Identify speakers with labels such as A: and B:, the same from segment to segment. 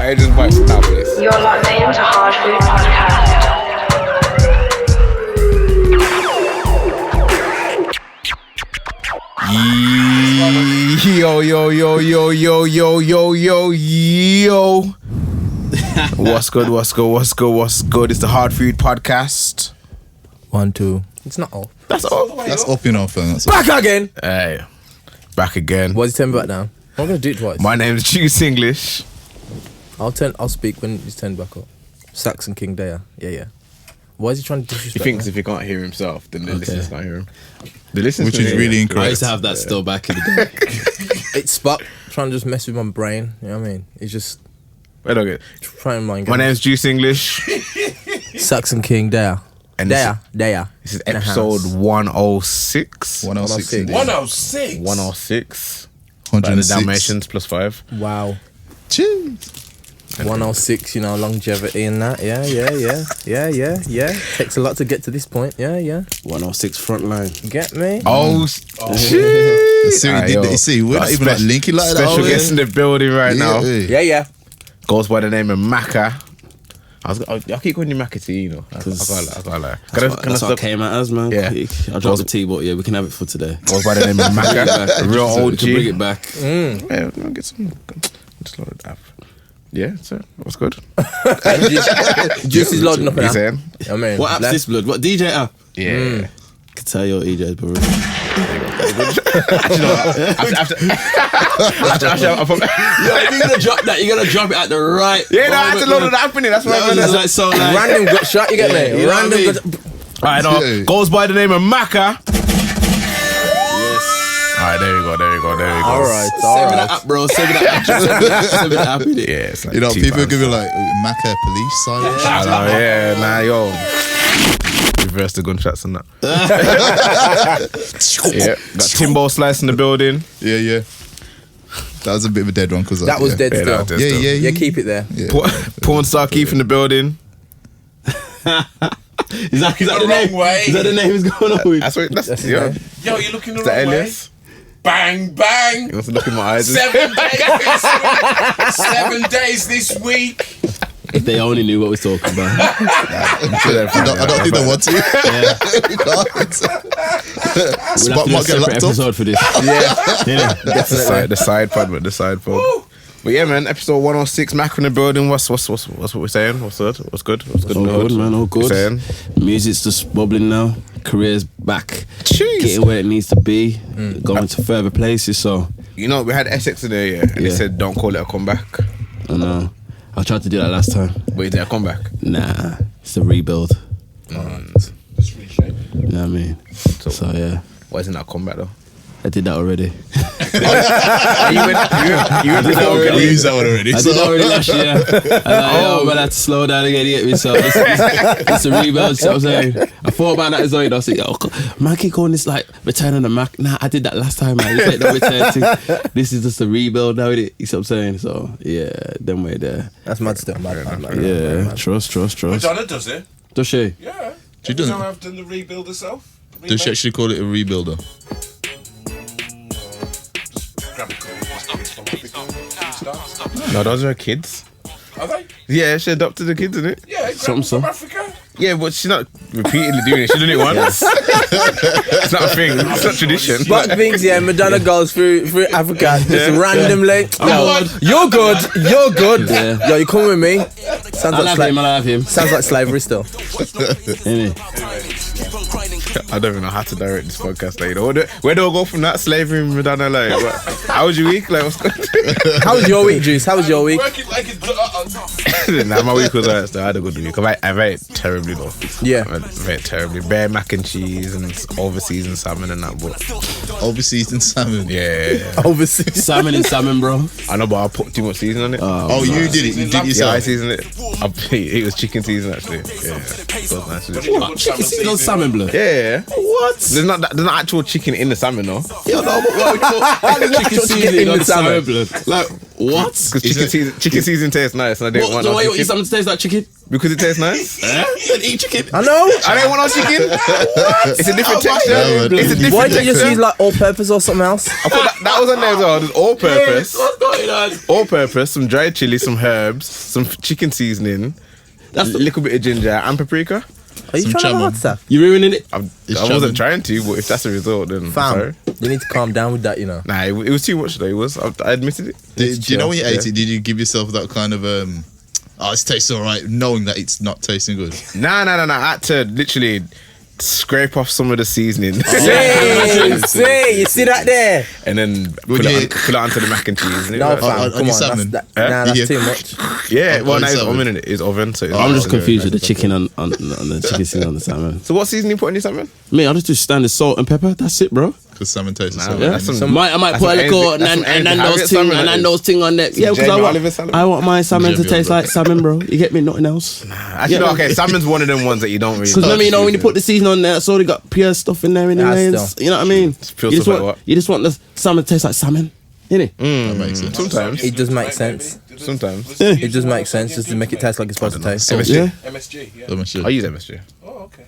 A: Adrian's mic now, please.
B: You're locked into Hardfood Podcast.
A: Yo. What's good? It's the Hardfood Podcast.
C: 1, 2. It's not off.
A: That's all.
D: That's up, you know, fam.
C: Back again.
A: Hey, back again.
C: Why's he turn back down? I'm gonna do it twice.
A: My name's Juice English.
C: I'll speak when he's turned back up. Saxon King Daya. Yeah. Why is he trying to disrespect?
A: He thinks
C: me?
A: if he can't hear himself, then the listeners can't hear him. The listeners,
D: which is really incorrect.
E: I used to have that still back in the day.
C: It's Spock trying to just mess with my brain. You know what I mean? He's just trying to mind games.
A: My name's Juice English.
C: Saxon King Daya.
A: And
C: Daya.
A: This is episode 106.
D: 106.
A: 106. 106. Like the
D: 106.
A: Dalmatians plus 5.
C: Wow.
D: Cheers.
C: 106, you know, longevity and that. Yeah. Takes a lot to get to this point. Yeah.
E: 106 front line.
C: Get me?
D: See, we're not even like linking like that.
A: Special guest in the building right now.
C: Yeah.
A: Goes by the name of Macca. I'll keep calling you Macca T, you know. I can't lie.
E: That's what came at us, man.
A: Yeah.
E: I'll drop the tea, but yeah, we can have it for today.
A: Goes by the name of Macca. A real old
E: We can
A: G.
E: bring it back.
A: Yeah, I'll get some. Just load it up. Yeah, so what's good?
C: Juice is loading up
A: You
C: now.
A: saying?
C: I mean,
E: What app's this, blood? What DJ app?
A: Yeah.
E: I can tell your EJ's, bro. You're gonna drop that. You're gonna drop it at the right.
A: Yeah, no, I had to load it up in it. That's why
E: That was like so like
C: random good shot, you get me?
E: you know what I mean?
A: Alright, no.
D: Yeah.
A: Goes by the name of Macca.
E: Yes.
A: Alright, there we go.
C: All right.
E: Send me that app, bro. Send me that app. Send me that app. Innit?
A: Yeah, it's like
D: You know,
A: cheap
D: people
A: man.
D: give you like Macca police silence.
A: I know, yeah, nah, yo. Reverse the gunshots and that. Yeah, got Timbo Slice in the building.
D: Yeah. That was a bit of a dead one because
C: That was dead
A: Yeah,
C: still.
A: that was dead still.
C: Yeah, keep it there.
D: Yeah.
A: Porn star Keith in the building.
E: Is that the name? Is that the name he's going on with?
A: That's
C: That's
A: yeah.
C: his name.
F: Yo, you're looking the
A: Is that
F: wrong way.
A: alias?
F: Bang, bang.
A: You want to look in my eyes?
F: 7 days this week. 7 days this week.
E: If they only knew what we're talking about.
D: I don't think they want to.
E: We'll
D: Spot
E: have to do a
D: might get
E: separate
D: locked up.
E: episode for this. Yeah.
A: The side pod. But yeah, man, episode 106, Mac in the building. What's what we're saying? What's good? What's good?
E: All good, man. All good.
A: Saying?
E: Music's just bubbling now. Career's back.
A: Jeez.
E: Getting where it needs to be. Going to further places. So
A: You know, we had Essex in there, yeah, and they said don't call it a comeback.
E: I know. I tried to do that last time.
A: But is it a comeback?
E: Nah, it's a rebuild.
F: Just reshape.
E: You know what I mean? So yeah,
A: Why isn't that a comeback though?
E: I did that already.
A: You went to
D: I used that one already.
E: I did that already last year. I'm gonna have to slow down again to get me. So it's a rebuild. So I'm saying, I thought about that as well. I said, yo, man, keep calling this like return on the Mac. Nah, I did that last time, man. This ain't no return thing. This is just a rebuild now, innit? You see what I'm saying? So yeah, them way there.
C: That's mad still. Mad.
E: Yeah, trust.
F: Madonna does it.
E: Does she?
F: Yeah.
D: She doesn't.
F: Every time I've done the rebuild herself.
D: Does she actually call it a rebuilder?
F: Grab a call.
A: No, those are her kids.
F: Are they?
A: Yeah, she adopted the kids, isn't it?
F: Yeah,
E: Something
F: from
E: so.
F: Africa.
A: Yeah, but she's not repeatedly doing it. She did it once. It's not a thing. It's not tradition.
C: But things, yeah, Madonna goes through Africa just randomly. Yo, you're good.
E: Yeah.
C: Yo, you come with me. Sounds
E: I
C: like
E: love him.
C: Sounds like slavery still.
E: Innit?
A: I don't even know how to direct this podcast. Like, where do I go from that slavery in Madonna? Like, how was your week? Like, what's good?
C: How was your week, Juice? How was your week?
F: Working like it's
A: Nah, my week was alright. I had a good week. I ate terribly though.
C: Yeah.
A: I ate terribly. Bare mac and cheese and overseasoned salmon and that. But
D: Overseas and salmon.
A: yeah,
C: Overseas.
E: Salmon, bro.
A: I know, but I put too much season on it.
D: Oh, you did it. You did
A: Yeah, I
D: yourself.
A: seasoned it. It was chicken season actually. Yeah, it was nice.
E: What? Chicken season salmon, blood.
A: Yeah. What? There's not actual chicken in the salmon though.
E: Yo, no, but what we call chicken seasoning on salmon, blood. Like, what?
A: Because chicken season tastes nice and I didn't want
E: So
A: no
E: why you want
A: chicken.
E: something to taste like chicken?
A: Because it tastes nice.
E: Eat chicken.
C: I know.
A: I don't want no chicken. It's a different texture.
D: God.
A: It's a different
C: Why don't you just
A: texture.
C: use like all-purpose or something else?
A: I thought that was on there as well. There's all-purpose.
E: What's going on?
A: All-purpose, some dried chili, some herbs, some chicken seasoning, a little bit of ginger and paprika.
C: Are you
D: Some
C: trying to
D: chamo.
C: hot stuff?
E: You ruining it?
A: I
D: It's
A: wasn't
D: chamois.
A: trying to, but if that's the result, then I'm sorry.
C: Fam, you need to calm down with that, you know.
A: Nah, it was too much though. It was. I admitted it.
D: Do you know when you ate
A: Yeah.
D: it? Did you give yourself that kind of oh, it tastes all right, knowing that it's not tasting good?
A: Nah. I had to literally scrape off some of the seasoning
C: See, you see that there?
A: and then
D: Would
A: put
D: you-
A: it onto the mac and cheese. And it
C: No,
A: was like-
C: fam,
D: on
C: come
D: your
C: on.
D: salmon?
C: That's,
A: Huh?
C: nah, that's
D: Yeah.
C: too much.
A: Yeah, well,
D: on
A: now it's
D: salmon.
A: oven in it. It's oven, so it's
E: I'm just
A: okay.
E: confused with the chicken on the chicken seasoning on the salmon.
A: So what seasoning you put on your salmon?
E: Me, I'll just do standard salt and pepper. That's it, bro.
D: Because salmon tastes the
A: Nah,
D: same.
A: man,
E: Yeah,
A: that's some-
E: I might
A: that's
E: put a
A: some
E: little
A: Andy- that's some Andy
E: Nando's
A: Harriet
E: thing,
A: salmon,
E: a
A: that
E: Nando's thing on there. Yeah, because
A: Jamie Oliver salmon?
E: I want my salmon to
D: Jamie
E: taste
D: Oliver.
E: like salmon, bro. You get me? Nothing else.
A: Actually,
E: Yeah.
A: no, okay. Salmon's one of them ones that you don't really.
E: Because let me know when you put the seasoning on there, it's already got pure stuff in there anyway.
C: Nah,
E: and
C: still.
E: you know what I mean?
A: pure
E: You just
A: stuff like
E: want
A: what?
E: you just want the salmon to taste like salmon, innit?
D: That makes sense.
A: Sometimes.
C: It does make sense.
A: Sometimes.
C: It does make sense just to make it taste like it's supposed to taste.
A: MSG.
E: Yeah.
F: MSG, yeah.
D: That makes sense.
A: I use MSG.
F: Oh, okay.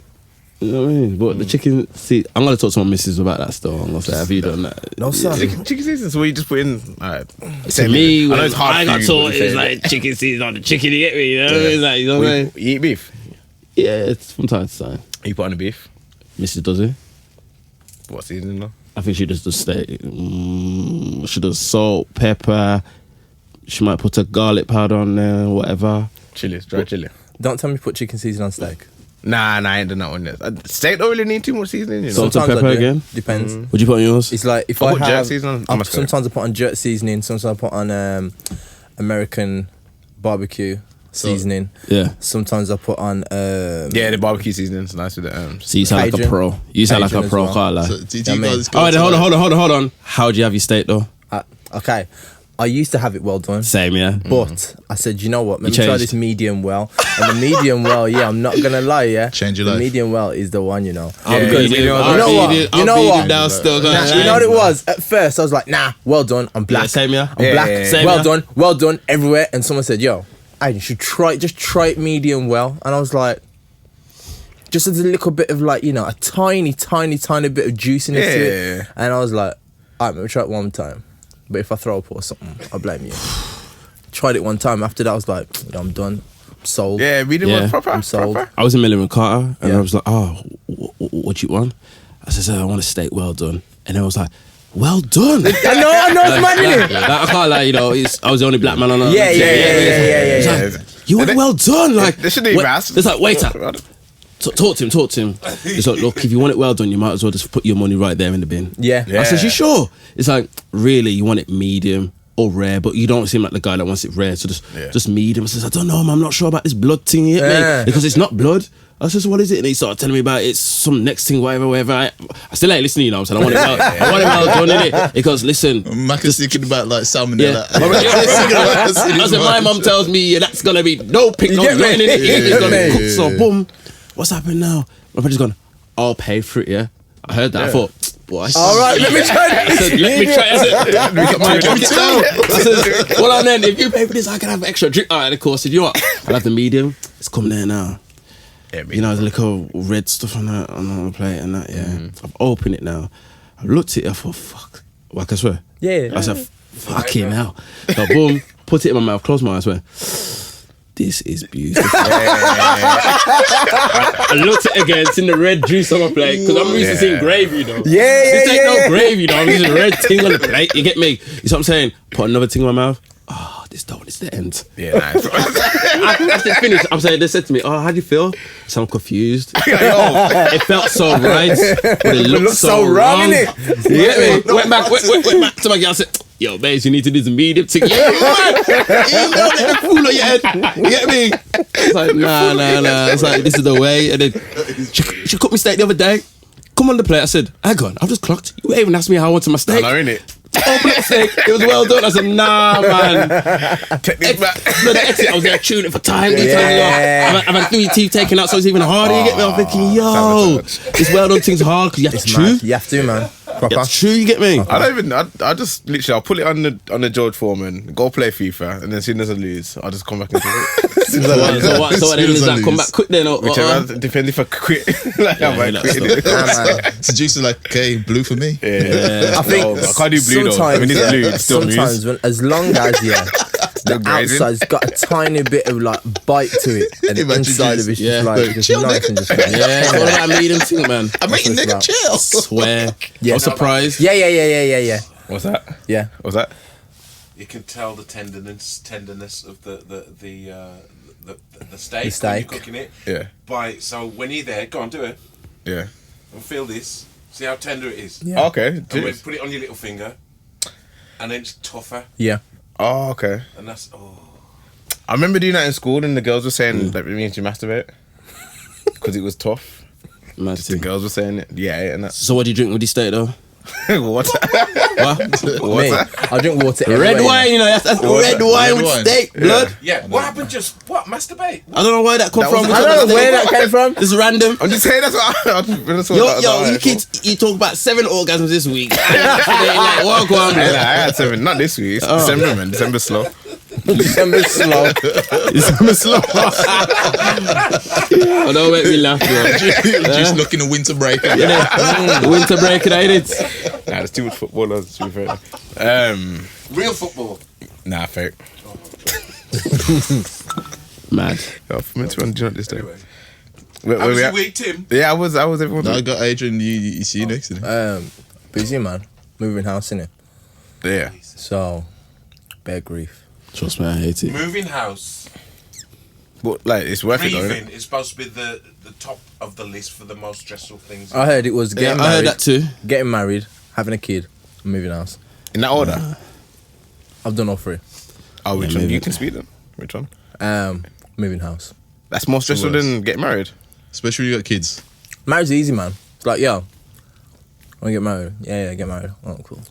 E: You know what I mean? But the chicken, see, I'm gonna talk to my missus about that still. I'm gonna say, have you done that?
C: No, sir.
A: Chicken season. So what you just put in.
E: To me,
A: I know
E: when
A: it's hard
E: I
A: for
E: got
A: you,
E: told
A: but
E: it's
A: it's
E: like chicken season on the chicken. You get me? You know what I mean? Like, you know what I mean?
A: You eat beef.
E: Yeah, it's from time to time.
A: You put on the beef.
E: Missus does it.
A: What seasoning though?
E: I think she just does steak. She does salt, pepper. She might put a garlic powder on there, whatever.
A: Chili, dry chili.
C: Don't tell me to put chicken seasoning on steak.
A: Nah, I ain't done that one yet. Steak don't really need too much seasoning, you know.
E: Salt and
C: Sometimes I
E: pepper
C: do.
E: again?
C: Depends.
E: Would you put on yours?
C: It's like if
A: I
C: I
A: put jerk
C: have,
A: seasoning on my steak.
C: sometimes I put on jerk seasoning. Sometimes I put on American barbecue seasoning.
E: Yeah.
C: Sometimes I put on
A: Yeah, the barbecue seasoning's nice with the
E: So you sound like a
C: Cajun.
E: pro. You sound like
C: Cajun
E: a
C: as
E: pro,
C: well.
E: can't lie.
D: So, did
C: I
D: you
C: mean-
D: guys go
E: Oh, wait,
D: to
E: hold
D: like-
E: on. How'd you have your steak though?
C: okay. I used to have it well done.
E: Same, yeah.
C: But I said, you know what? Let me
E: You
C: try
E: changed.
C: this medium well. And the medium well, yeah, I'm not gonna lie, yeah.
D: Change your
C: the
D: life.
C: medium well is the one, you know.
E: I'll
C: Because
E: beat it.
C: you know
E: I'll
C: what?
E: beat it.
C: You know
E: I'll beat
C: what?
E: it down still.
C: Nah, you know what it was? At first, I was like, nah, well done. I'm black.
E: Yeah, same, yeah.
C: I'm black.
A: yeah,
E: same,
C: well
E: yeah.
C: done everywhere. And someone said, yo, I should try it medium well. And I was like, just a little bit of like, you know, a tiny bit of juiciness to it.
A: Yeah.
C: And I was like, all right, let me try it one time. But if I throw up or something, I blame you. Tried it one time. After that, I was like, I'm done. I'm sold.
A: Yeah, medium
E: Yeah.
A: was proper.
C: I'm sold.
A: Proper.
E: I was in Millen Carter and
C: Yeah.
E: I was like, oh, what you want? I said, I want a steak well done. And I was like, well done.
C: I know it's mad, innit?
E: Like, I can't lie, you know, I was the only black man on the
C: Yeah.
E: It's like, you want well done. Like,
A: They shouldn't even ask.
E: It's like, waiter, talk to him. It's like, look, if you want it well done, you might as well just put your money right there in the bin.
C: Yeah.
E: I said, you sure? It's like, really, you want it medium or rare, but you don't seem like the guy that wants it rare, so just medium. I says, I don't know, man, I'm not sure about this blood thing, you get me?
C: Yeah.
E: Because it's not blood. I says, what is it? And he started telling me about it's some next thing, whatever. I still ain't listening, you know. So I want it well done, innit? Because listen,
D: Macca's thinking about like salmon.
E: yeah. I said, my mum tells me that's gonna be no pink, no
C: get me?
E: nothing in it.
C: Yeah,
E: It's gonna
C: yeah,
E: cook. So boom, what's happened now? My brother's gone, I'll pay for it, yeah. I heard that. I thought, boy,
C: All right, let me try
E: I
C: this.
E: said, let me try. I said, get my pocket down. I said, well, and then if you pay for this, I can have extra drink. All right, of course. If you want, I'll have the medium. It's come there now.
A: Yeah,
E: You know, there's a little red stuff on the plate and that. Yeah, I've opened it now. I looked at it. I thought, fuck. Well, I swear.
C: Yeah.
E: I said, fucking hell. So boom, put it in my mouth, close my eyes, swear. This is beautiful. I looked at it again, seen the red juice on my plate, because I'm used to seeing gravy, you know. This ain't no gravy, you know. I'm using a red thing on the plate. You get me? You see what I'm saying? Put another thing in my mouth. Oh, this is the end.
A: Yeah, nice.
E: After it's finished, I'm saying, they said to me, oh, how do you feel? So I'm confused. It felt so right, but it looked so wrong.
C: innit?
E: You get me? Went back to my girl, I said, yo, babes, you need to do some medium thing. Yeah, you man. You don't let the fool on your head. You get me? It's like, nah. It's like, this is the way. And then she cooked me steak the other day. Come on the plate. I said, hang on, I've just clocked. You ain't even asked me how I wanted my steak.
A: I know, innit?
E: Open the steak. It was well done. I said, nah, man.
A: Take this back.
E: No, the exit, I was there tuning for time. I've had 3 teeth taken out, so it's even harder. You get me? I'm thinking, yo, this well done thing's hard because you have to chew.
C: You have to, man. Proper.
E: It's true, you get me?
A: I don't even. I just literally. I'll put it on the George Foreman. Go play FIFA, and then as soon as I lose, I'll just come back and play it.
E: So what then is that come back quick then? Or
A: Whichever, depends if I quit. Like I might quit it.
D: So Juice is like, okay, blue for me.
A: Yeah.
C: I think
A: I can't do blue though.
C: sometimes,
A: When it's blue, it's still
C: sometimes when, as long as the
A: grazing.
C: outside's got a tiny bit of like bite to it, and the
D: Imagine
C: inside
D: Juice.
C: of it's
E: Yeah.
C: just like just
D: Chill,
C: nice
D: nigga.
C: and just
E: Yeah, what about me them thing, man?
D: I'm eating
C: what it's
D: nigga
C: about.
D: chill.
E: Swear.
C: Yeah.
E: I'm surprised.
C: Yeah.
A: What's that?
C: Yeah.
A: What's that?
F: You can tell the tenderness of the steak,
C: The steak.
F: when you're cooking it.
A: Yeah.
F: So when you're there, go on, do it.
A: Yeah.
F: And feel this. See how tender it is.
C: Yeah.
A: Okay.
F: And then
A: Cheers.
F: put it on your little finger. And then it's tougher.
C: Yeah.
A: Oh, okay.
F: And that's
A: I remember doing that in school, and the girls were saying that it means you masturbate because it was tough.
E: Mad
A: The
E: thing.
A: girls were saying it. Yeah, and that's
E: So what do you drink with this steak though?
A: what?
E: What?
C: Me, I drink water.
E: Red
C: everywhere,
E: wine, you know, that's red wine with
D: wine.
E: steak, blood.
F: yeah. What happened? Masturbate?
E: I don't know where that come
A: That
E: from.
A: was-
C: I don't know where that came from.
E: It's random.
A: I'm just saying that's what that's what
E: Yo, you kids, you talk about 7 orgasms this week. Like, what go on,
A: I
E: man?
A: had 7, not this week. It's December, man. December slow.
C: December slow.
E: December slow. Oh, don't make me laugh, bro.
D: Juice looking a winter break.
E: Winter break, ain't it?
A: Nah, there's too much football on, to be fair.
F: Real football.
A: Nah, fake.
E: Mad.
A: Oh, for me to do not this time.
F: Anyway.
A: Where
F: How was
A: we
F: your
A: at?
F: week, Tim?
A: Yeah, I was everyone.
D: No, I got Adrian. You see you next.
C: Busy man, moving house innit.
A: Yeah.
C: So, bad grief.
E: Trust me, I hate it.
F: Moving house.
A: But like it's worth it, though,
F: Grieving
A: innit?
F: is supposed to be the top of the list for the most stressful things.
C: I heard it was
E: Yeah,
C: getting
E: I heard
C: married,
E: that too.
C: getting married, having a kid, and moving house.
A: In that order.
C: I've done all three.
A: Oh, which
E: Yeah,
A: one?
E: maybe.
A: You can speak them. Which one?
C: Moving house.
A: That's more stressful
D: worse.
A: than getting married.
D: Especially when you got kids.
C: Marriage's easy, man. It's like, yo, wanna get married? Yeah, get married. Oh, cool.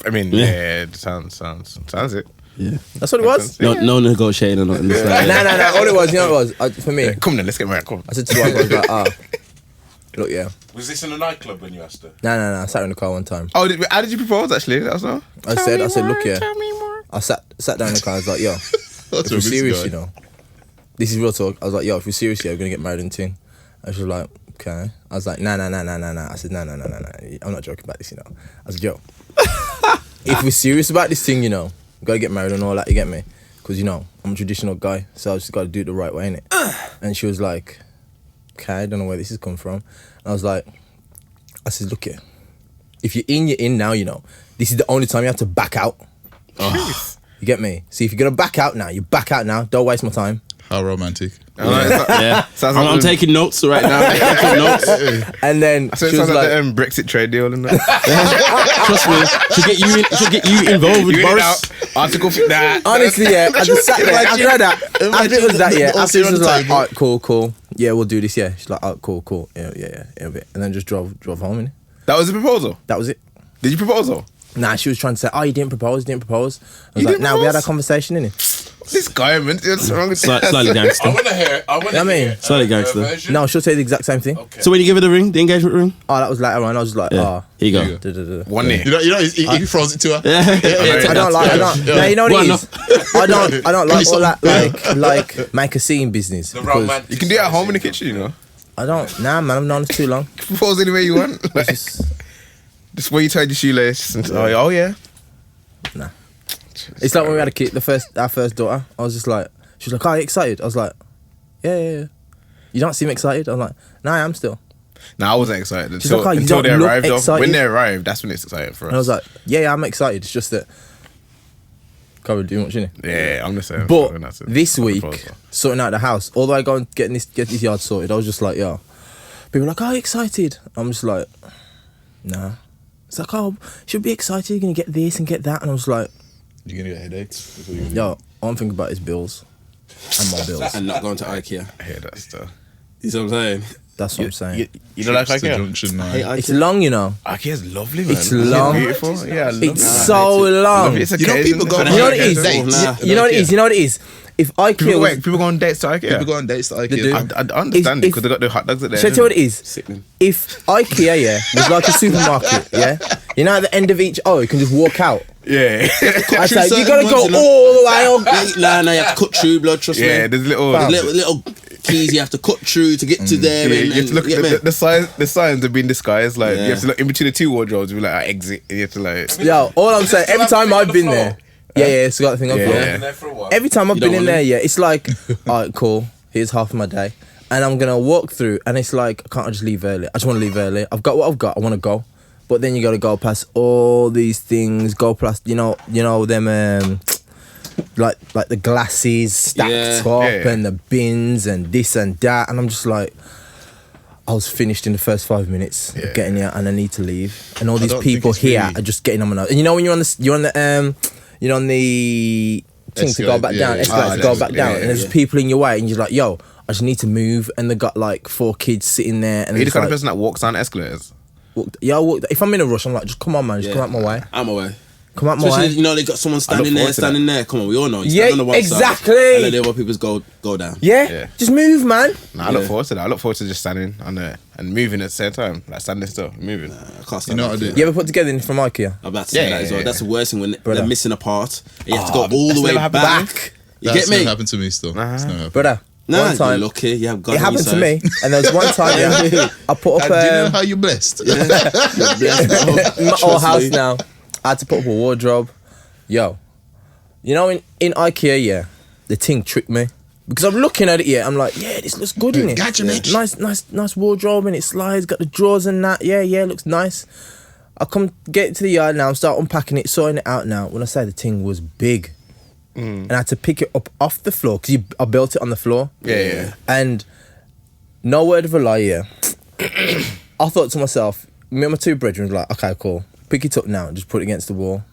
A: I mean,
E: Yeah.
A: yeah, it sounds it.
E: Yeah.
C: That's what it was.
E: No negotiating or nothing. It's like-
C: No. All it was, you know what it was? For me,
A: Yeah, come then, let's get married. Come on.
C: I said to the wife, I was like, look, yeah.
F: Was this in a nightclub when you asked her?
C: No. I sat her in the car one time.
A: Oh, how did you propose? Actually, that was all.
C: I said, look, yeah. I sat down in the car. I was like, yo, if we're serious, you know, this is real talk. I was like, yo, if we're serious, yeah, we're gonna get married and thing. And she was like, okay. I was like, nah. I said, no. I'm not joking about this, you know. I said, yo, if we're serious about this thing, you know, we gotta get married and all that. You get me? Because you know, I'm a traditional guy, so I just gotta do it the right way, innit? And she was like, okay, I don't know where this has come from. And I was like, I said, look here, if you're in now, you know, this is the only time you have to back out. You get me? See, if you're gonna back out now, you back out now. Don't waste my time.
D: How romantic.
E: Yeah.
A: Sounds
E: I'm
A: like
E: taking notes right now. I'm taking notes.
C: And then
A: So it
C: she was
A: sounds like
C: like,
A: the Brexit trade deal and that.
E: Trust me. Should get you involved with
A: You in
E: Boris.
A: out, Article that.
C: honestly, yeah, I just sat there. After that, after it was that, yeah,
D: all
C: after it
D: sit on
C: was
D: the
C: like,
D: table.
C: alright, cool. Yeah, we'll do this, yeah. She's like, alright, cool. Yeah, a bit. And then just drove home, innit?
A: That was a proposal.
C: That was it.
A: Did you propose though?
C: Nah, she was trying to say, oh, you didn't propose. I was
A: You
C: like,
A: didn't
C: nah, we had
A: propose?
C: a conversation, innit?
A: This guy, man, what's wrong with
E: Slightly
F: I
E: gangster.
F: want to hear. I want
C: I
F: to
C: mean,
F: hear.
E: Sorry, gangster.
F: version.
C: No, she'll say the exact same thing.
F: Okay.
E: So when you give her the ring, the engagement ring,
C: Oh, that was later on. I was just like,
E: yeah.
C: oh.
E: Here you go.
D: Here you
A: One year.
D: You know, he throws it to her.
E: Yeah.
C: I don't like. No, you know what
E: Well,
C: it is. I don't like all that like make a scene business.
F: The
C: because
F: romantic.
A: You can do it at home in the kitchen, you know.
C: I don't. Nah, man, I've known it too long.
A: Propose any way you want. Like,
C: Just,
A: just where you tied your shoelace. And, oh yeah.
C: nah. It's like when we had a kid, our first daughter. I was just like, she was like, "Oh, you excited?" I was like, "Yeah." You don't seem excited. I'm like, "Nah, I am still."
A: Nah, I wasn't excited
C: She's
A: until,
C: like, oh, you
A: until they
C: don't look
A: arrived. Though.
C: excited.
A: When they arrived, that's when it's exciting for us.
C: And I was like, "Yeah, I'm excited. It's just that can't really do much, innit?"
A: yeah, I'm the same.
C: But
A: That's it.
C: this week,
A: Proposal.
C: sorting out the house, although I go and get this yard sorted, I was just like, yo. People were like, oh, you excited? I'm just like, nah. It's like, oh, should be excited, you're going to get this and get that. And I was like,
D: You're going to get headaches. That's what you're gonna
C: yo, all I'm thinking about is bills. And my bills.
E: And not going to IKEA.
A: I hear that stuff.
E: You see what I'm saying?
C: That's what I'm saying.
A: You don't like
D: Trips to
A: IKEA?
D: Junction 9.
C: It's long, you know.
A: IKEA's lovely, man.
C: It's long.
A: Beautiful. Yeah, I love
C: It's
A: it.
C: so long.
A: It's
D: You know people go
C: You know what it is? You know what it is? You know what it is? If IKEA was...
A: People go on dates to IKEA.
D: People go on dates to
C: do.
D: IKEA.
A: I understand it
C: If-
A: because they got the hot dogs at there.
C: Shall I tell you what it is?
E: Sickening.
C: If IKEA, was like a supermarket, you know, at the end of each you can just walk out.
A: Yeah.
C: I say, you
D: certain
C: gotta go
D: ones, you know.
C: all the way up.
E: No, you have to cut through, blood, trust me.
A: Yeah, there's little.
E: Little keys you have to cut through to get to there.
A: Yeah,
E: and,
A: you have to look
E: get
A: at
E: me?
A: the signs have been disguised. Like
E: Yeah.
A: you have to look in between the two wardrobes. Be like, exit. And you have to like.
C: Yo, all I'm saying, every time I've been there, it's got the thing on
A: Yeah.
C: floor.
A: Yeah.
F: There for a while.
C: Every time I've
E: You
C: been
E: don't
C: in
E: want
C: there, it's like, alright, cool. Here's half of my day, and I'm gonna walk through, and it's like, can't I just leave early? I just want to leave early. I've got what I've got. I want to go, but then you got to go past all these things. Go past, you know them, like the glasses stacked up, and the bins and this and that, and I'm just like. I was finished in the first 5 minutes of getting here, and I need to leave. And all these
D: don't think
C: people
D: it's
C: here
D: really-
C: are just getting on my nerves. And you know when you're on the thing to go back down, escalator to go back down, and there's people in your way, and you're like, yo, I just need to move, and they got like 4 kids sitting there, and
A: Are you the
C: it's
A: kind of
C: like,
A: person that walks down escalators?
C: if I'm in a rush, I'm like, just come on, man, just come out my way,
E: I'm away.
C: come out my
E: Especially,
C: way.
E: you know, they got someone standing
A: forward
E: there,
A: to that.
E: Come on, we all know. You
C: Yeah,
E: stand on the one
C: exactly.
E: side, and then the other people's go down.
C: Yeah, just move, man.
A: Nah, I look forward to that. I look forward to just standing on there and moving at the same time, like standing still, moving.
E: I can't stand
D: You know what I
E: that.
D: do?
C: You ever put together anything from IKEA?
E: I'm about to say
A: Yeah,
E: that as well.
A: yeah,
E: That's the worst thing when
C: Brother.
E: they're missing a part. You have to go all the
A: that's
E: way
A: never happened
E: back.
A: to me.
E: You
D: That's
E: get me?
D: never happened to me still. It's never happened.
C: Brother,
E: Nah,
C: one time,
E: you're lucky. You have God
C: it
E: on
C: happened
E: your
C: to me,
E: side.
C: and there was one time, I put up
D: Do you know how you're blessed?
C: in my old house now. I had to put up a wardrobe. Yo, you know in IKEA, the thing tricked me because I'm looking at it. I'm like, yeah, this looks good in it.
D: Gotcha, Mitch.
C: Nice wardrobe, and it slides, got the drawers and that. Yeah, looks nice. I come get it to the yard now, start unpacking it, sorting it out now. When I say the thing was big, and I had to pick it up off the floor because I built it on the floor.
A: Yeah.
C: And no word of a lie, I thought to myself, me and my 2 brethren was like, okay, cool. Pick it up now and just put it against the wall.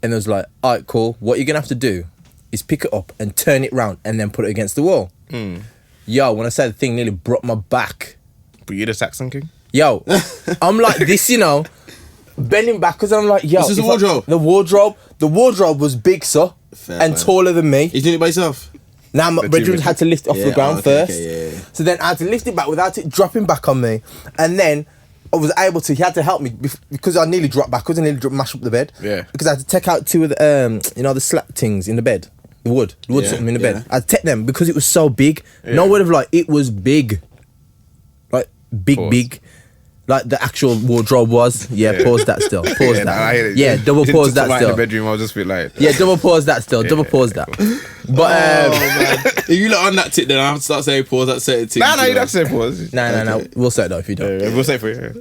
C: And it was like, all right, cool. What you're going to have to do is pick it up and turn it round and then put it against the wall. Yo, when I said the thing nearly broke my back.
A: But you're the Saxon king?
C: Yo, I'm like this, bending back because I'm like, yo.
E: This is the
C: if
E: wardrobe?
C: The wardrobe was big, sir,
E: Fair
C: and
E: play.
C: taller than me.
E: You doing it by yourself?
C: Now my brethren had to lift it off the ground first.
E: Okay.
C: So then I had to lift it back without it dropping back on me. And then I was able to, he had to help me because I nearly dropped backwards and nearly mashed up the bed.
A: Yeah.
C: Because I had to take out 2 of the, the slat things in the bed. The wood
E: Yeah,
C: something in the
E: yeah.
C: bed. I had to take them because it was so big. No word of like, it was big. Like, big. Like the actual wardrobe was. Yeah, pause that still. Pause
A: nah, I hear
C: that.
A: it.
C: Yeah, double
A: If it
C: pause
A: took
C: that
A: light in
C: still.
A: the bedroom, I'll just be like,
C: Yeah, double pause that still. Double pause that. But,
E: If you look on that tip, then I have to start saying pause that certain thing.
A: nah, you don't have to say pause.
C: no. We'll say that if you don't.
A: Yeah, we'll say for you.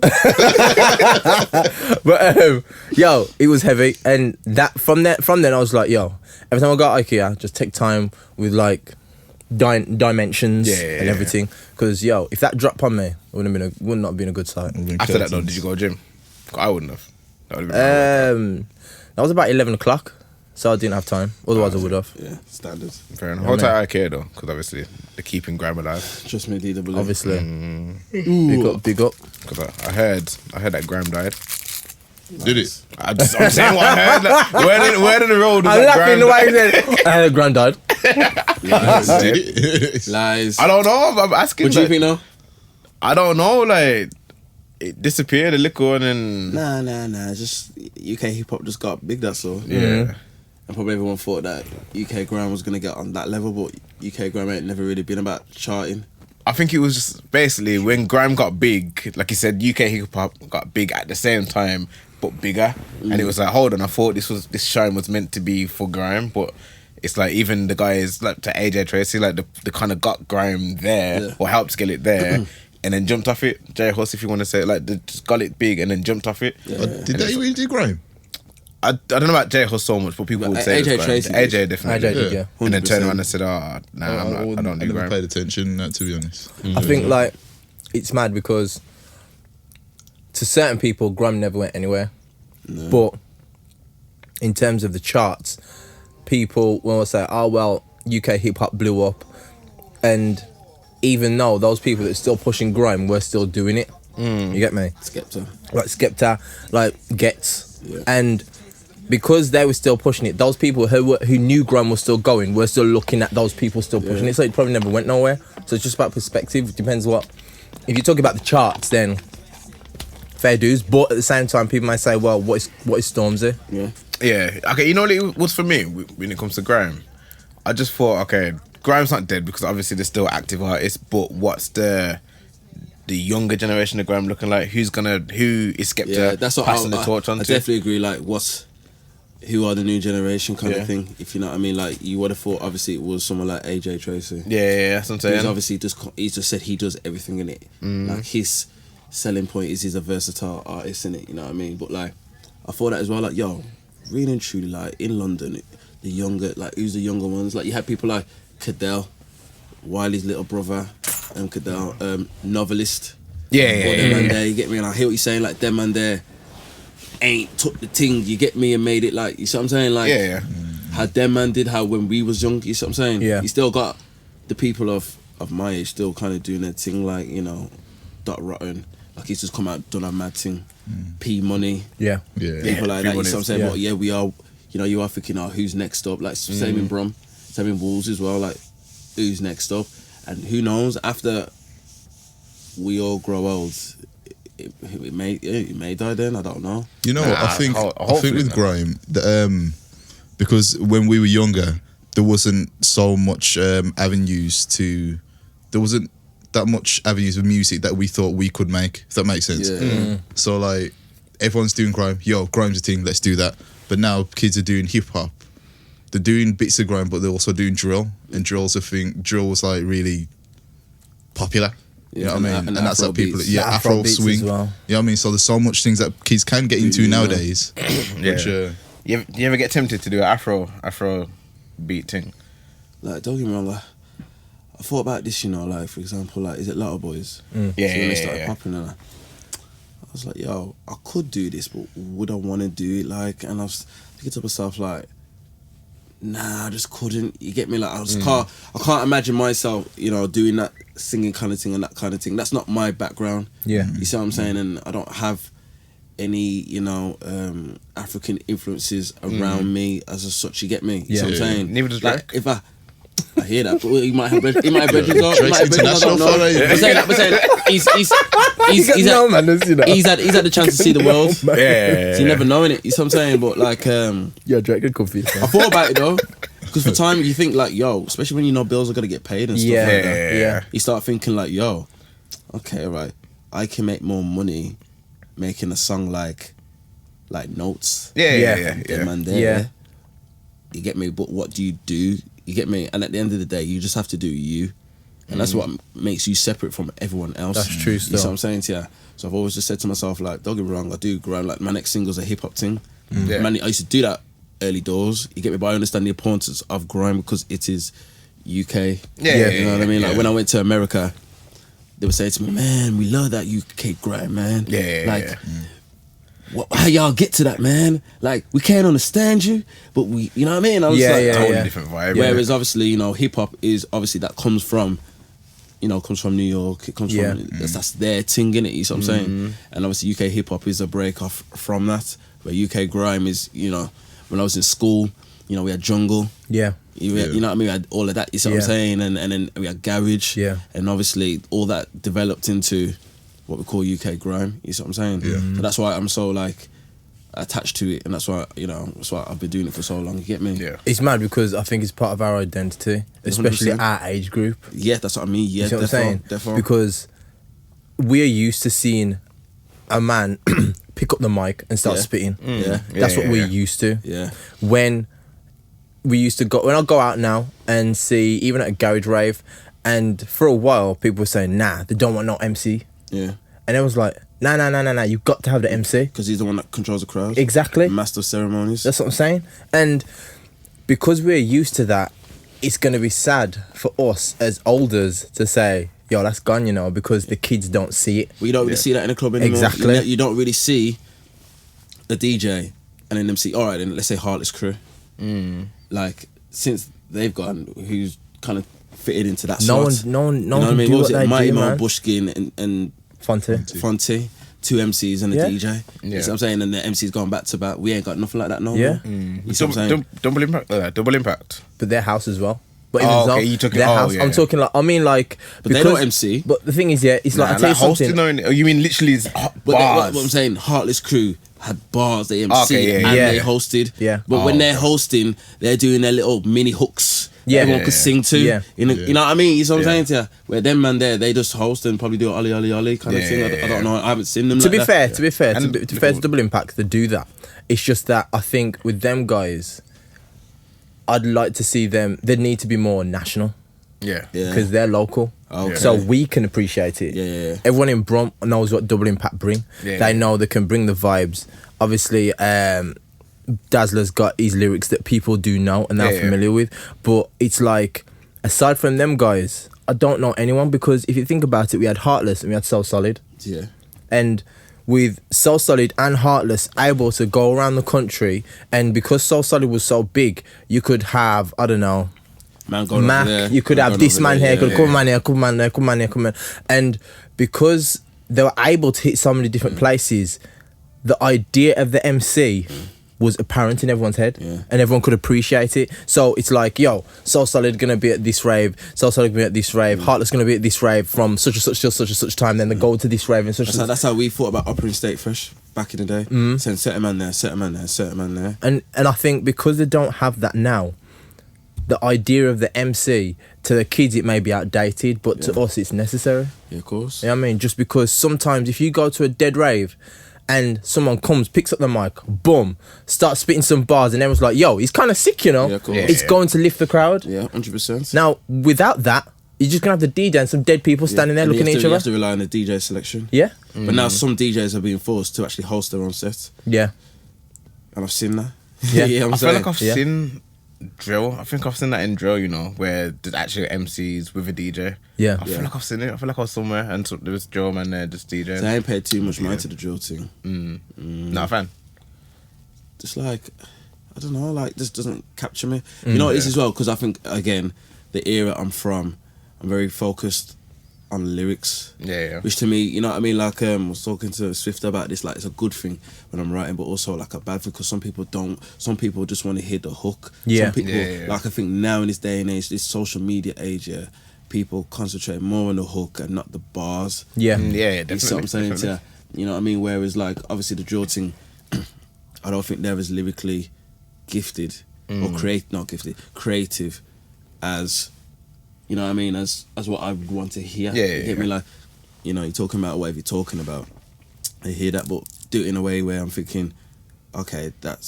C: But yo, it was heavy, and that from then I was like, yo, every time I go to IKEA, just take time with like dimensions and everything, because yo, if that dropped on me, it would not have been a good sight.
A: After that though, did you go to gym? I wouldn't have. That would have been
C: That was about 11 o'clock, so I didn't have time. Otherwise, I would have.
E: Yeah, standard.
A: fair enough. Hold tight IKEA though, because obviously they're keeping Grime alive.
E: Trust me, DW.
C: Obviously, big up.
A: Because I heard that Grime died.
D: Did it?
A: I'm saying what I heard. Like, where in the road was
C: I'm
A: that
C: laughing
A: Grime
C: the way
A: died?
C: he said, granddad.
D: Did it?
E: Lies.
A: I don't know. I'm asking.
E: What do you
A: like,
E: think though?
A: I don't know. Like it disappeared, the liquor, and then
E: Nah. Just UK hip hop just got big. That's all.
A: yeah.
E: And probably everyone thought that UK Grime was gonna get on that level, but UK Grime ain't never really been about charting.
A: I think it was just basically when Grime got big, like you said, UK hip hop got big at the same time, but bigger. And it was like, hold on, I thought this shine was meant to be for Grime, but it's like even the guys like to AJ Tracy, like the kind of got Grime there or helped get it there. And then jumped off it. J Hus, if you want to say it, like they just got it big and then jumped off it.
D: Did they really do Grime?
A: I don't know about J Hus so much, but people would say
E: AJ
A: it was
E: Tracy
A: Grime.
E: did.
A: AJ definitely.
C: AJ did, yeah.
A: And then
E: 100%.
A: turned around and said, "Oh, nah, I don't
D: I
A: do
D: never
A: Grime."
D: paid attention, to be honest.
C: I think like it's mad because to certain people, Grime never went anywhere. But in terms of the charts, people will say, "Oh well, UK hip hop blew up," and even though those people that are still pushing grime were still doing it. You get me?
E: Skepta.
C: Like Skepta, like Gets,
E: Yeah.
C: and because they were still pushing it, those people who knew grime was still going were still looking at those people still pushing it, so it probably never went nowhere. So it's just about perspective. It depends what. If you talk about the charts, then fair dues, but at the same time, people might say, well, what is Stormzy?
E: Yeah.
A: Yeah. Okay. You know what it was for me when it comes to grime? I just thought, okay, grime's not dead because obviously there's still active artists, but what's the younger generation of grime looking like? Who is Skepta
E: Yeah, that's what
A: passing the torch on
E: I
A: to?
E: definitely agree. Like, who are the new generation kind
A: Yeah.
E: of thing? If you know what I mean. Like, you would have thought obviously it was someone like AJ Tracy.
A: Yeah, that's what I'm saying.
E: He's obviously he's just said he does everything in it. Like, his selling point is he's a versatile artist in it. You know what I mean? But like, I thought that as well. Like, yo, really and truly, like in London, the younger, like who's the younger ones? Like, you had people like Cadell, Wiley's little brother, and Cadell, Novelist.
A: Yeah.
E: Them man there, you get me? And I hear what you're saying. Like, them man there ain't took the thing, you get me, and made it like, you see what I'm saying? Like,
A: Yeah.
E: how them man did, how when we was young, you see what I'm saying?
C: Yeah.
E: You still got the people of my age still kind of doing their thing, like, you know, Dot Rotten, like he's just come out, done a mad thing. P Money,
C: Yeah.
E: people like
A: P
E: that, you
A: Money
E: see what I'm
A: is-
E: saying?
C: yeah.
E: But yeah, we are, you know, you are thinking, oh, who's next up? Like, same in Brum, same in Wolves as well, like, who's next up? And who knows, after we all grow old, it may die then, I don't know.
D: You know what? I think
A: hopefully
D: with
A: not.
D: grime, because when we were younger, there wasn't so much avenues to. There wasn't that much avenues of music that we thought we could make. If that makes sense.
E: Yeah.
D: So like, everyone's doing grime. Yo, grime's a thing. Let's do that. But now kids are doing hip hop. They're doing bits of grime, but they're also doing drill. And drill's a thing. Drill was like really popular. You know what I mean? And that's
E: Afro
D: like people,
E: beats.
C: The
D: Afro
C: Afro beats
D: swing.
C: as well.
D: You know what I mean? So there's so much things that kids can get into nowadays. Which,
A: You ever get tempted to do an Afro beat thing?
E: Like, don't get me wrong, like, I thought about this, you know, like, for example, like, is it Lotto Boys?
A: Yeah,
E: So when they
A: yeah,
E: started
A: yeah.
E: popping, and I was like, yo, I could do this, but would I want to do it? Like, and I was thinking to myself, like, nah, I just couldn't. You get me? Like, I can't imagine myself, you know, doing that singing kind of thing and that kind of thing. That's not my background.
C: Yeah.
E: You see what I'm saying? And I don't have any, you know, African influences around me as such. You get me? You see what I'm
D: Yeah.
E: saying?
A: Neither does
E: Like,
A: Drake.
E: if I hear that, but he might have bridges on.
D: Drake's international fella, yeah.
E: I'm saying he's
C: You got no manners, you know.
E: he's had the chance to see the world.
A: Yeah.
E: So you never know in it. You see what I'm saying? But like,
C: Yeah, Drake could come for you.
E: I thought about it though, because for time you think like, yo, especially when you know bills are gonna get paid and stuff
C: Yeah,
E: like that.
C: yeah.
E: You start thinking like, yo, okay, right, I can make more money making a song like Notes.
A: Yeah.
E: Them man there.
C: Yeah.
E: You get me? But what do? You get me? And at the end of the day, you just have to do you. And that's what makes you separate from everyone else.
C: That's true
E: You
C: still.
E: see what I'm saying to you? So I've always just said to myself, like, don't get me wrong, I do grind. Like, my next single's a hip-hop thing.
A: Yeah.
E: Man, I used to do that early doors. You get me? But I understand the importance of grime because it is UK.
A: Yeah,
E: You know what I mean? Like,
A: yeah.
E: when I went to America, they would say to me, man, we love that UK grime, man.
A: Yeah,
E: Like,
A: yeah.
E: how y'all get to that, man? Like, we can't understand you, but we, you know what I mean? I was
C: Yeah,
E: like,
C: yeah,
A: Totally
C: yeah.
A: different vibe.
E: Whereas obviously, you know, hip hop is obviously that comes from, you know, comes from New York. It comes
C: Yeah.
E: from that's their thing in it. You see what I'm saying? And obviously, UK hip hop is a break off from that. Where UK grime is, you know, when I was in school, you know, we had jungle.
C: Yeah.
E: You know what I mean? We had all of that. You see what I'm
C: Yeah.
E: saying? And then we had garage.
C: Yeah.
E: And obviously, all that developed into what we call UK grime. You see what I'm saying?
D: Yeah.
E: So that's why I'm so like attached to it, and that's why, you know, that's why I've been doing it for so long. You get me?
A: Yeah.
C: It's mad because I think it's part of our identity, especially
E: 100%.
C: our age group.
E: Yeah, that's what I mean. Yeah,
C: You see what I'm saying?
E: Therefore.
C: Because we're used to seeing a man pick up the mic and start
E: Yeah.
C: spitting.
E: Yeah.
C: That's what
A: Yeah,
C: we're
A: yeah.
C: used to.
E: Yeah.
C: When I go out now and see, even at a garage rave, and for a while people were saying, nah, they don't want no MC.
E: Yeah.
C: And it was like, nah, you got to have the MC.
E: Because he's the one that controls the crowd.
C: Exactly.
E: Master of ceremonies.
C: That's what I'm saying. And because we're used to that, it's going to be sad for us as olders to say, yo, that's gone, you know, because the kids don't see it.
E: Well, you don't really see that in a club anymore.
C: Exactly.
E: You don't really see a DJ and an MC. All right, then let's say Heartless Crew. Like, since they've gone, who's kind of fitted into that
C: No
E: slot.
C: one
E: You know what I
C: can
E: mean?
C: do
E: What was
C: what
E: it?
C: they
E: Mighty
C: do,
E: Mo,
C: man.
E: Bushkin, and
C: Fonte.
E: 2 MCs and a
C: Yeah.
E: DJ. You see what I'm saying? And the MCs going back to back. We ain't got nothing like that no
C: Yeah.
E: more. You see what I'm saying?
A: Double impact. Double impact.
C: But their house as well. But
A: Oh,
C: so,
A: okay, you took it-
C: their
A: oh,
C: house.
A: yeah.
C: I'm talking like, I mean like,
E: But they don't MC.
C: But the thing is, yeah, it's like,
A: Nah,
C: I tell you
A: hosting.
C: something.
A: Oh, you mean literally it's
E: But
A: bars?
E: what I'm saying, Heartless Crew had bars they MC
A: Okay, yeah,
E: and
C: yeah.
E: they hosted.
C: Yeah.
E: But when
A: Oh,
E: they're hosting, they're doing their little mini hooks.
C: Yeah.
E: Everyone
C: Yeah,
E: could
C: yeah.
E: sing to.
C: Yeah.
E: You know what I mean? You know what I'm
A: Yeah.
E: saying to you? Where them man there, they just host and probably do ollie ollie ollie kind of
A: Yeah,
E: thing.
A: yeah,
E: I don't know. I haven't seen them.
C: To
E: like
C: be
E: that.
C: fair, to be fair,
A: And
C: to be fair to Double Impact, they do that. It's just that I think with them guys, I'd like to see them. They need to be more national
A: Yeah.
E: Yeah.
C: because they're local.
E: Okay.
C: So we can appreciate it.
E: Yeah.
C: Everyone in Brum knows what Double Impact bring.
A: Yeah.
C: They know they can bring the vibes. Obviously, Dazzler's got his lyrics that people do know and they're
A: Yeah.
C: familiar with. But it's like, aside from them guys, I don't know anyone, because if you think about it, we had Heartless and we had So Solid.
E: Yeah.
C: And with So Solid and Heartless able to go around the country, and because So Solid was so big, you could have, I don't know,
E: Man going
C: Mac,
E: over there.
C: you could
E: man
C: have
E: going
C: this
E: over
C: man
E: there,
C: here,
E: yeah,
C: could
E: yeah.
C: come man here, come man there, come man here, come man. And because they were able to hit so many different places, the idea of the MC was apparent in everyone's head,
E: Yeah.
C: and everyone could appreciate it. So it's like, yo, So Solid gonna be at this rave, So Solid gonna be at this rave, Heartless gonna be at this rave from such and such till such and such time, then they go to this rave and such and
E: That's how we thought about operating StayFresh back in the day. Saying certain man there, certain man there, certain man there.
C: and I think because they don't have that now, the idea of the MC, to the kids it may be outdated, but to us it's necessary.
E: Yeah, of course.
C: You know what I mean? Just because sometimes if you go to a dead rave and someone comes, picks up the mic, boom, starts spitting some bars, and everyone's like, yo, he's kind of sick, you know?
E: Yeah, of course.
C: It's going to lift the crowd.
E: Yeah, 100%.
C: Now, without that, you're just going to have the DJ and some dead people standing there
E: And
C: looking
E: you
C: at
E: have
C: each
E: to, You
C: other.
E: have to rely on the DJ selection.
C: Yeah?
E: But now some DJs are being forced to actually host their own set.
C: Yeah.
E: And I've seen that.
C: Yeah.
E: you know what
A: I
E: I'm
A: feel
E: saying?
A: like I've
C: Yeah.
A: seen drill. I think I've seen that in drill, you know, where there's actually MCs with a DJ.
C: Yeah.
A: I feel like I've seen it. I feel like I was somewhere and there was drill man there just DJing.
E: So I ain't paid too much mind to the drill thing.
A: Nah, fan.
E: Just like, I don't know, like, this doesn't capture me. You know what it is as well? Because I think, again, the era I'm from, I'm very focused on lyrics.
A: Yeah.
E: Which to me, you know what I mean? Like, I was talking to Swift about this, like, it's a good thing when I'm writing, but also, like, a bad thing, because some people don't. Some people just want to hear the hook.
C: Yeah.
E: Some people,
A: Yeah.
E: like, I think now in this day and age, this social media age, yeah, people concentrate more on the hook and not the bars.
C: Yeah.
A: Yeah,
E: You see what I'm saying?
A: definitely.
E: You know what I mean? Whereas, like, obviously the drill thing, I don't think they're as lyrically gifted or creative as, you know what I mean, as what I would want to hear.
A: Yeah,
E: You get me? Like, you know, you're talking about whatever you're talking about. I hear that, but do it in a way where I'm thinking, okay, that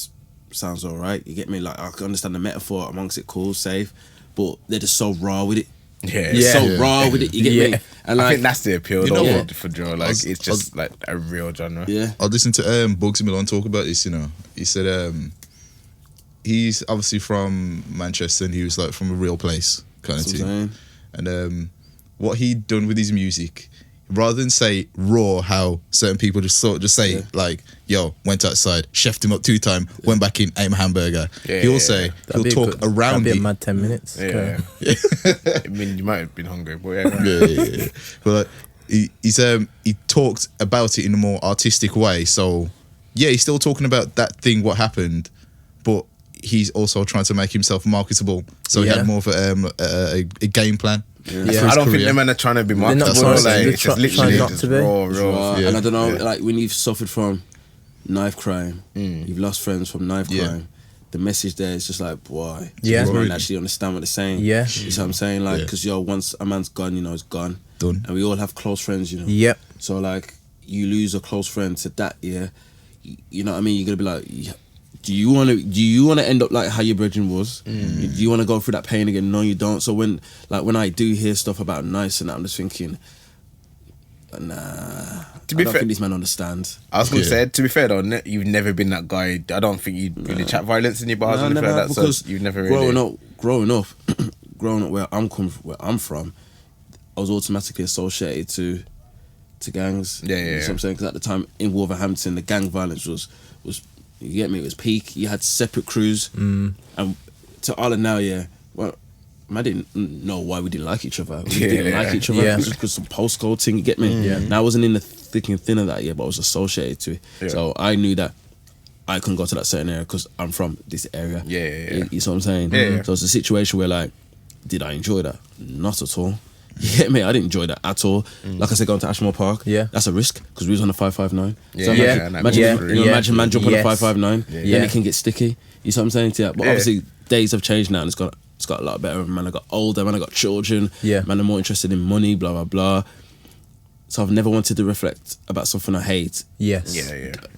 E: sounds all right. You get me? Like, I can understand the metaphor amongst it, cool, safe, but they're just so raw with it.
A: Yeah.
E: They're so
D: Yeah.
E: raw with it. You get
C: Yeah.
E: me? And
A: I
E: like,
A: think that's the appeal
D: You know
A: though,
D: what?
A: for drill. Like, it's just like a real genre.
E: yeah.
D: I listened to Bugsy Malone talk about this, you know. He said he's obviously from Manchester and he was like from a real place kind of
E: That's what I'm
D: thing.
E: saying.
D: And what he'd done with his music, rather than say raw how certain people just say like, yo, went outside, chefed him up 2 times, went back in, ate a hamburger.
A: Yeah,
D: He'll
A: yeah,
D: say,
A: yeah.
D: he'll
C: That'd
D: talk
C: be
D: around
C: that'd be
D: it.
C: a mad 10 minutes.
A: Yeah. I mean, you might have been hungry, but yeah.
D: Yeah. But like, he talked about it in a more artistic way. So yeah, he's still talking about that thing, what happened, but he's also trying to make himself marketable. So he
C: Yeah.
D: had more of a game plan.
C: Yeah.
D: for his
A: I don't think
D: career.
A: them men are trying to be
C: They're not
A: marketable.
C: trying
A: Like,
C: to- they're
A: it's just
C: trying
A: literally
C: not
A: just
C: to be.
A: raw.
E: And I don't know,
A: Yeah.
E: like when you've suffered from knife crime, you've lost friends from knife
D: Yeah.
E: crime. The message there is just like, boy,
C: Yeah.
E: these men
D: Right.
E: actually understand what they're saying.
C: Yeah.
E: You see what I'm saying? Like,
D: Yeah.
E: because once a man's gone, you know, it's gone.
D: Done.
E: And we all have close friends, you know.
C: Yep.
E: So like, you lose a close friend to that, yeah. You know what I mean? You're gonna be like, yeah, do you want to end up like how your brethren was? Do you want to go through that pain again? No, you don't. So when I do hear stuff about nice and that, I'm just thinking, nah.
A: To be
E: I don't
A: fair-
E: think these men understand.
A: I was gonna
D: Yeah.
A: say, to be fair though, you've never been that guy. I don't think you really chat violence in your bars or anything like that.
E: because
A: So you've never
E: growing
A: really.
E: up where I'm from, I was automatically associated to gangs.
A: Yeah, yeah,
E: You know
A: yeah.
E: what I'm saying? Because at the time in Wolverhampton, the gang violence was you get me? It was peak. You had separate crews, and to Ireland now, yeah. Well, I didn't know why we didn't like each other. We didn't like each other. It was just because some postcode thing, you get me? Yeah. Now I wasn't in the thick and thin of that yet, but I was associated to it. Yeah. So I knew that I couldn't go to that certain area because I'm from this area. You see what I'm saying? Yeah. So it's a situation where like, did I enjoy that? Not at all. You get me? I didn't enjoy that at all. Like I said, going to Ashmore Park, that's a risk because we was on the 559. So imagine man jump on the 559, then it can get sticky. You see what I'm saying? Yeah. But obviously days have changed now and it's got a lot better. Man, I got older, man, I got children. Man, I'm more interested in money, blah, blah, blah. So I've never wanted to reflect about something I hate.
C: Yes.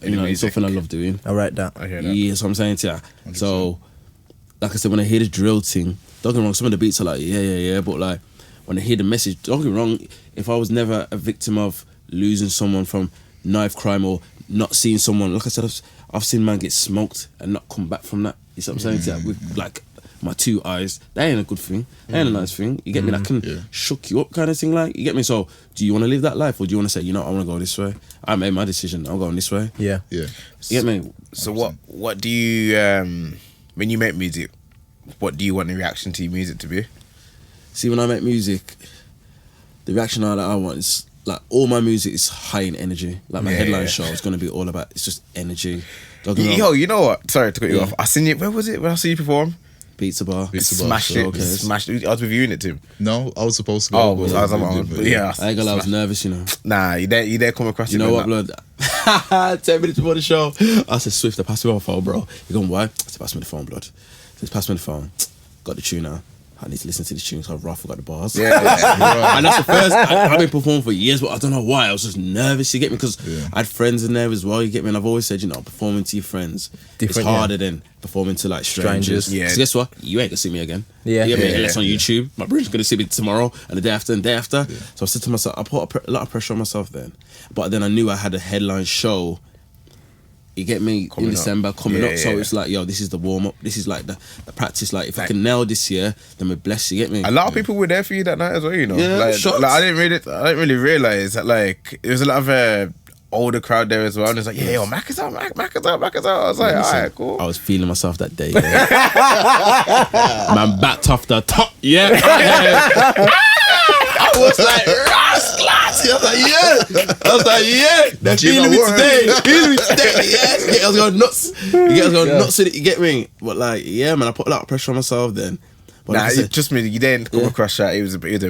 E: You know, it's something I love doing.
C: I write that.
A: I hear that.
E: Yeah, so I'm saying to you. So, like I said, when I hear the drill thing, don't get me wrong, some of the beats are like, but like, when I hear the message, don't get me wrong, if I was never a victim of losing someone from knife crime or not seeing someone, like I said, I've seen man get smoked and not come back from that. You see what I'm saying to you? With like, my 2 eyes, that ain't a good thing. That ain't a nice thing. You get me? That can shook you up kind of thing, like, you get me? So, do you want to live that life or do you want to say, you know, I want to go this way? I made my decision, I'm going this way.
C: Yeah.
E: You get me?
A: So what do you, when you make music, what do you want the reaction to your music to be?
E: See, when I make music, the reaction that I want is, like, all my music is high in energy. Like, my headline show is going to be all about, it's just energy.
A: Yo, you know what? Sorry to cut you off. I seen you, where was it when I saw you perform?
E: Pizza bar.
A: Smashed it.
E: Okay.
A: Smashed it. I was with you in it too.
D: No, I was supposed to go.
A: I was on my own. Yeah.
E: I ain't gonna lie, I was nervous, you know.
A: Nah, you there come across.
E: You know what, blood? 10 minutes before the show, I said, Swift, pass me my phone, bro. You going, why? I said, pass me the phone, blood. He said, pass me the phone. Got the tune now. I need to listen to this tune because I've forgot the bars. And that's the first. I've been performing for years, but I don't know why. I was just nervous, you get me? Because I had friends in there as well, you get me? And I've always said, you know, performing to your friends is harder than performing to like strangers.
A: Yeah.
E: So guess what? You ain't gonna see me again. You get me? Unless on YouTube. My brother's gonna see me tomorrow and the day after and the day after. So I said to myself, I put a lot of pressure on myself then. But then I knew I had a headline show. You get me? In December coming up. So it's like, yo, this is the warm up. This is like the practice. Like, if I can nail this year, then we're blessed. You get me?
A: A lot of people were there for you that night as well. You know, like I didn't really realize that. Like, there was a lot of older crowd there as well, and it's like, yo, Macca's out. I was like, all right, cool.
E: I was feeling myself that day. Man, backed off the top. I was like, classy. I was like, yeah. They're feeling me today. Yes. I was going nuts. Nuts with it, you get me? But like, yeah, man, I put a lot of pressure on myself then. But
A: nah, like just me. You didn't come across that. It was a big,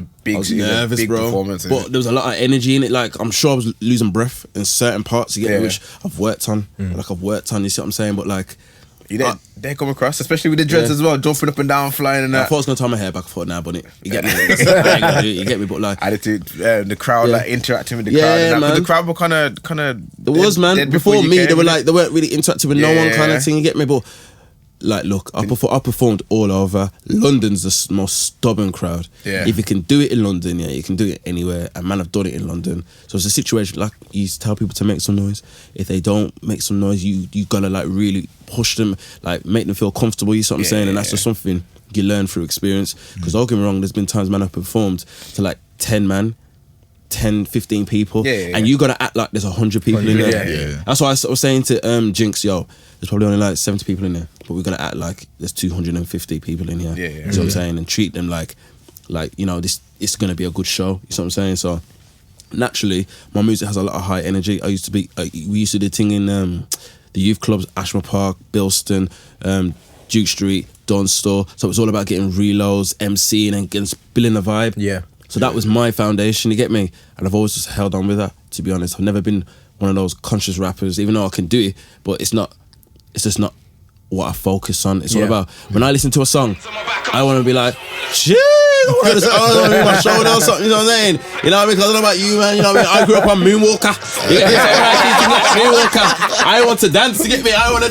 E: nervous,
A: big performance.
E: But there was a lot of energy in it. Like, I'm sure I was losing breath in certain parts, you get me, which I've worked on. Like, you see what I'm saying? But like,
A: you didn't come across, especially with the dreads as well, jumping up and down, flying and that.
E: I thought I was going to tie my hair back. I thought, nah, bunny. You get me? I ain't gonna do it, you get me? But like,
A: attitude, the crowd, like interacting with the crowd. And that, the crowd were kind of.
E: There was, man. Before me, they were like, they weren't really interacting with no one kind of thing. You get me? But like, look, I performed all over. London's the most stubborn crowd. If you can do it in London, you can do it anywhere. And man, I've done it in London. So it's a situation like you tell people to make some noise. If they don't make some noise, you gotta like really push them, like make them feel comfortable. You see what I'm saying? And that's just something you learn through experience. Because don't get me wrong, there's been times man I've performed to like 10, 15 people, and you gotta act like there's 100 people in there. That's why I was saying to Jinx, yo, there's probably only like 70 people in there, but we're gonna act like there's 250 people in here. You know what I'm saying? And treat them like you know, this it's gonna be a good show. You know what I'm saying? So naturally, my music has a lot of high energy. We used to do a thing in the youth clubs, Ashmore Park, Bilston, Duke Street, Dunstore. So it's all about getting reloads, MCing, and getting spilling the vibe. So that was my foundation, you get me? And I've always just held on with that, to be honest. I've never been one of those conscious rappers, even though I can do it, but it's just not what I focus on. It's all about, when I listen to a song, I want to be like, shit, I want to be my shoulder or something, you know what I'm saying? You know what I mean? Because I don't know about you, man, you know what I mean? I grew up on Moonwalker. Moonwalker. I want to dance, you get me? I want to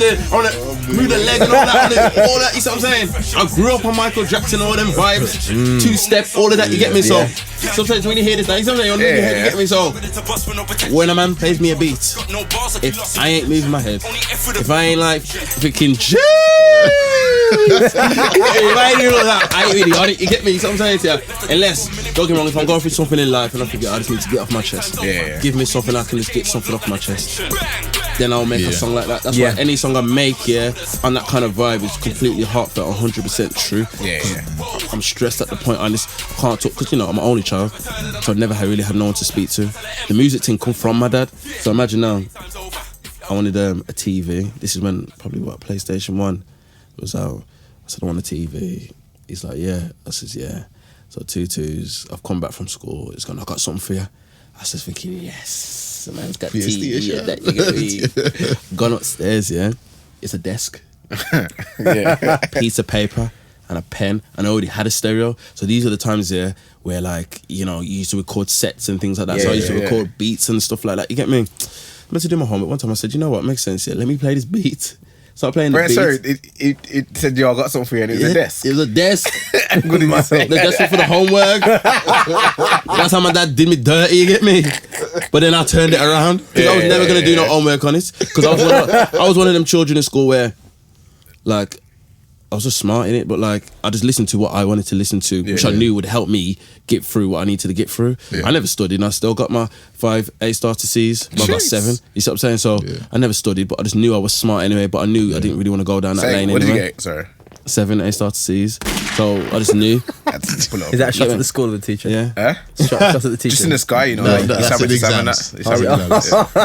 E: move the leg and all that, you see what I'm saying? I grew up on Michael Jackson, all them vibes, two-step, all of that, you get me? So sometimes when you hear this, like, sometimes you get me? So when a man plays me a beat, if I ain't moving my head, if I ain't like freaking if I ain't doing all that, I ain't really on it, you get me? You see what I'm saying to you? Unless, don't get me wrong, if I'm going through something in life and I forget, I just need to get off my chest. Give me something I can just get something off my chest. then I'll make a song like that. That's why any song I make, on that kind of vibe is completely heartfelt, 100% true. I'm stressed at the point I can't talk, because I'm an only child, so I never really had no one to speak to. The music thing come from my dad, so imagine now, I wanted a TV. This is when probably PlayStation 1 was out. I said I want a TV. He's like, yeah. I says, yeah. So 2 I've come back from school. He's gone, I got something for you. I was thinking, yes, the man's got TV. That you get gone upstairs, it's a desk, piece of paper and a pen, and I already had a stereo. So these are the times where like, you used to record sets and things like that. So I used to record beats and stuff like that. You get me? I meant to do my homework. One time I said, you know what, makes sense. Let me play this beat. Start playing the beat.
A: Sorry, it said, yo, I got something for you, and it was a desk.
E: It was a desk.
A: What did you say?
E: The desk was for the homework. That's how my dad did me dirty, you get me? But then I turned it around, because I was never going to do no homework on it. Because I was one of them children in school where, like, I was just smart in it, but like, I just listened to what I wanted to listen to, which I knew would help me get through what I needed to get through. I never studied, and I still got my 5 A stars to C's, but I got 7. You see what I'm saying? So I never studied, but I just knew I was smart anyway, but I knew I didn't really want to go down that lane
A: what
E: anyway.
A: Did you get? Sorry.
E: 7 A star to C's. So I just knew.
C: Is that a shot at the school of the teacher?
E: Yeah.
C: Shot at the teacher.
A: Just in the sky,
D: No, that's the exams.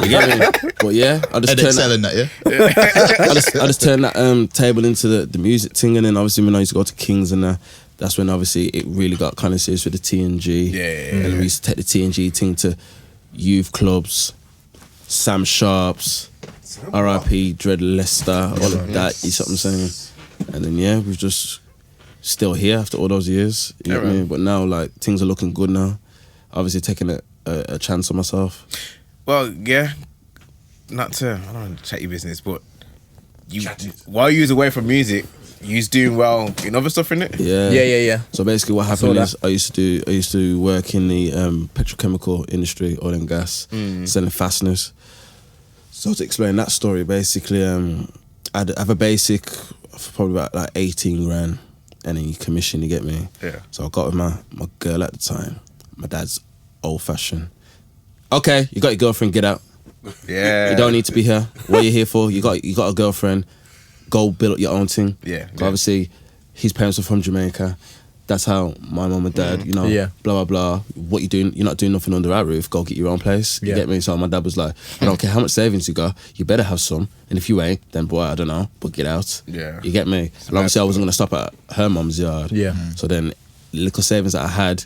E: You get me? But yeah, I just turned that. I just turned that table into the music thing, and then obviously when I used to go to Kings and that's when obviously it really got kind of serious with the TNG. And we used to take the TNG thing to youth clubs, Sam Sharps, R.I.P. Dread Lester, all of that. You see what I'm saying? And then we've just still here after all those years. You know what I mean? But now like things are looking good now. Obviously taking a chance on myself.
A: Well, not to, I don't want to chat your business, but while you was away from music, you was doing well in other stuff, innit?
C: Yeah.
E: So basically what happened is I used to work in the petrochemical industry, oil and gas, selling fasteners. So to explain that story, basically I'd have a basic of probably about like 18 grand, and then you commission, you get me?
A: Yeah.
E: So I got with my girl at the time. My dad's old fashioned. Okay, you got your girlfriend, get out.
A: Yeah.
E: You don't need to be here. What are you here for? You got a girlfriend. Go build up your own thing.
A: Yeah.
E: Obviously, his parents are from Jamaica. That's how my mum and dad, blah, blah, blah. What you doing? You're not doing nothing under our roof. Go get your own place. You get me? So my dad was like, I don't care how much savings you got. You better have some. And if you ain't, then boy, I don't know. But get out. Yeah. You get me? And obviously, I wasn't going to stop at her mum's yard.
C: Yeah.
E: So then, little savings that I had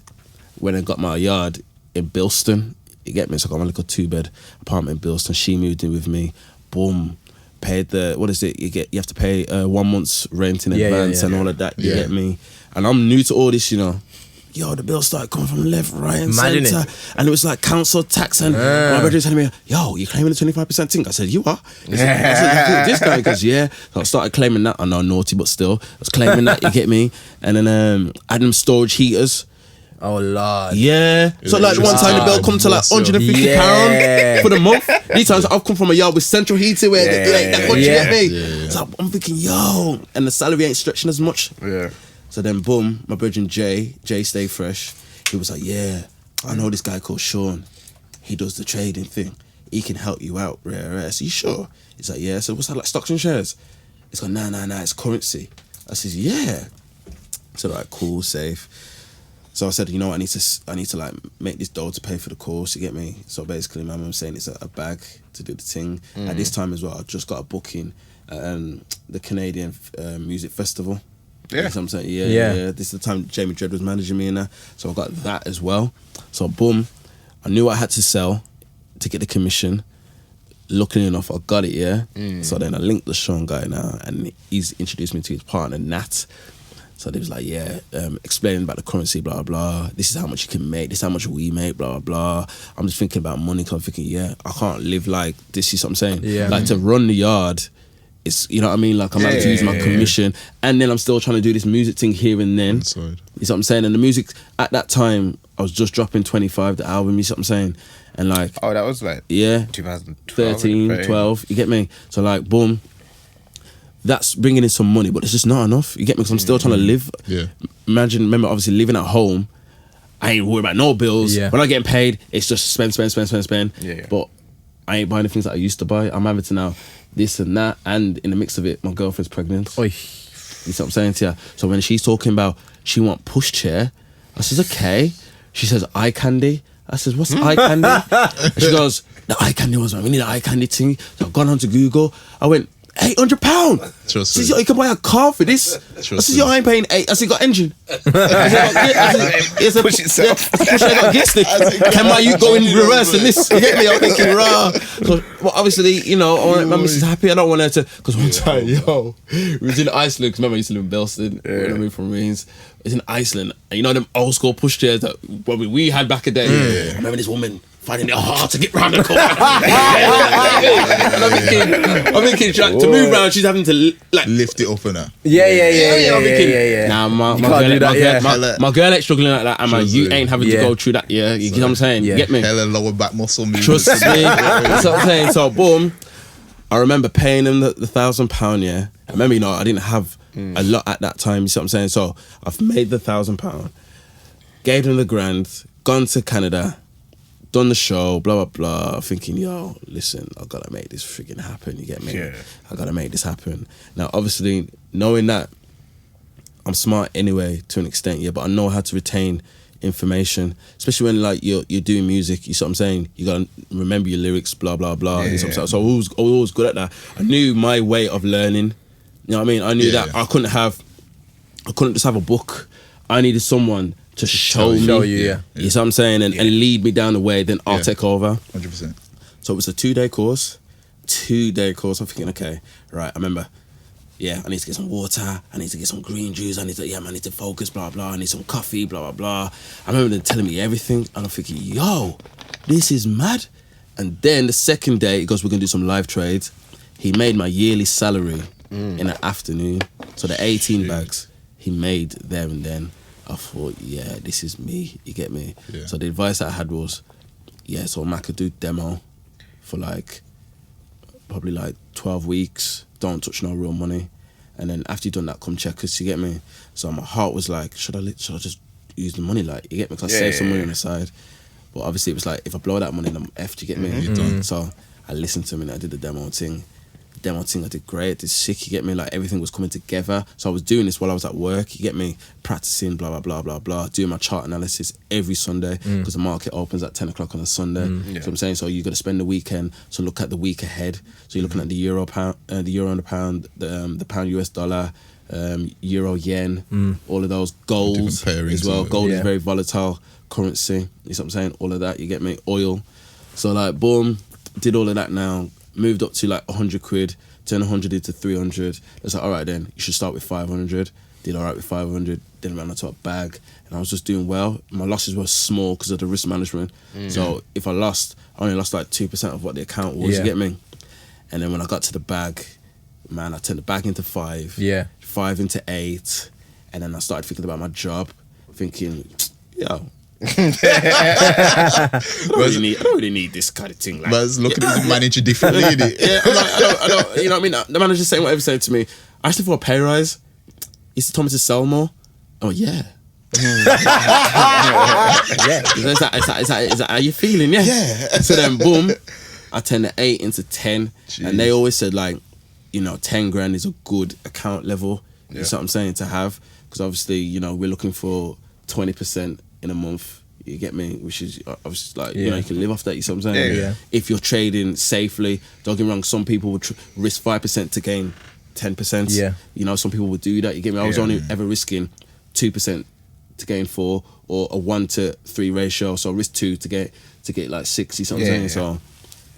E: when I got my yard in Bilston, you get me? So I got my little 2-bed apartment in Bilston. She moved in with me. Boom. Paid what is it? You have to pay 1 month's rent in advance and all of that. You get me? And I'm new to all this, Yo, the bills started coming from left, right, and centre. And it was like council tax. And my brother was telling me, yo, you claiming the 25% thing? I said, you are? I said, this guy goes, yeah. So I started claiming that. I know, naughty, but still. I was claiming that, you get me? And then I had them storage heaters.
C: Oh, Lord.
E: Yeah. So like one time the bill come to like £150 for the month. These times I've come from a yard with central heating where that much, you get me? So I'm thinking, yo, and the salary ain't stretching as much. Yeah. So then boom, my brother Jay StayFresh, he was like, yeah, I know this guy called Sean. He does the trading thing. He can help you out. Rare. So you sure? He's like, yeah. So what's that, like stocks and shares? He's like, nah, it's currency. I says, yeah. So like, cool, safe. So I said, you know what, I need to like make this dough to pay for the course, you get me? So basically my mum's saying it's a bag to do the thing. At this time as well, I just got a booking at the Canadian Music Festival. Yeah. You know what I'm saying? Yeah. This is the time Jamie Dredd was managing me and that. So I got that as well. So boom, I knew I had to sell to get the commission. Luckily enough, I got it, So then I linked the Sean guy now, and he's introduced me to his partner, Nat. So they was like, explaining about the currency, blah, blah. This is how much you can make. This is how much we make, blah, blah. I'm just thinking about money, because I'm thinking, I can't live like this, is what I'm saying? Yeah. Like to run the yard, it's, you know what I mean? Like I'm having to use my commission, and then I'm still trying to do this music thing here and then. You know what I'm saying? And the music, at that time, I was just dropping 25, the album, you see what I'm saying? And like...
A: Oh, that was like...
E: Yeah.
A: 2012.
E: 13, 12, you get me? So like, boom. That's bringing in some money, but it's just not enough. You get me? Because I'm still trying to live. Yeah. Remember, obviously living at home, I ain't worried about no bills. Yeah. When I'm getting paid, it's just spend. Yeah. But I ain't buying the things that I used to buy. I'm having to now this and that, and in the mix of it, my girlfriend's pregnant.
C: Oi.
E: You see what I'm saying to you? So when she's talking about she want pushchair, I says, okay. She says, eye candy. I says, what's eye candy? And she goes, the eye candy was, man, we need an eye candy thing. So I've gone on to Google. I went, £800. She says, yo, you can buy a car for this. I says, yo, I ain't paying 8. I said, got engine.
A: Push itself.
E: I got a gear stick. Can my you go in reverse and this? You get me? I'm thinking, rah. So, well, obviously, you know, I want my missus happy. I don't want her to, because one time, yo, we was in Iceland, because remember I used to live in Belston when I moved from Marines. It's in Iceland, and you know them old school pushchairs that we had back a day. I remember this woman finding it hard to get round the corner. And I'm thinking to move round, she's having to like
D: lift it up and that.
E: Yeah. Nah, my girl ain't struggling like that, and you ain't having to go through that. Yeah, you get what I'm saying? You get me?
D: Hella lower back muscle movement.
E: Trust me. That's what I'm saying. So boom, I remember paying him the £1,000. Yeah, I remember, you know, I didn't have a lot at that time. You see what I'm saying? So I've made the £1,000, gave him the grand, gone to Canada, done the show, blah, blah, blah, thinking, yo, listen, I gotta make this freaking happen, you get me?
A: Yeah.
E: I gotta make this happen. Now, obviously, knowing that, I'm smart anyway, to an extent, yeah, but I know how to retain information, especially when, like, you're doing music, you see what I'm saying? You gotta remember your lyrics, blah, blah, blah, you see what I'm saying? So I was always good at that. I knew my way of learning, you know what I mean? I knew that I couldn't just have a book. I needed someone to show me. You see what I'm saying? And lead me down the way, then I'll take over.
D: 100%.
E: So it was a 2-day course. 2-day course. I'm thinking, okay, right, I remember, I need to get some water, I need to get some green juice, I need to focus, blah, blah, I need some coffee, blah, blah, blah. I remember them telling me everything, and I'm thinking, yo, this is mad. And then the second day, he goes, we're going to do some live trades. He made my yearly salary in the afternoon. So the 18 bags he made there and then. I thought, this is me, you get me? Yeah. So the advice that I had was, so Macca, do demo for probably 12 weeks, don't touch no real money. And then after you've done that, come check us, you get me? So my heart was like, should I just use the money, you get me? Because I saved some money on the side. But obviously it was like, if I blow that money, then I'm effed, you get me? You're done. So I listened to him and I did the demo thing. I did great, I did sick, you get me? Like, everything was coming together. So I was doing this while I was at work, you get me? Practicing, blah, blah, blah, blah, blah, doing my chart analysis every Sunday, because the market opens at 10 o'clock on a Sunday. You know what I'm saying? So you got to spend the weekend to look at the week ahead. So you're looking at the euro and the pound, the pound US dollar, euro yen, all of those, gold as well. Gold is very volatile currency, you know what I'm saying? All of that, you get me? Oil. So boom, did all of that now. Moved up to 100 quid, turned 100 into 300. It's like, all right then, you should start with 500. Did all right with 500, then ran onto a bag, and I was just doing well. My losses were small because of the risk management. So if I only lost 2% of what the account was, you get me? And then when I got to the bag, man, I turned the bag into 5, 5 into 8, and then I started thinking about my job, thinking, I don't really need this kind of thing.
D: But looking at the manager differently, innit?
E: I don't, you know what I mean? The manager's saying whatever said to me. I asked him for a pay rise. He told me to sell more. Oh, yeah. Is that how you feeling? Yeah. So then, boom, I turned the 8 into 10. Jeez. And they always said, 10 grand is a good account level. You know what I'm saying, to have. Because obviously, we're looking for 20% in a month, you get me, which is obviously you can live off that, you see what I'm saying? If you're trading safely, don't get me wrong, some people would risk 5% to gain 10%. Some people would do that, you get me? I was only ever risking 2% to gain 4, or a 1-to-3 ratio, so risk 2 to get 6, you see what I'm saying? So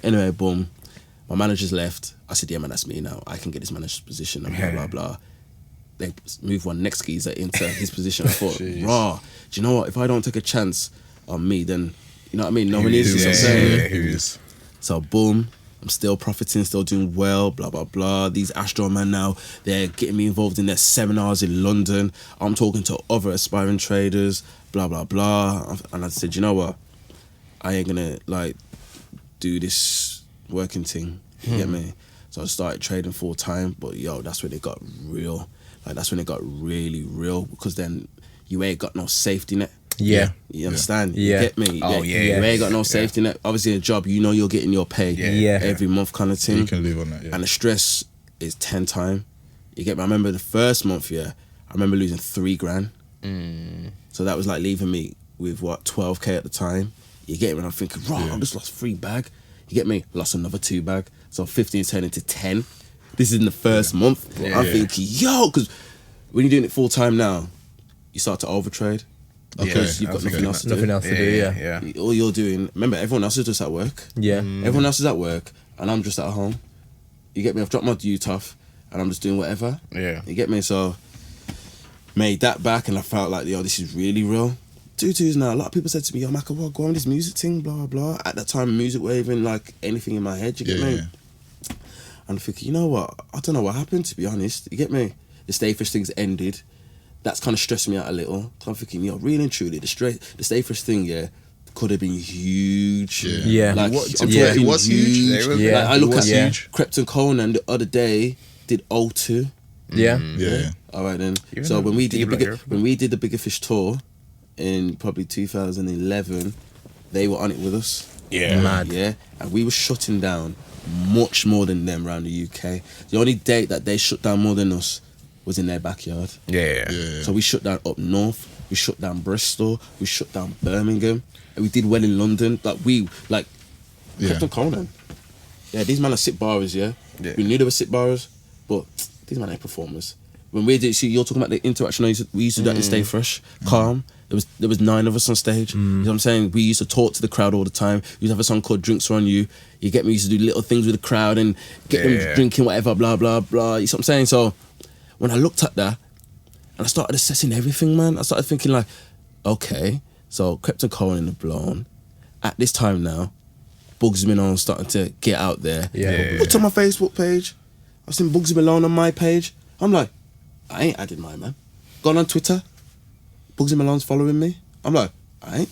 E: anyway, boom, my manager's left. I said, man, that's me now, I can get this manager's position, and blah, blah, blah. They move one next geezer into his position. I thought, raw, do you know what? If I don't take a chance on me, then, you know what I mean? No one is, you know what I'm saying?
A: Who is?
E: So, boom, I'm still profiting, still doing well, blah, blah, blah. These Astro man now, they're getting me involved in their seminars in London. I'm talking to other aspiring traders, blah, blah, blah. And I said, you know what? I ain't gonna, do this working thing, you get me? So I started trading full time, but that's when it got real. That's when it got really real, because then you ain't got no safety net.
C: Yeah.
E: You understand?
C: Yeah.
E: You get me?
A: Oh, yeah,
E: You
A: yeah.
E: ain't got no safety net. Obviously, a job, you know you're getting your pay
C: Yeah.
E: every month kind of thing.
D: You can live on that. Yeah.
E: And the stress is 10 times. You get me? I remember the first month, I remember losing $3,000. So that was like leaving me with 12k at the time. You get me? And I'm thinking, I just lost 3 bag. You get me? Lost another 2 bag. So 15 turned into 10. This is in the first month. I'm thinking, because when you're doing it full time now, you start to overtrade. Because you've got nothing else to do.
C: Nothing else to do, yeah.
E: All you're doing, remember, everyone else is just at work.
C: Yeah.
E: Everyone else is at work, and I'm just at home. You get me? I've dropped my youth off, and I'm just doing whatever.
A: Yeah.
E: You get me? So, made that back, and I felt like, this is really real. 2-2s now. A lot of people said to me, Macca, what, go on this music thing, blah, blah. At that time, music wasn't even like anything in my head, you get me? And I'm thinking, you know what? I don't know what happened, to be honest. You get me? The StayFresh thing's ended. That's kind of stressed me out a little. So I'm thinking, really and truly, the StayFresh thing, could have been huge.
C: Yeah.
E: Like,
D: It was huge.
C: Yeah.
E: Like, I look at
D: huge.
E: Krypton Conan the other day did O2.
C: Yeah.
D: Yeah.
E: All right then.
A: Even
E: So when we did
A: Deep
E: the Bigger Fish tour in probably 2011, they were on it with us.
A: Yeah.
C: Mad.
E: Yeah, and we were shutting down much more than them around the UK. The only date that they shut down more than us was in their backyard.
A: Yeah.
E: So we shut down up north, we shut down Bristol, we shut down Birmingham, and we did well in London. Krypton Conan. Yeah, these men are sit barers, yeah? We knew they were sit barers, but these men ain't performers. When we did, you're talking about the interaction we used to do that in StayFresh, Calm. There was 9 of us on stage. You know what I'm saying? We used to talk to the crowd all the time. We used to have a song called Drinks Are On You. You get me? We used to do little things with the crowd and get them drinking whatever, blah, blah, blah. You see what I'm saying? So when I looked at that and I started assessing everything, man, I started thinking like, okay, so Krypton Conan have blown. At this time now, Bugsy Malone starting to get out there. What's on my Facebook page? I've seen Bugsy Malone on my page. I'm like, I ain't added mine, man. Gone on Twitter, Bugsy Malone's following me. I'm like, I ain't,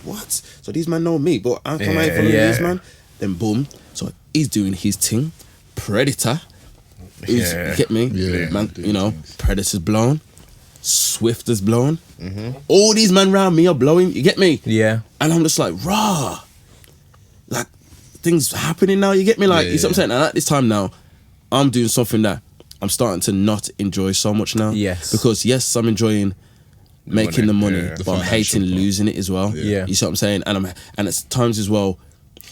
E: what? So these men know me, but I ain't following these man. Then boom, so he's doing his thing. Predator, you get me? Man, Predator's blown. Swift is blown. All these men around me are blowing, you get me?
C: Yeah.
E: And I'm just like, rah. Like, things happening now, you get me? Like, you see what I'm saying? And at this time now, I'm doing something that I'm starting to not enjoy so much now.
C: Yes.
E: Because yes, I'm enjoying making the money, but I'm hating losing it as well.
C: Yeah.
E: You see what I'm saying? And at times as well,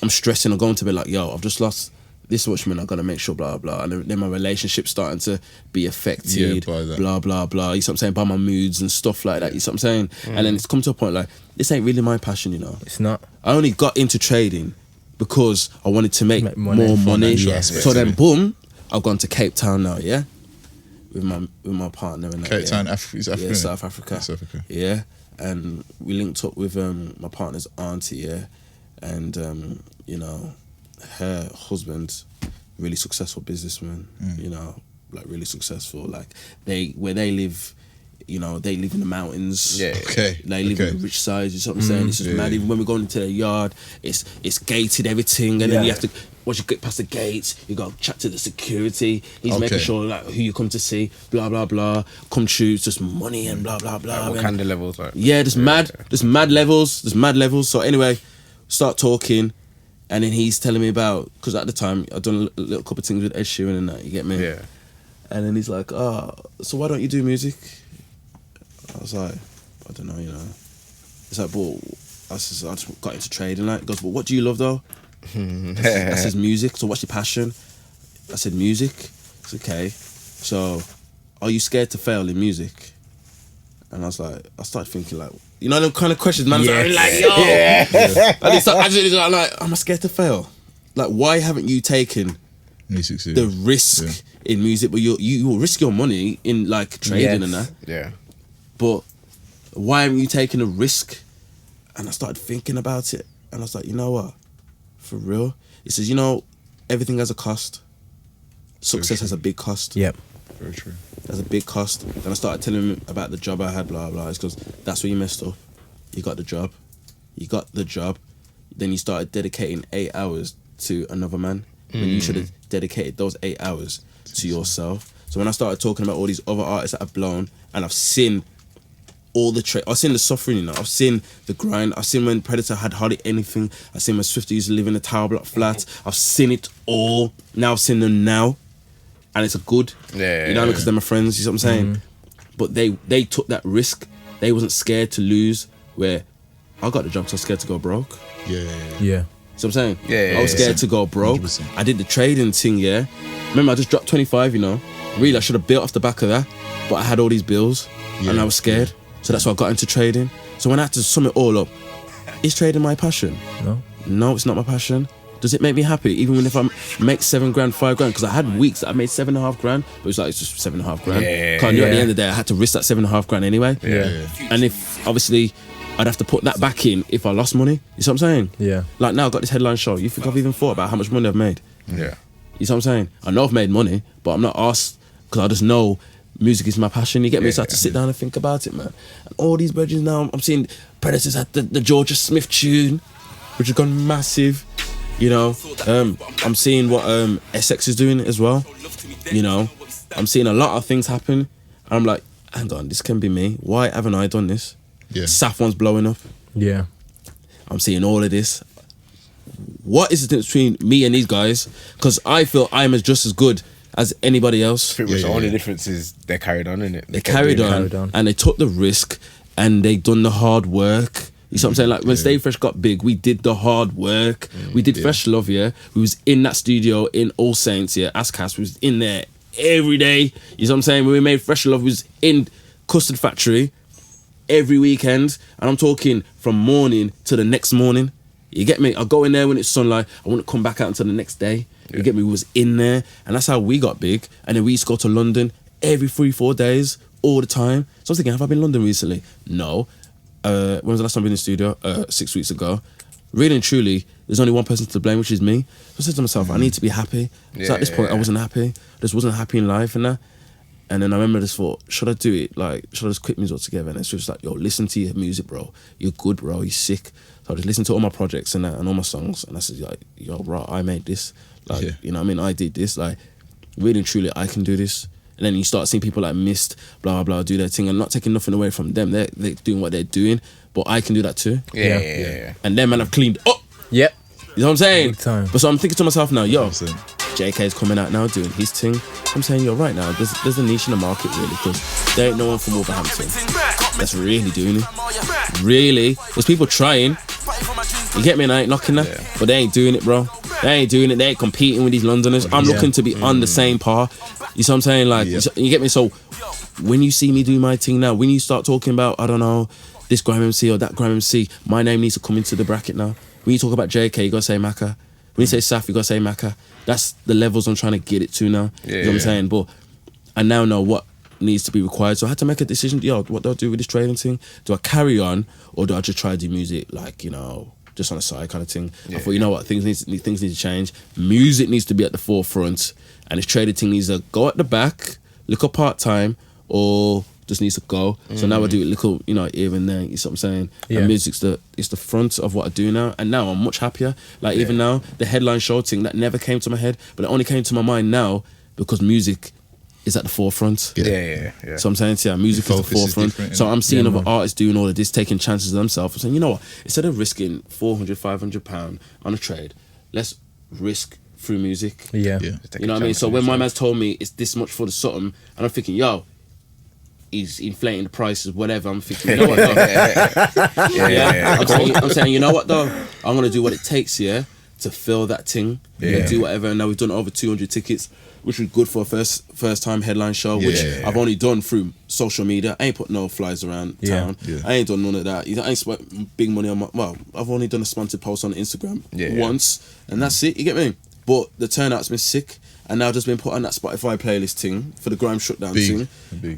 E: I'm stressing. I'm going to be like, yo, I've just lost this much money. I gotta make sure, blah blah. And then my relationship's starting to be affected.
D: by that.
E: Blah blah blah. You see what I'm saying? By my moods and stuff like that. You see what I'm saying? And then it's come to a point like, this ain't really my passion, you know.
C: It's not.
E: I only got into trading because I wanted to make
C: money.
E: more money.
D: Financial aspect
E: So
D: of
E: then
D: it.
E: boom, I've gone to Cape Town now, yeah? With my partner and that.
D: Cape Town, is Africa.
E: Yeah, South Africa.
D: South Africa.
E: Yeah. And we linked up with my partner's auntie, yeah. And her husband's really successful businessman, like really successful. Like where they live, they live in the mountains.
A: Yeah.
D: Okay.
E: They live in the rich side, you know what I'm saying? It's just mad. Even when we go into their yard, it's gated, everything, and then you have to, once you get past the gates, you go chat to the security. He's making sure like who you come to see, blah blah blah. Come choose just money and blah blah blah.
A: What kind of levels? Like?
E: Yeah, there's mad levels. So anyway, start talking, and then he's telling me about, because at the time I'd done a little couple of things with Ed Sheeran and that. You get me?
A: Yeah.
E: And then he's like, so why don't you do music? I was like, I don't know, It's like, but I just got into trading. Like, he goes, but what do you love though? I said music. So what's your passion? I said music. It's okay. So are you scared to fail in music? And I was like, I started thinking like, them kind of questions, man. Like, yo. And it's like, am I scared to fail? Like, why haven't you taken
D: Music
E: the risk in music? But you will risk your money in like trading and that.
A: Yeah.
E: But why haven't you taking a risk? And I started thinking about it. And I was like, you know what? For real? He says, everything has a cost. Success has a big cost.
C: Yep.
D: Very true.
E: There's a big cost. Then I started telling him about the job I had, blah, blah. It's because that's where you messed up. You got the job. Then you started dedicating 8 hours to another man. When you should have dedicated those 8 hours to yourself. So when I started talking about all these other artists that have blown, and I've seen all the I've seen the suffering, you know. I've seen the grind. I've seen when Predator had hardly anything. I've seen when Swifty used to live in a tower block flat. I've seen it all. Now I've seen them now, and it's a good.
A: Yeah,
E: you know, because they're my friends. You know what I'm saying? But they took that risk. They wasn't scared to lose. Where I got the job, so I was scared to go broke.
C: Yeah.
E: So I'm saying,
A: Yeah,
E: I was scared to go broke.
D: 100%.
E: I did the trading thing, yeah. Remember, I just dropped 25, you know. Really, I should have built off the back of that, but I had all these bills, and I was scared. So that's why I got into trading. So when I had to sum it all up, is trading my passion? No, it's not my passion. Does it make me happy? Even when if I make $7 grand, $5 grand, because I had weeks that I made $7.5 grand, but it was like, it's just $7.5 grand. Because I knew at the end of the day, I had to risk that $7.5 grand anyway. And if, obviously, I'd have to put that back in if I lost money. You see what I'm saying?
C: Yeah.
E: Like now I've got this headline show. You think I've even thought about how much money I've made?
A: Yeah.
E: You see what I'm saying? I know I've made money, but I'm not asked because I just know music is my passion. You get me? So I have to sit down and think about it, man. And all these bridges now, I'm seeing Predators at the Georgia Smith tune, which has gone massive. You know, I'm seeing what SX is doing as well. You know, I'm seeing a lot of things happen. And I'm like, hang on, this can be me. Why haven't I done this?
D: Yeah.
E: Saffron's blowing up.
C: Yeah.
E: I'm seeing all of this. What is the difference between me and these guys? Because I feel I'm just as good as anybody else.
A: Pretty much the only difference is they carried on, innit?
E: They carried on and they took the risk and they done the hard work. You see what I'm saying? Like when StayFresh got big, we did the hard work. We did Fresh Love, yeah. We was in that studio in All Saints, yeah. Ascas, we was in there every day. You see what I'm saying? When we made Fresh Love, we was in Custard Factory every weekend, and I'm talking from morning to the next morning. You get me? I go in there when it's sunlight. I wouldn't come back out until the next day. You get me? We was in there, and that's how we got big. And then we used to go to London every 3-4 days, all the time. So I was thinking, have I been in London recently? No. When was the last time I been in the studio? 6 weeks ago. Really and truly, there's only one person to blame, which is me. So I said to myself, I need to be happy. So at this point, I wasn't happy. I just wasn't happy in life and that. And then I remember this thought, should I do it? Like, should I just quit music altogether? And it's just like, yo, listen to your music, bro. You're good, bro. You're sick. So I just listened to all my projects and that and all my songs. And I said, like, yo, bro, I made this. Like, you know what I mean? I did this. Like, really and truly, I can do this. And then you start seeing people like Mist, blah, blah, do their thing. And not taking nothing away from them. They're doing what they're doing. But I can do that too.
A: Yeah.
E: And then, man, I've cleaned up.
C: Yep.
E: You know what I'm saying?
C: Big time.
E: But so I'm thinking to myself now, yo, JK's coming out now doing his thing. I'm saying, you're right now. There's a niche in the market really, because there ain't no one from Wolverhampton that's really doing it. Really, there's people trying. You get me? And I ain't knocking that, but they ain't doing it, bro. They ain't doing it. They ain't competing with these Londoners. I'm looking to be on the same par. You see what I'm saying? Like, you get me? So when you see me do my thing now, when you start talking about, I don't know, this Grime MC or that Grime MC, my name needs to come into the bracket now. When you talk about JK, you gotta say Macca. When you say Saf, you gotta say Macca. That's the levels I'm trying to get it to now. You know what I'm saying? But I now know what needs to be required. So I had to make a decision, yo, what do I do with this trading thing? Do I carry on or do I just try to do music like, you know, just on a side kind of thing? I thought, you know what, things need to change. Music needs to be at the forefront, and this trading thing needs to go at the back, look up part-time, or just needs to go. So now I do it little, you know, here and there. You see what I'm saying? And music's the front of what I do now. And now I'm much happier. Like even now, the headline show thing, that never came to my head, but it only came to my mind now because music is at the forefront. So I'm saying, music is the forefront. So I'm seeing other artists doing all of this, taking chances of themselves. I'm saying, you know what? Instead of risking £400, £500 on a trade, let's risk through music. You know what I mean? So when my man's told me it's this much for the something, and I'm thinking, yo, he's inflating the prices, whatever. I'm thinking, you know what, though? I'm saying, you know what, though? I'm going to do what it takes, to fill that thing. Do whatever. And now we've done over 200 tickets, which was good for a first time headline show, which I've only done through social media. I ain't put no flyers around town. I ain't done none of that. I ain't spent big money on I've only done a sponsored post on Instagram once, and that's it. You get me? But the turnout's been sick. And now just been put on that Spotify playlist thing for the Grime Shutdown thing.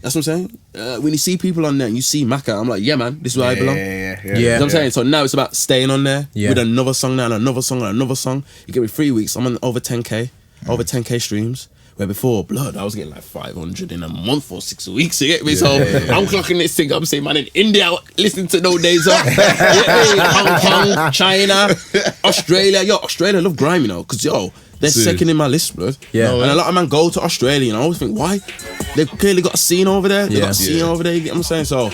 E: That's what I'm saying. When you see people on there and you see Macca, I'm like, yeah, man, this is where I belong. You know what I'm saying? So now it's about staying on there with another song now and another song and another song. You get me 3 weeks, I'm on over 10k streams. Where before, blood, I was getting like 500 in a month or 6 weeks. You get me? So I'm clocking this thing. I'm saying, man, in India, listening to No Days Off. Hong Kong, China, Australia. Yo, Australia love Grime, you know, because, yo, they're second in my list, bro. And a lot of men go to Australia, and I always think, why? They've clearly got a scene over there. They got a scene over there, you get what I'm saying? So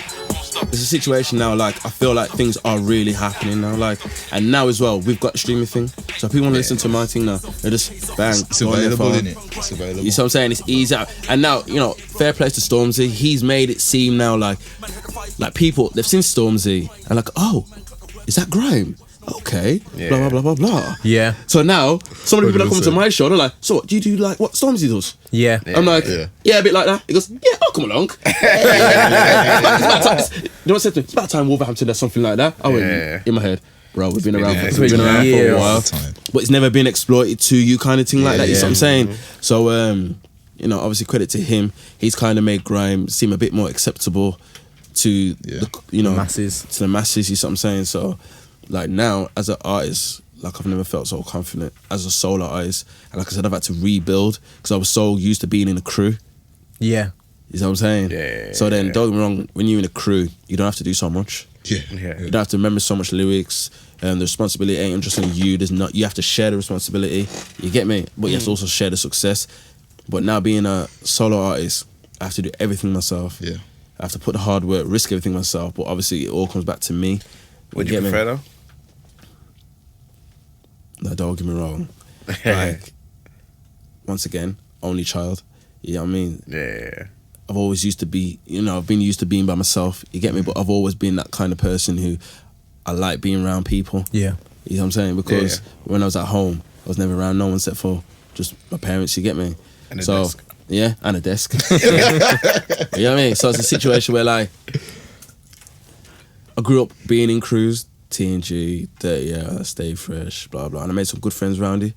E: There's a situation now, like, I feel like things are really happening now, like, and now as well, we've got the streaming thing. So if people want to listen to my thing now, they just bang.
D: It's available, isn't it? It's available.
E: You see what I'm saying? It's easy. And now, you know, fair play to Stormzy. He's made it seem now like people, they've seen Stormzy and like, oh, is that Grime? Okay, blah, blah, blah, blah, blah.
C: Yeah.
E: So now, some of the people that come to my show, they're like, so what, do you do like what Stormzy does?
C: Yeah.
E: I'm like, yeah, a bit like that. He goes, yeah, I'll come along. It's about time. You know what I said to me? It's about time Wolverhampton does something like that. I went, in my head, bro, we've been around for a while. But it's never been exploited to you kind of thing like that, you see what I'm saying? So, you know, obviously credit to him. He's kind of made grime seem a bit more acceptable to the, you know,
C: masses.
E: To the masses, you see what I'm saying? So, like now, as an artist, like I've never felt so confident as a solo artist. And like I said, I've had to rebuild because I was so used to being in a crew.
C: Yeah.
E: You know what I'm saying?
A: Yeah.
E: So then, don't get me wrong, when you're in a crew, you don't have to do so much.
D: Yeah.
E: You don't have to remember so much lyrics. The responsibility ain't just on you. You have to share the responsibility. You get me? But you have to also share the success. But now being a solo artist, I have to do everything myself.
D: Yeah.
E: I have to put the hard work, risk everything myself. But obviously, it all comes back to me.
A: Would you prefer though?
E: No, don't get me wrong. Like, once again, only child. You know what I mean?
A: Yeah.
E: I've always used to be, you know, I've been used to being by myself. You get me? But I've always been that kind of person who I like being around people.
C: Yeah.
E: You know what I'm saying? Because when I was at home, I was never around no one except for just my parents. You get me?
A: And a desk.
E: Yeah, and a desk. You know what I mean? So it's a situation where, like, I grew up being in crews, TNG, 30 StayFresh, blah, blah. And I made some good friends around it.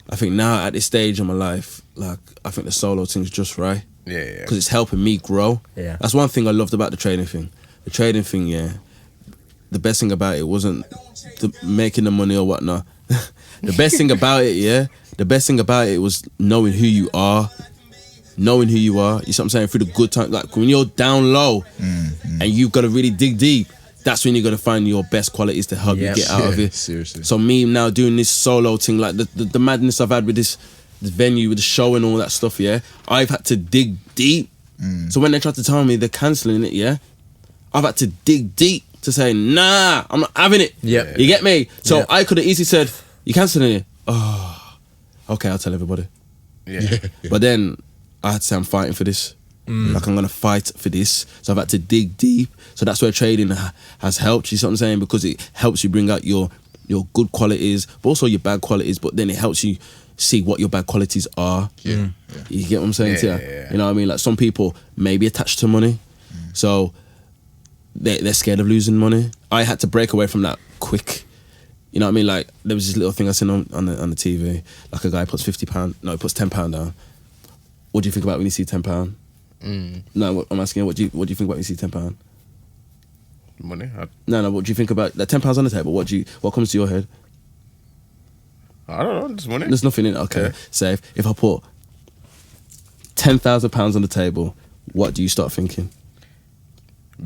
E: I think now, at this stage of my life, like, I think the solo thing's just right.
A: Yeah.
E: Because it's helping me grow.
C: Yeah.
E: That's one thing I loved about the trading thing. The trading thing, the best thing about it wasn't making the money or whatnot. The best thing about it, the best thing about it was knowing who you are. Knowing who you are. You see what I'm saying? Through the good times. Like, when you're down low and you've got to really dig deep, that's when you're going to find your best qualities to help you get out of it.
D: Seriously.
E: So me now doing this solo thing, like the madness I've had with this venue, with the show and all that stuff, I've had to dig deep. So when they tried to tell me they're cancelling it, I've had to dig deep to say, nah, I'm not having it.
C: Yeah.
E: You get me? So I could have easily said, you cancelling it? Oh, okay, I'll tell everybody.
A: Yeah.
E: But then I had to say I'm fighting for this. Like, I'm going to fight for this. So I've had to dig deep. So that's where trading has helped, you see what I'm saying? Because it helps you bring out your good qualities, but also your bad qualities, but then it helps you see what your bad qualities are.
D: Yeah.
E: You get what I'm saying?
A: Yeah.
E: You know what I mean? Like, some people may be attached to money. So they're scared of losing money. I had to break away from that quick. You know what I mean? Like, there was this little thing I seen on the TV. Like, a guy puts he puts £10 down. What do you think about when you see £10? No, I'm asking you, what do you think about when you see £10?
A: Money?
E: No, what do you think about that? £10 on the table, what comes to your head?
A: I don't know, just money.
E: There's nothing in it. Okay,
A: Yeah.
E: safe. If I put £10,000 on the table, what do you start thinking?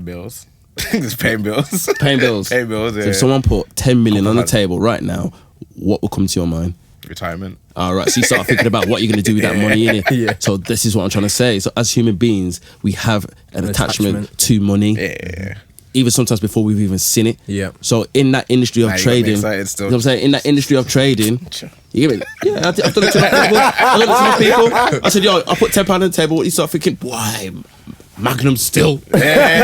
A: Bills. Just paying bills.
E: Paying bills.
A: Paying bills,
E: So if someone put 10 million on the
A: Compromise.
E: table right now, what will come to your mind?
A: Retirement.
E: All right, so you start thinking about what you're going to do with that money, innit?
C: Yeah.
E: So this is what I'm trying to say. So as human beings, we have an attachment to money,
A: Yeah.
E: even sometimes before we've even seen it.
C: Yeah.
E: So in that industry of
A: Now you got me
E: trading,
A: excited still.
E: you know what I'm saying? In that industry of trading, you get me? Yeah, I've done it to my people. I said, yo, I put £10 on the table. You start thinking, why? Magnum still. Okay.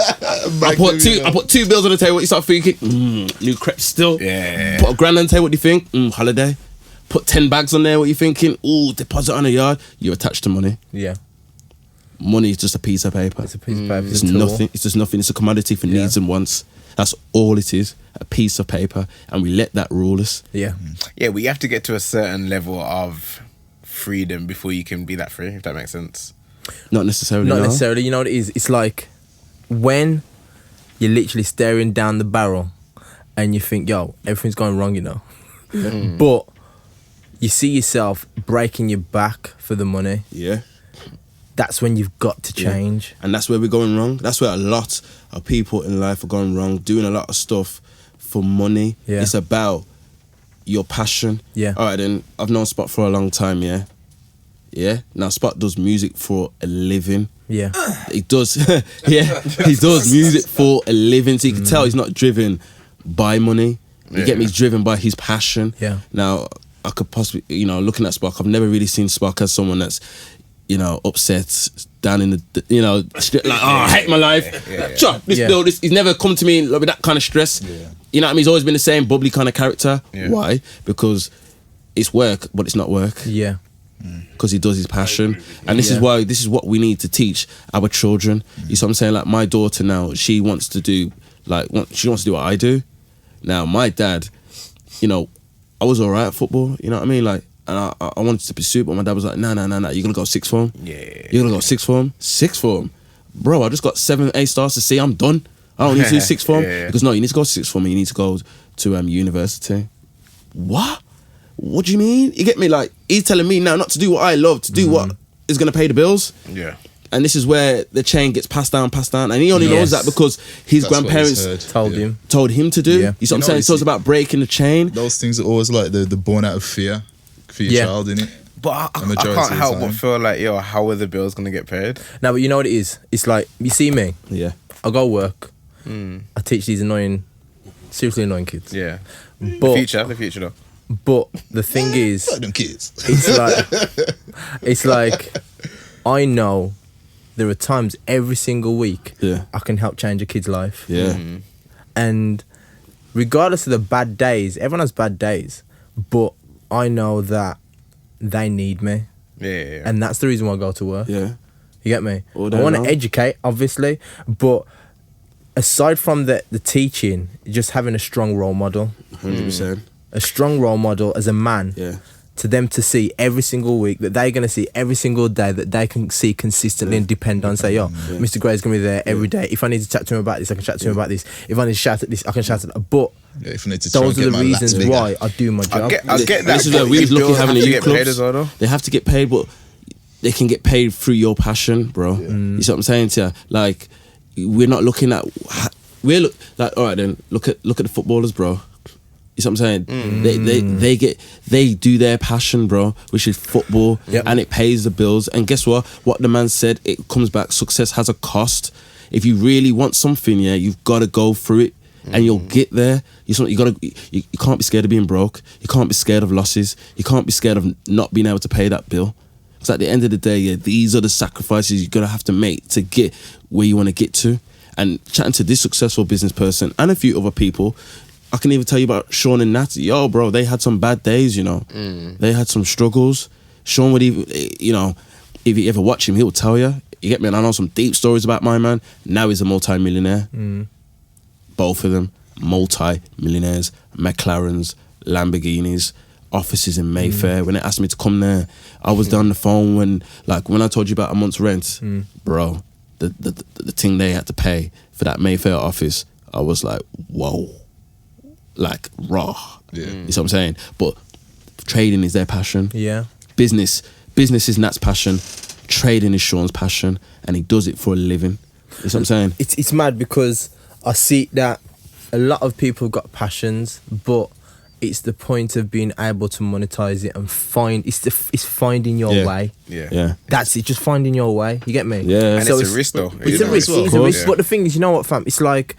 E: I put two bills on the table. You start thinking, new crepe still.
A: Yeah.
E: Put a grand on the table. What do you think? Holiday. Put 10 bags on there. What you thinking? Ooh, deposit on a yard. You're attached to money.
C: Yeah.
E: Money is just a piece of paper.
C: It's a piece of paper.
E: It's nothing. It's just nothing. It's a commodity for needs and wants. That's all it is. A piece of paper, and we let that rule us.
C: Yeah.
A: Yeah, but you have to get to a certain level of freedom before you can be that free, if that makes sense.
E: Not necessarily.
C: Not
E: no.
C: necessarily. You know what it is? It's like when you're literally staring down the barrel and you think, yo, everything's going wrong, you know. But you see yourself breaking your back for the money.
E: Yeah.
C: That's when you've got to change.
E: And that's where we're going wrong. That's where a lot of people in life are going wrong, doing a lot of stuff for money.
C: Yeah.
E: It's about your passion.
C: Yeah.
E: All right, then, I've known Spock for a long time, yeah? Now, Spock does music for a living.
C: Yeah.
E: He does, yeah, he does music for a living. So you can tell he's not driven by money. You get me? He's driven by his passion.
C: Yeah.
E: Now, I could possibly, looking at Spock, I've never really seen Spock as someone that's, upset, down in the, like, I hate my life. He's never come to me with that kind of stress.
D: Yeah.
E: You know what I mean? He's always been the same bubbly kind of character. Yeah. Why? Because it's work, but it's not work.
C: Yeah.
E: Because he does his passion, and this is what we need to teach our children. You see what I'm saying? Like my daughter now, she wants to do what I do. Now my dad, I was alright at football. You know what I mean? Like, and I wanted to pursue it, but my dad was like, no, you're gonna go sixth form. Yeah, you're gonna go sixth form, bro. I just got 7 A stars to see. I'm done. I don't need to do sixth form. Because no, you need to go to sixth form and you need to go to university. What? What do you mean? You get me? Like, he's telling me now not to do what I love, to do what is going to pay the bills. Yeah. And this is where the chain gets passed down. And he only knows that because his grandparents told him to do. Yeah. You see what I'm saying? So it's about breaking the chain.
D: Those things are always like the born out of fear for your child, innit?
A: But I can't help but feel like, how are the bills going to get paid?
C: No, but you know what it is? It's like, you see me?
E: Yeah.
C: I go work. I teach these seriously annoying kids.
A: Yeah.
C: But
A: the future though.
C: But the thing is,
D: like them kids.
C: It's like I know there are times every single week I can help change a kid's life.
E: Yeah.
C: And regardless of the bad days, everyone has bad days, but I know that they need me.
A: Yeah.
C: And that's the reason why I go to work.
E: Yeah.
C: You get me? I want to educate, obviously, but aside from the teaching, just having a strong role model.
E: 100%.
C: A strong role model as a man to them to see every single week, that they're going to see every single day, that they can see consistently and depend on. Say, Mr. Gray's going to be there every day. If I need to chat to him about this, I can chat to him about this. If I need to shout at this, I can shout at that. But
D: if I need to
C: those are the reasons why I do my job.
A: I get that.
E: This is where we're looking having a youth clubs. They have to get paid, but they can get paid through your passion, bro. You see what I'm saying to you? Like, we're not looking at... all right then, look at the footballers, bro. You see what I'm saying? They do their passion, bro, which is football, and it pays the bills. And guess what? What the man said, it comes back. Success has a cost. If you really want something, you've got to go through it, and you'll get there. You can't be scared of being broke. You can't be scared of losses. You can't be scared of not being able to pay that bill. Because at the end of the day, these are the sacrifices you're gonna have to make to get where you want to get to. And chatting to this successful business person and a few other people, I can even tell you about Sean and Nat. Yo, bro, they had some bad days, They had some struggles. Sean would even, if you ever watch him, he'll tell you. You get me? And I know some deep stories about my man. Now he's a multi-millionaire. Both of them, multi-millionaires. McLarens, Lamborghinis, offices in Mayfair. When they asked me to come there, I was down the phone when I told you about a month's rent, bro, the thing they had to pay for that Mayfair office, I was like, whoa. Like raw. You see what I'm saying? But trading is their passion.
C: Yeah.
E: Business is Nat's passion. Trading is Sean's passion, and he does it for a living. You see what I'm saying?
C: It's mad because I see that a lot of people got passions, but it's the point of being able to monetize it and it's finding your way.
E: Yeah.
C: That's it, just finding your way. You get me?
E: Yeah.
A: And so it's a risk though.
C: It's a risk. It's a risk. But the thing is, you know what, fam? It's like,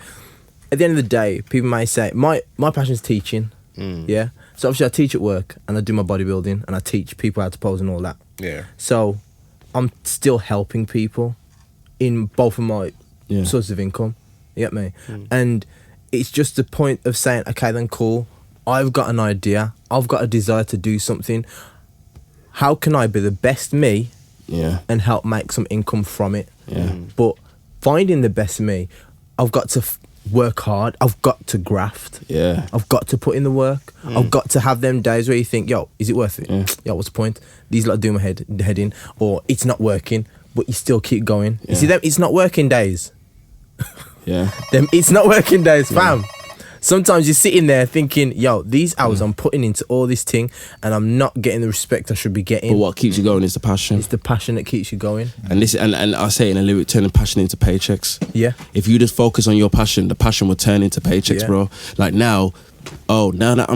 C: at the end of the day, people may say, my passion is teaching. Yeah. So obviously I teach at work and I do my bodybuilding and I teach people how to pose and all that.
A: Yeah.
C: So I'm still helping people in both of my sources of income. You get me? And it's just the point of saying, okay, then cool. I've got an idea. I've got a desire to do something. How can I be the best me and help make some income from it? But finding the best me, I've got to work hard. I've got to graft. I've got to put in the work. I've got to have them days where you think, yo, is it worth it? Yo, what's the point? These lot do my head in, or it's not working, but you still keep going. You see them, it's not working days. Them it's not working days, fam. Sometimes you're sitting there thinking, yo, these hours I'm putting into all this thing and I'm not getting the respect I should be getting.
E: But what keeps you going is the passion.
C: It's the passion that keeps you going.
E: And this, and I say it in a lyric, turning passion into paychecks.
C: Yeah.
E: If you just focus on your passion, the passion will turn into paychecks, bro. Like now that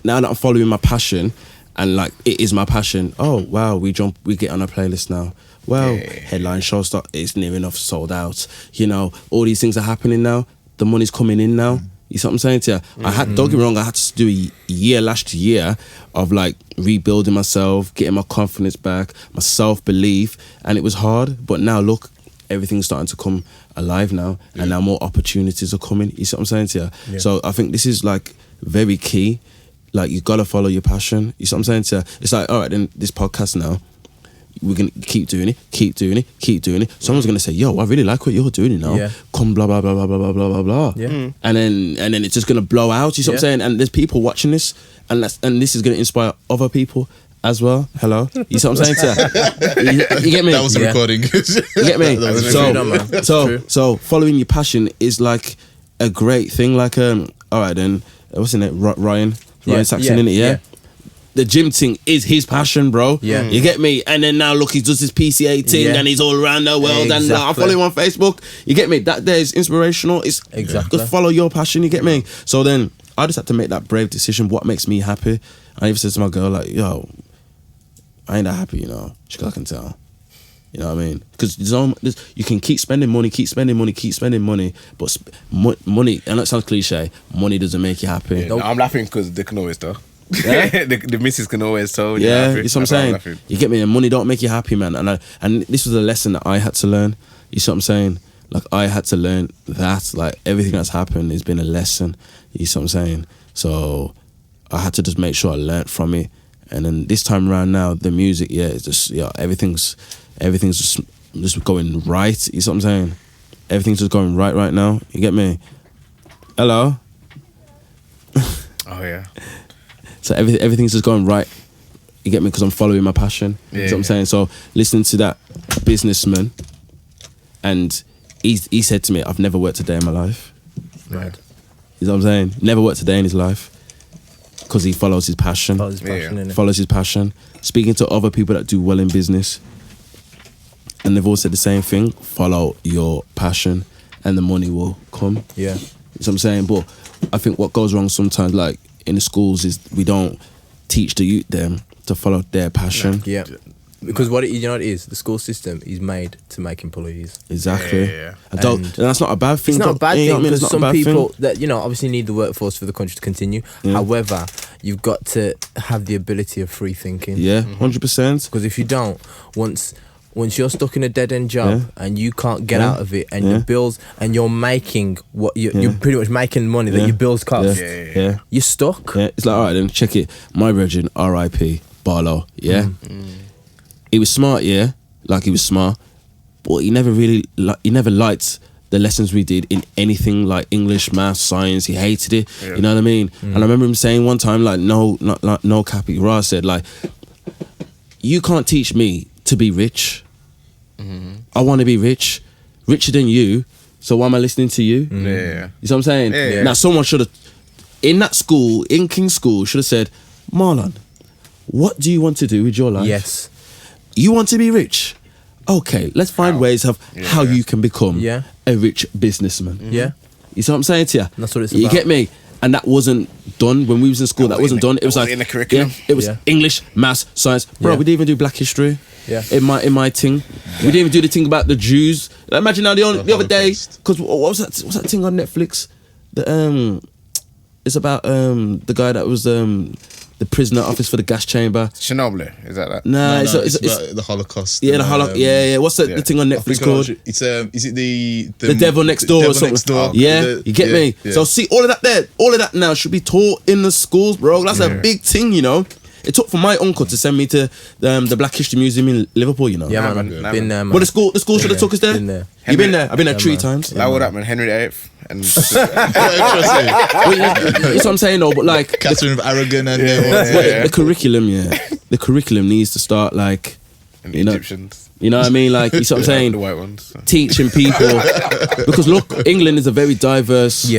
E: I'm following my passion, and like it is my passion. Oh wow, we get on a playlist now. Well, headline show it's near enough sold out. You know, all these things are happening now. The money's coming in now. You see what I'm saying to you? Don't get me wrong, I had to do a year last year of like rebuilding myself, getting my confidence back, my self-belief, and it was hard. But now look, everything's starting to come alive now, and now more opportunities are coming. You see what I'm saying to you? Yeah. So I think this is like very key. Like you gotta follow your passion. You see what I'm saying to you? It's like, all right, then this podcast now, we're gonna keep doing it. Someone's gonna say, "Yo, I really like what you're doing now. Yeah. Come, blah blah blah blah blah blah blah blah." Yeah. And then it's just gonna blow out. You see what I'm saying? And there's people watching this, and this is gonna inspire other people as well. Hello, you see what I'm saying? You get me?
D: That was a recording.
E: You get me? So following your passion is like a great thing. Like all right then, what's in it? Ryan Saxon in it, yeah. The gym thing is his passion, bro. Yeah. You get me? And then now look, he does his PCA thing and he's all around the world. And I follow him on Facebook. You get me? That there is inspirational. It's just follow your passion. You get me? So then I just had to make that brave decision. What makes me happy? I even said to my girl, like, yo, I ain't that happy, you know. She I can tell. You know what I mean? Because you can keep spending money, but money, and that sounds cliche, money doesn't make you happy.
A: Yeah, no, I'm laughing because they can always tell. Yeah? the missus can always tell.
E: Yeah, you see what I'm saying? You get me? And money don't make you happy, man. And this was a lesson that I had to learn. You see what I'm saying? Like, I had to learn that. Like, everything that's happened has been a lesson. You see what I'm saying? So I had to just make sure I learned from it. And then this time around now, the music, it's just, everything's just going right. You see what I'm saying? Everything's just going right now. You get me? Hello?
A: Oh, yeah.
E: So everything's just going right. You get me? Because I'm following my passion. You know what I'm saying? So listening to that businessman, and he said to me, I've never worked a day in my life.
C: Right.
E: You know what I'm saying? Never worked a day in his life. Because he follows his passion. Follows his passion. Speaking to other people that do well in business, and they've all said the same thing. Follow your passion and the money will come.
C: Yeah.
E: You know what I'm saying? But I think what goes wrong sometimes, like in the schools, is we don't teach the youth them to follow their passion.
C: Yeah. Because you know what it is? The school system is made to make employees.
E: Exactly. And that's not a bad thing.
C: It's not a bad thing, because some people that, you know, obviously need the workforce for the country to continue. Yeah. However, you've got to have the ability of free thinking.
E: Yeah, 100%.
C: Because if you don't, once you're stuck in a dead end job and you can't get out of it, and your bills, and you're making what you're pretty much making money that your bills cost.
E: Yeah.
C: You're stuck.
E: Yeah. It's like, all right, then check it. My virgin, R.I.P. Barlow. Yeah. He was smart, like he was smart, but he never liked the lessons we did in anything like English, maths, science. He hated it. You know what I mean? And I remember him saying one time, like, no cappy. Ra said, like, you can't teach me to be rich. I want to be richer than you. So why am I listening to you? You see what I'm saying?
A: Yeah.
E: Now someone should have, in that school, in King's School, should have said, Marlon, what do you want to do with your life?
C: Yes.
E: You want to be rich? Okay, let's find ways of how you can become a rich businessman.
C: Yeah.
E: You see what I'm saying to you?
C: That's what it's about.
E: You get me? And that wasn't done when we was in school. That wasn't done. It was like
A: in the curriculum.
E: it was English, maths, science. Bro, we didn't even do Black History.
C: Yeah.
E: In my thing, we didn't even do the thing about the Jews. Imagine now the other day, because what was that? What's that thing on Netflix? It's about the guy that was the prisoner office for the gas chamber.
A: Chernobyl, is that?
E: Nah,
D: it's about the Holocaust.
E: Yeah, the Holocaust. Yeah. What's the thing on Netflix called?
D: It's is it the
E: Devil Next Door or something?
D: Next Door.
E: Yeah, you get me.
D: Yeah.
E: So see, all of that now should be taught in the schools, bro. That's a big thing, you know. It took for my uncle to send me to the Black History Museum in Liverpool, you know.
C: Yeah, man. Been there, man.
E: But the school should have took us there.
C: Been there.
E: You been there? I've been there 3 times.
A: That would happen, Henry VIII. And
E: You know what I'm saying, though. But like
D: Catherine of Aragon and
E: the curriculum, the curriculum needs to start like
A: Egyptians.
E: You know what I mean? Like, you see what I'm saying?
A: The white ones.
E: Teaching people. Because look, England is a very diverse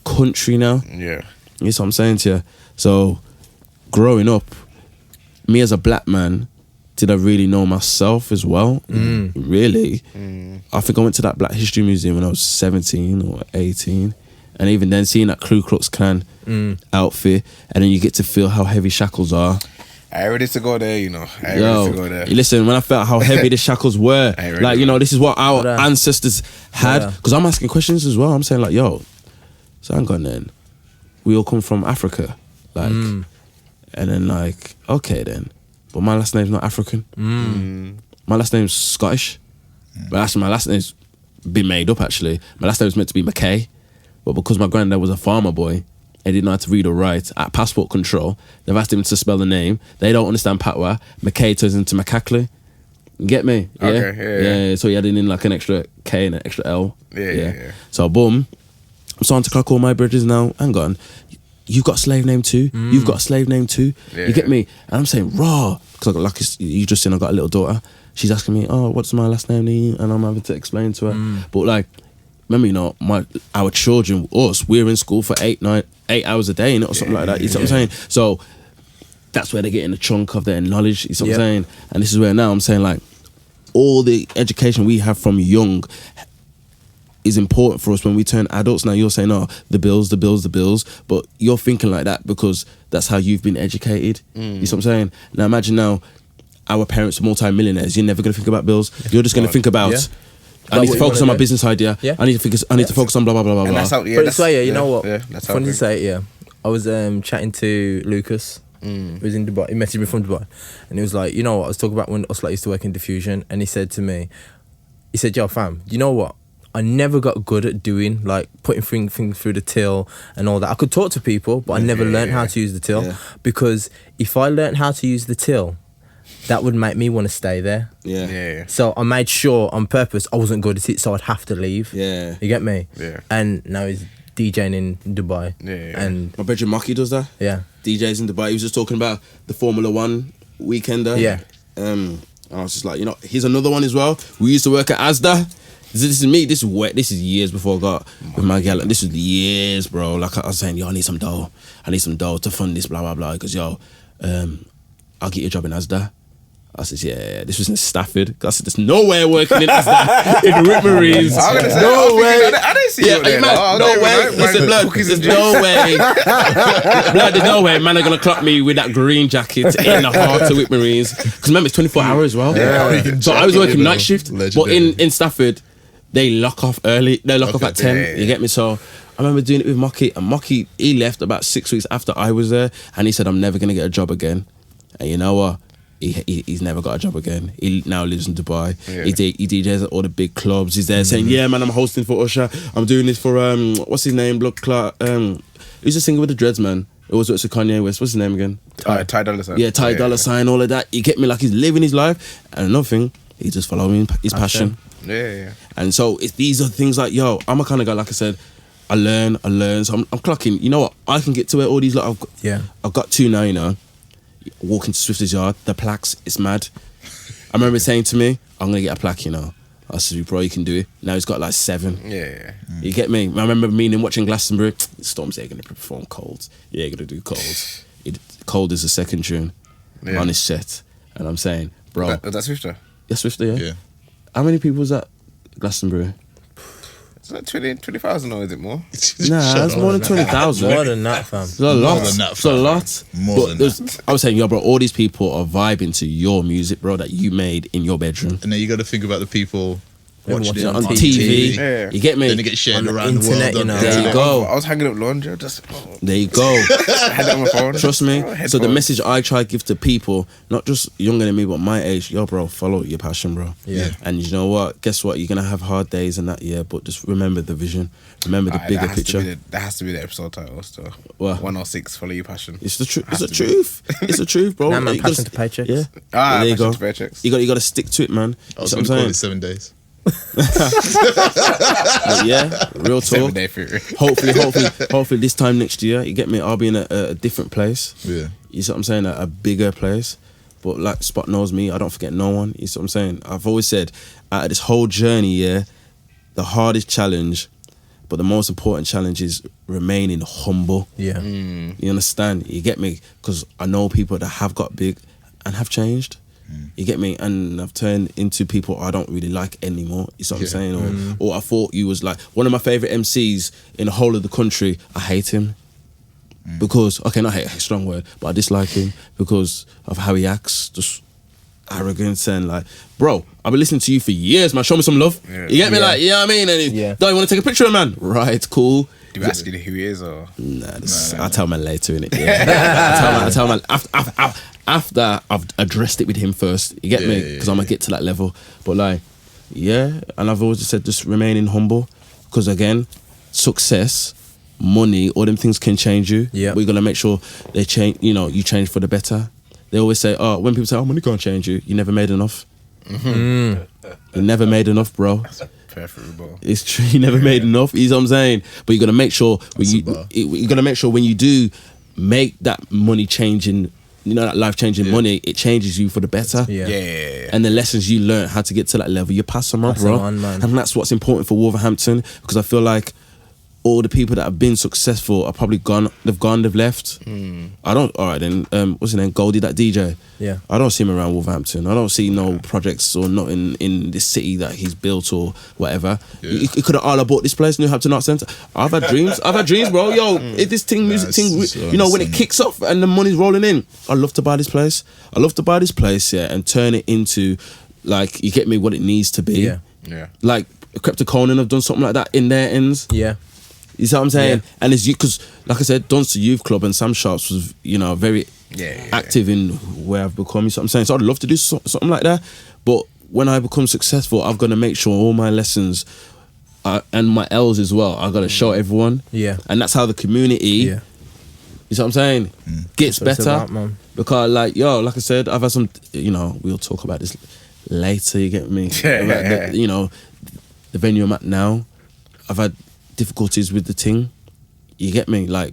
E: country now.
A: Yeah.
E: You see what I'm saying to you? So, growing up, me as a black man, did I really know myself as well? Really? I think I went to that Black History Museum when I was 17 or 18. And even then, seeing that Ku Klux Klan outfit, and then you get to feel how heavy shackles are.
A: I ain't ready to go there, you know. I ain't ready to go there.
E: Listen, when I felt how heavy the shackles were,
A: I ain't
E: like,
A: ready.
E: you know, this is what our ancestors had.
C: Yeah.
E: Because I'm asking questions as well. I'm saying, like, yo, so hang on then. We all come from Africa. Like, and then, like, okay then. But my last name's not African. My last name's Scottish. But actually, my last name's been made up, actually. My last name was meant to be McKay. But because my granddad was a farmer boy, he didn't know how to read or write, at passport control, they've asked him to spell the name. They don't understand Patois. McKay turns into McCackley. You get me? Yeah?
A: Okay, yeah.
E: So he added in like an extra K and an extra L.
A: Yeah.
E: So boom. I'm starting to clock all my bridges now. Hang on. You've got a slave name too. You've got a slave name too.
A: Yeah.
E: You get me? And I'm saying, raw. Because like you just seen, I got a little daughter. She's asking me, oh, what's my last name? And I'm having to explain to her. But like, remember, you know, our children, us, we're in school for 8 hours a day, or something like that. You see what I'm saying? So that's where they're getting a chunk of their knowledge. You see what I'm saying? And this is where now I'm saying, like, all the education we have from young is important for us when we turn adults. Now you're saying, oh, the bills, but you're thinking like that because that's how you've been educated. You see what I'm saying? Now imagine now our parents are multi-millionaires. You're never going to think about bills. You're just going to think about, I need to focus on my business idea.
C: Yeah.
E: I need to focus on blah, blah, blah, blah,
A: And
E: blah.
A: that's how,
C: But it's like, you know what?
A: Yeah, that's how
C: Funny
A: I
C: to say, I was chatting to Lucas, who was in Dubai. He messaged me from Dubai, and he was like, you know what? I was talking about when us like used to work in diffusion, and he said to me, he said, yo, fam, you know what? I never got good at doing like putting things through the till and all that. I could talk to people, but I never learned how to use the till because if I learned how to use the till, that would make me want to stay there.
A: Yeah.
C: So I made sure on purpose I wasn't good at it, so I'd have to leave.
E: Yeah.
C: You get me?
A: Yeah.
C: And now he's DJing in Dubai.
A: Yeah.
C: And
E: My brother Maki does that.
C: yeah.
E: DJs in Dubai. He was just talking about the Formula One weekender.
C: Yeah.
E: And I was just like, you know, here's another one as well. We used to work at Asda. This is me. This is years before I got with my gal. This was years, bro. Like I was saying, yo, I need some dough. To fund this, blah blah blah. Because yo, I'll get you a job in Asda. I said, yeah. This was in Stafford. I said, there's no way I'm working in Asda in Whitmarines.
A: I'm gonna say,
E: No way.
A: I didn't see you there.
E: Man, no way. Listen, blood, there's no way. Blood, there's no way man are gonna clock me with that green jacket in the heart of Whitmarines. Because remember, it's 24 hours as well.
D: Yeah.
E: So I was working night shift, but
D: Legendary.
E: in Stafford, they lock off early. They lock off at 10.
A: Yeah.
E: You get me? So I remember doing it with Mocky, and Mocky, he left about 6 weeks after I was there, and he said, I'm never gonna get a job again. And you know what? He's never got a job again. He now lives in Dubai.
A: Yeah.
E: He DJs at all the big clubs. He's there saying, yeah, man, I'm hosting for Usher. I'm doing this for, what's his name? Look, Clark. Who's the singer with the dreads, man? It was Kanye West. What's his name again?
A: Ty Dolla $ign.
E: Yeah, Ty Dolla $ign, all of that. You get me? Like, he's living his life. And another thing, he's just following his passion.
A: Yeah.
E: And so these are things like, yo, I'm a kind of guy, like I said, I learn. So I'm clocking. You know what? I can get to where all these lot I've got two now, you know. Walking to Swifter's yard, the plaques, it's mad. I remember saying to me, I'm gonna get a plaque, you know. I said, bro, you can do it. Now he's got like 7.
A: Yeah.
E: You get me? I remember meaning watching Glastonbury. Storms ain't gonna perform Cold. Yeah, gonna do Cold. Cold is the second tune on his set. And I'm saying, bro.
A: That's Swifter.
E: Yeah, Swifter, yeah.
D: Yeah.
E: How many people was at Glastonbury?
A: It's like 20,000 or is it more?
E: Nah, it's more than 20,000.
C: More than that, fam.
E: It's a lot.
D: than that,
E: It's a lot.
D: More
E: But
D: than that.
E: I was saying, yo, bro, all these people are vibing to your music, bro, that you made in your bedroom.
D: And then you got to think about the people watching it
E: On
D: on
E: TV.
A: Yeah.
E: You get me?
D: Then it gets shared
C: On the
D: around the
C: internet,
D: world.
C: you know.
E: There you go.
A: I was hanging up laundry.
E: There you go.
A: I had it on my phone.
E: Trust me. So the
A: Headphones.
E: message I try to give to people, not just younger than me, but my age, yo, bro, follow your passion, bro.
C: Yeah.
E: And you know what? Guess what? You're gonna have hard days and that, yeah, but just remember the vision. Remember the bigger picture.
A: That has to be the episode title still.
E: What?
A: 106, follow your passion.
E: It's the truth. It's
A: Has
E: the
A: to be.
E: truth. It's the truth, bro.
C: Now man,
E: You gotta-
C: passion to paychecks.
E: Yeah. There you
A: Passion
E: go.
A: to Paycheques.
E: You got to stick to it, man.
D: I was
E: See
D: going
E: what
D: to
E: I'm
D: call
E: saying?
D: it 7 days.
E: But yeah, real talk.
A: 7-day theory.
E: Hopefully this time next year, you get me, I'll be in a different place.
D: Yeah.
E: You see what I'm saying? A bigger place. But like Spock knows me, I don't forget no one. You see what I'm saying? I've always said, out of this whole journey, yeah, the hardest challenge, but the most important challenge is remaining humble.
C: Yeah.
E: You understand? You get me? Because I know people that have got big and have changed. You get me? And I've turned into people I don't really like anymore. You see what I'm saying? Or I thought you was like one of my favourite MCs in the whole of the country. I hate him. because, okay, not hate, strong word, but I dislike him because of how he acts, just arrogance and like, bro, I've been listening to you for years, man. Show me some love.
A: Yeah.
E: You get me, like, you know what I mean? And don't you want to take a picture of him, man? Right, cool.
A: Do you ask you who he is or?
E: I'll tell man later, innit? Yeah. I'll tell man after I've addressed it with him first. You get me? Because I'm gonna get to that level. But like, and I've always just said, just remaining humble, because again, success, money, all them things can change you.
C: Yeah.
E: We're gonna make sure they change. You know, you change for the better. They always say, when people say, money can't change you, you never made enough. You never made enough, bro.
A: Preferable.
E: It's true. You never made enough. You know what I'm saying? But you gotta make sure you gotta make sure when you do make that money changing, that life changing money, it changes you for the better.
A: Yeah.
E: And the lessons you learn how to get to that level, you pass them on, bro.
C: Man.
E: And that's what's important for Wolverhampton, because I feel like all the people that have been successful are probably gone. They've left. I don't. All right then. What's his name? Goldie, that DJ.
C: Yeah.
E: I don't see him around Wolverhampton. I don't see no projects or not in this city that he's built or whatever. He could have all bought this place, New Hampton Arts Centre. I've had dreams, bro. Yo, if this thing, music thing, when it kicks off and the money's rolling in, I love to buy this place. And turn it into, like, you get me, what it needs to be.
A: Yeah.
E: Like Crypto Conan have done something like that in their ends.
C: Yeah.
E: You see what I'm saying?
C: Yeah.
E: And it's you, because like I said, Dunster Youth Club and Sam Sharps was, very active in where I've become. You see what I'm saying? So I'd love to do something like that. But when I become successful, I've got to make sure all my lessons and my L's as well, I've got to show everyone.
C: Yeah.
E: And that's how the community, you see what I'm saying, gets
C: That's
E: better.
C: about, man.
E: Because like I said, I've had some, we'll talk about this later, you get me? About the venue I'm at now, I've had difficulties with the thing, you get me, like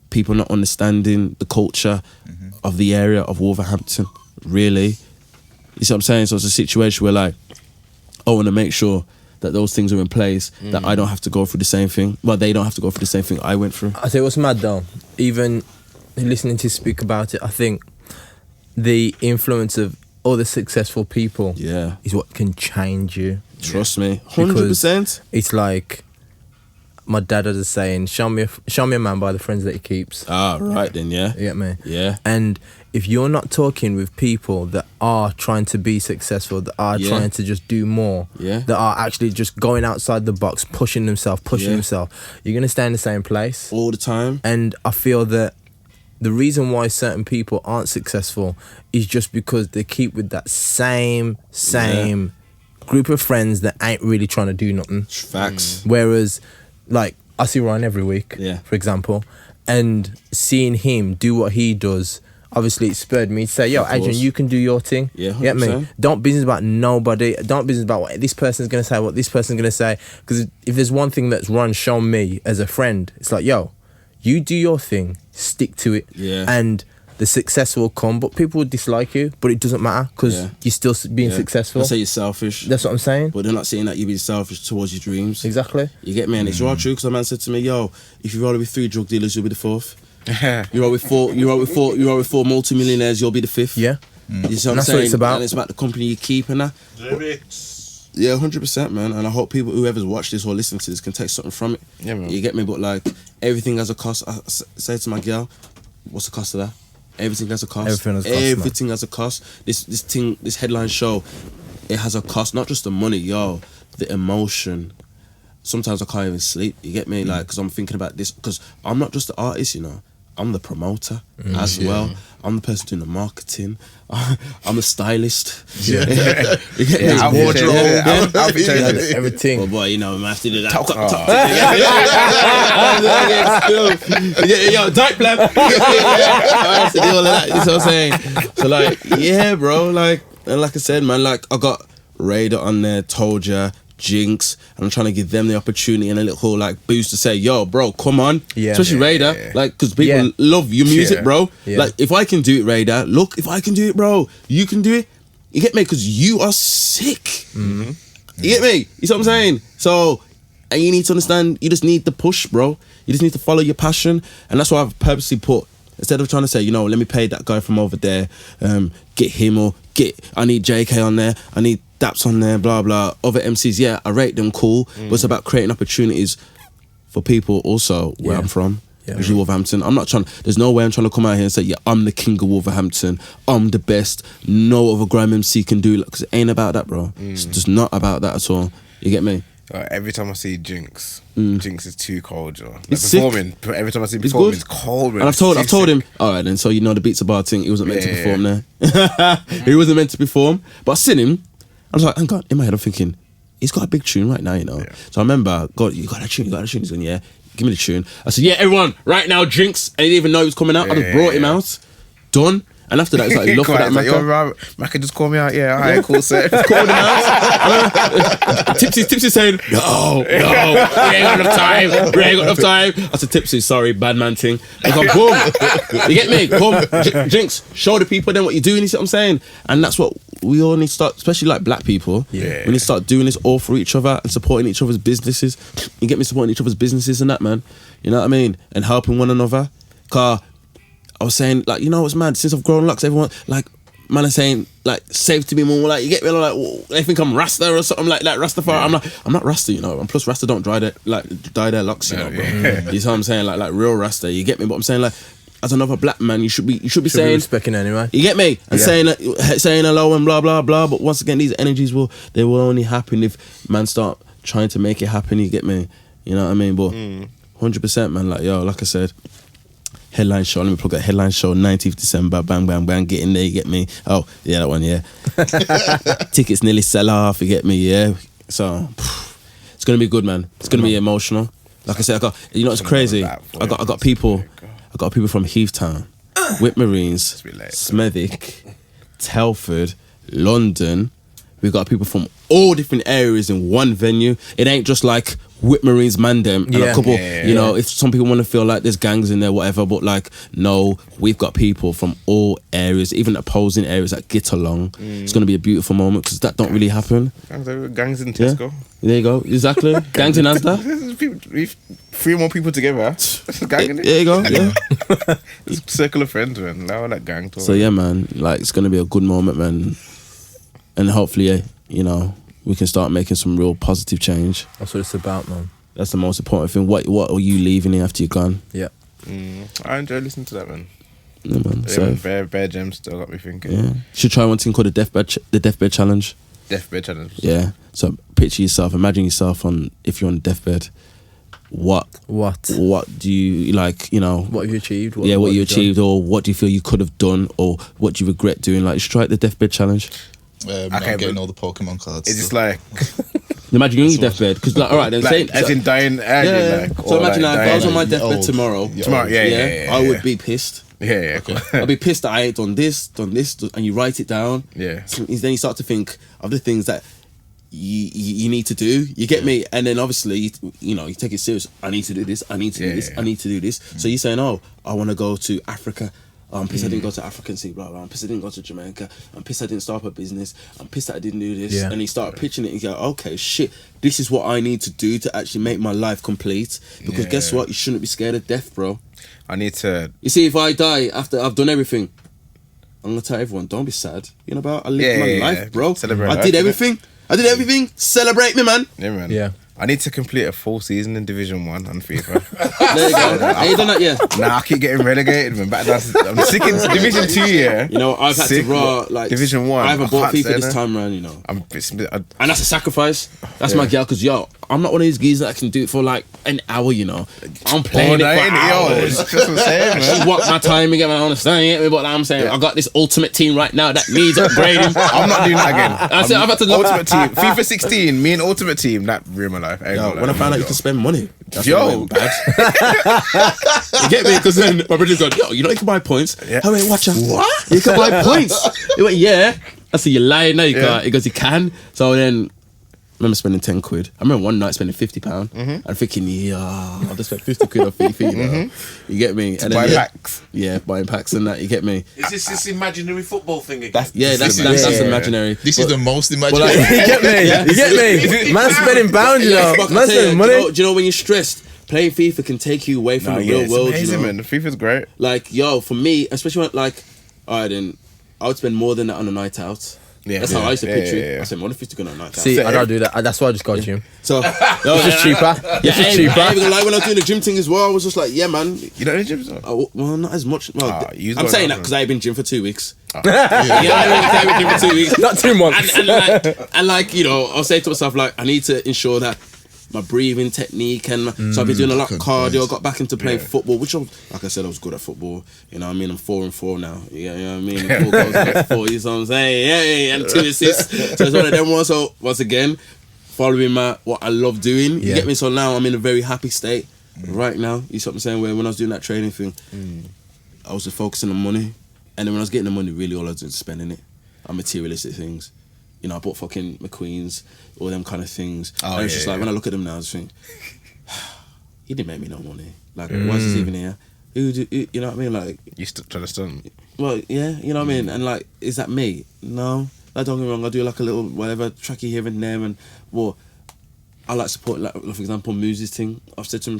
E: people not understanding the culture of the area of Wolverhampton, really. You see what I'm saying? So it's a situation where, like, I want to make sure that those things are in place, that I don't have to go through the same thing, well, they don't have to go through the same thing I went through.
C: I say what's mad though, even listening to you speak about it, I think the influence of all the successful people is what can change you.
E: Trust me, 100%.
C: It's like, my dad has a saying, show me a man by the friends that he keeps.
E: Right then, yeah.
C: You get me?
E: Yeah.
C: And if you're not talking with people that are trying to be successful, that are trying to just do more, that are actually just going outside the box, pushing themselves, you're going to stay in the same place.
E: All the time.
C: And I feel that the reason why certain people aren't successful is just because they keep with that same group of friends that ain't really trying to do nothing.
E: Facts.
C: Whereas, like, I see Ryan every week, for example, and seeing him do what he does, obviously it spurred me to say, yo, Adrian, you can do your thing.
E: Yeah, 100%.
C: Get me? Don't business about nobody. Don't business about what this person's going to say, what this person's going to say. Because if there's one thing that's Ron shown me as a friend, it's like, yo, you do your thing, stick to it.
E: Yeah.
C: And the success will come, but people will dislike you, but it doesn't matter because you're still being successful.
E: They say you're selfish.
C: That's what I'm saying.
E: But they're not saying that you're being selfish towards your dreams.
C: Exactly.
E: You get me? And it's all true, because a man said to me, yo, if you roll with 3 drug dealers, you'll be the 4th. You roll with four multimillionaires, you'll be the 5th.
C: Yeah.
E: You see what I'm
C: That's
E: saying?
C: what it's about.
E: And it's about the company you keep and that. Yeah, 100%, man. And I hope people, whoever's watched this or listened to this, can take something from it.
A: Yeah, man.
E: You get me? But like, everything has a cost. I say to my girl, what's the cost of that? Everything has a cost.
C: Everything
E: has a cost. This headline show, it has a cost. Not just the money, yo. The emotion. Sometimes I can't even sleep. You get me? Like, because I'm thinking about this. Because I'm not just the artist, I'm the promoter as well. I'm the person doing the marketing. I'm the stylist.
A: Yeah.
E: You get me?
A: Wardrobe.
C: Everything.
E: Well, boy, man have to do that. Yo, diet plan. I have to do all of that. You know what I'm saying? So, like, yeah, bro. Like I said, man, like, I got Raider on there, Told Ya, Jinx, and I'm trying to give them the opportunity and a little like boost to say, yo, bro, come on.
C: Yeah.
E: Especially Raider, like, because people love your music, bro.
C: Yeah.
E: Like, if I can do it, Raider, look, if I can do it, bro, you can do it. You get me? Because you are sick. Mm-hmm. You get me? You see what I'm saying? So, and you need to understand, you just need the push, bro. You just need to follow your passion. And that's why I've purposely put, instead of trying to say, let me pay that guy from over there, get him, or I need JK on there, I need Daps on there, blah, blah. Other MCs, yeah, I rate them, cool. But it's about creating opportunities for people also where I'm from. Usually Wolverhampton. I'm not trying. There's no way I'm trying to come out here and say, yeah, I'm the king of Wolverhampton. I'm the best. No other grime MC can do it, because it ain't about that, bro. It's just not about that at all. You get me?
A: Every time I see Jinx, Jinx is too cold, you know. Like
E: It's
A: performing. Every time I see him performing, it's cold.
E: And I've told him, all right, then. So you know the Beats a Bar thing. He wasn't meant to perform there. He wasn't meant to perform. But I seen him. I was like, hang on. In my head, I'm thinking, he's got a big tune right now, you know. Yeah. So I remember, God, you got a tune. He's going, yeah, give me the tune. I said, yeah, everyone, right now, Jinx. I didn't even know he was coming out. I just brought him out. Done. And after that, it's like, you love for that, Macca.
A: Macca just call me out. Yeah, all right, cool, sir.
E: Called him out. Tipsy saying, no, we ain't got enough time. I said, Tipsy, sorry, bad man thing. I go, boom. You get me? Come, Jinx, show the people then what you're doing, you see what I'm saying? And that's what we all need to start, especially like black people. Yeah. We need to start doing this all for each other and supporting each other's businesses. You get me? Supporting each other's businesses and that, man. You know what I mean? And helping one another. Cause I was saying, like, you know what's mad? Since I've grown up, everyone, like, man is saying, like, save to me more. Like, you get me? Like, they think I'm Rasta or something like that. Rastafari. Yeah. I'm not Rasta, you know. And plus, Rasta don't dye their locks, you know, bro. Yeah. You see what I'm saying? Like real Rasta. You get me? But I'm saying, like, as another black man, you should be saying,
C: respecting anyway.
E: You get me? And saying hello and blah blah blah. But once again, these energies will only happen if man start trying to make it happen. You get me? You know what I mean? But 100%, man. Like, yo, like I said. Headline show, let me plug that headline show, 19th December, bang, bang, bang, get in there, you get me? Oh, yeah, that one, yeah. Tickets nearly sell off, you get me, yeah? So, it's going to be good, man. It's going to be emotional. Like I said, you know, it's crazy. I got people from Heathtown, Whitmarines, Smethwick, Telford, London. We've got people from all different areas in one venue. It ain't just like Whitmarines, Mandem, and a couple, you know, if some people want to feel like there's gangs in there, whatever, but like, no, we've got people from all areas, even opposing areas that get along. It's going to be a beautiful moment because that don't really happen.
A: Gangs in Tesco.
E: Yeah. There you go, exactly. Gangs in Asda.
A: 3 more people together. Gang in it.
E: There you go, yeah.
A: Circle of friends, man. Now that gang talk.
E: So yeah, man, like, it's going to be a good moment, man. And hopefully, you know, we can start making some real positive change.
C: That's what it's about, man.
E: That's the most important thing. What are you leaving here after you're gone?
C: Yeah.
A: I enjoy listening to that, man.
E: Yeah, man. So
A: bare gems still got me thinking.
E: Yeah. Should try one thing called the deathbed challenge.
A: Deathbed challenge.
E: Yeah. So picture yourself, imagine yourself if you're on deathbed. What do you like, you know?
C: What have you achieved?
E: What you achieved, or what do you feel you could have done, or what do you regret doing? Like, just try the deathbed challenge.
D: I'm getting all the Pokemon cards.
A: It's just like
E: imagine you're on your deathbed, because like, all right, then
A: like, as in dying early.
E: Yeah.
A: Like,
E: so imagine
A: like,
E: if I was on my deathbed tomorrow.
A: Yeah.
E: I would be pissed.
A: Yeah.
E: Okay. I'd be pissed that I ain't done this, and you write it down.
A: Yeah.
E: So then you start to think of the things that you need to do. You get me? And then obviously, you know, you take it serious. I need to do this. I need to do this. I need to do this. So you're saying, oh, I want to go to Africa. Oh, I'm pissed I didn't go to Africa and see blah blah. I'm pissed I didn't go to Jamaica. I'm pissed I didn't start up a business. I'm pissed that I didn't do this.
C: Yeah.
E: And you start pitching it and you go, okay, shit, this is what I need to do to actually make my life complete. Because guess what? You shouldn't be scared of death, bro.
A: I need to.
E: You see, if I die after I've done everything, I'm gonna tell everyone, don't be sad. You know about I lived my life, bro.
A: Celebrate
E: I did everything. I did everything. Celebrate me, man.
A: Yeah, man.
C: Yeah.
A: I need to complete a full season in Division 1 on FIFA.
E: There you go. Have you done that yet?
A: Nah, I keep getting relegated, man. I'm sick in Division 2, yeah.
E: You know, I've had to raw, like,
A: Division 1.
E: I haven't bought FIFA this time around, you know. And that's a sacrifice. That's my girl, because, yo, I'm not one of these geezers that can do it for, like, an hour, you know. I'm playing it for hours.
A: That's what I'm saying, man.
E: She want my time again, I understand, you get me? But I'm saying, I got this ultimate team right now that needs upgrading.
A: I'm not doing that again.
E: I've had to look.
A: Ultimate team. FIFA 16, me and Ultimate Team, that ruined my life.
E: Yo, when I found out you can spend money, that's
A: yo,
E: bad. You get me? Because then my brother's gone, yo, you know you can buy points. Yeah. Oh wait, watch out. What? You can buy points. He went, yeah. I said, you're lying now, you can't. He goes, you can. So then I remember spending 10 quid. I remember one night spending £50 and thinking, yeah, I'll just spend 50 quid on FIFA, you know. You get me? And
A: buy packs.
E: Yeah, buying packs and that, you get me?
F: Is this imaginary football thing again?
E: That's imaginary.
D: This is the most imaginary.
C: You get me? You get me? Man spending pounds, you know. Man spending money.
E: Do you know when you're stressed, playing FIFA can take you away from the real world,
A: amazing,
E: you know?
A: Man. FIFA's great.
E: Like, yo, for me, especially when, like, alright then, I would spend more than that on a night out.
A: Yeah.
E: That's how I used to picture
A: Yeah.
E: it. I said, more than 50 quid on night.
C: See, I don't do that. That's why I just got gym.
E: So
C: It's just cheaper.
E: Yeah,
C: It's just cheaper.
E: I ain't gonna lie, when I was doing the gym thing as well, I was just like, yeah, man.
A: You don't need gyms?
E: Well, not as much. Well,
A: you've
E: I'm
A: got
E: saying
A: that,
E: that because I've been gym for 2 weeks.
A: Oh.
E: Yeah, I've been gym for 2 weeks.
C: Not 2 months.
E: And like, you know, I'll say to myself, like, I need to ensure that my breathing technique and so I've been doing a lot of cardio. Got back into playing football, which like I said, I was good at football. You know what I mean? I'm 4-4 now. You know what I mean? 4 goals, like 4, you know what I'm saying? Yeah, and 2 assists. So it's one of them ones. So once again, following what I love doing. You get me? So now I'm in a very happy state right now. You see what I'm saying? Where when I was doing that training thing, I was just focusing on money. And then when I was getting the money, really all I was doing was spending it on materialistic things. You know, I bought fucking McQueen's, all them kind of things. And it's just like, when I look at them now, I just think, he didn't make me no money. Like, why is this even here? Who, you know what I mean? Like,
A: You trying to stunt?
E: well, yeah, you know what I mean? And like, is that me? No. Like, don't get me wrong, I do like a little whatever, tracky here and there, and well, I like support, like, for example, Muse's thing. I've said to him,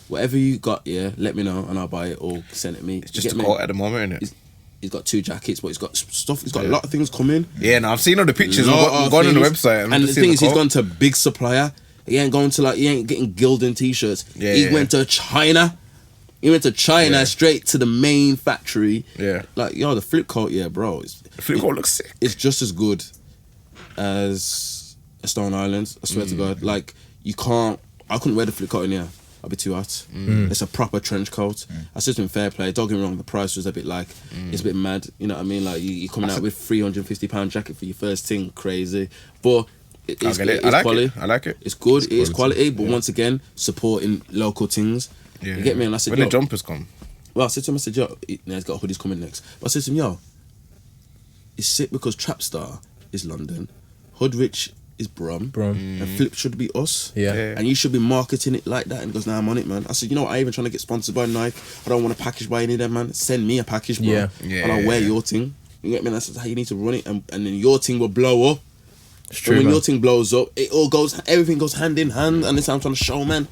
E: whatever you got, yeah, let me know and I'll buy it or send it me.
A: It's just a quote at the moment, isn't it?
E: He's got 2 jackets, but he's got stuff. He's got a lot of things coming.
A: Yeah, no, I've seen all the pictures.
E: Lot
A: I've
E: of
A: gone on the
E: things.
A: website.
E: And the thing is, he's gone to big supplier. He ain't going to he ain't getting Gildan t-shirts.
A: Yeah,
E: he
A: yeah.
E: went to China. He went to China straight to the main factory.
A: Yeah.
E: Like, yo, the flip coat, yeah, bro.
A: The flip coat looks sick.
E: It's just as good as a Stone Island. I swear to God. Like, I couldn't wear the flip coat in here. I'd be too hot. It's a proper trench coat. I said to him, fair play. Don't get me wrong, the price was a bit like, it's a bit mad. You know what I mean? Like, you're coming out with £350 jacket for your first thing, crazy. But it's quality.
A: I like it.
E: It's good. It is quality. But once again, supporting local things.
A: Yeah.
E: You get me? And I said,
A: when
E: yo,
A: the jumpers come.
E: well, I said to him, yo, he's got hoodies coming next. But I said to him, yo, it's sick because Trapstar is London, Hoodrich is Brum, and Flip should be us.
C: Yeah.
E: And you should be marketing it like that. And he goes, nah, I'm on it, man. I said, you know what, I even trying to get sponsored by Nike. I don't want to package by any of them, man. Send me a package, bro.
C: Yeah.
E: And I'll wear your thing. You get me? And that's how you need to run it. And then your thing will blow up.
C: It's
E: But
C: true,
E: when
C: man.
E: your thing blows up, everything goes hand in hand. And that's how I'm trying to show, man.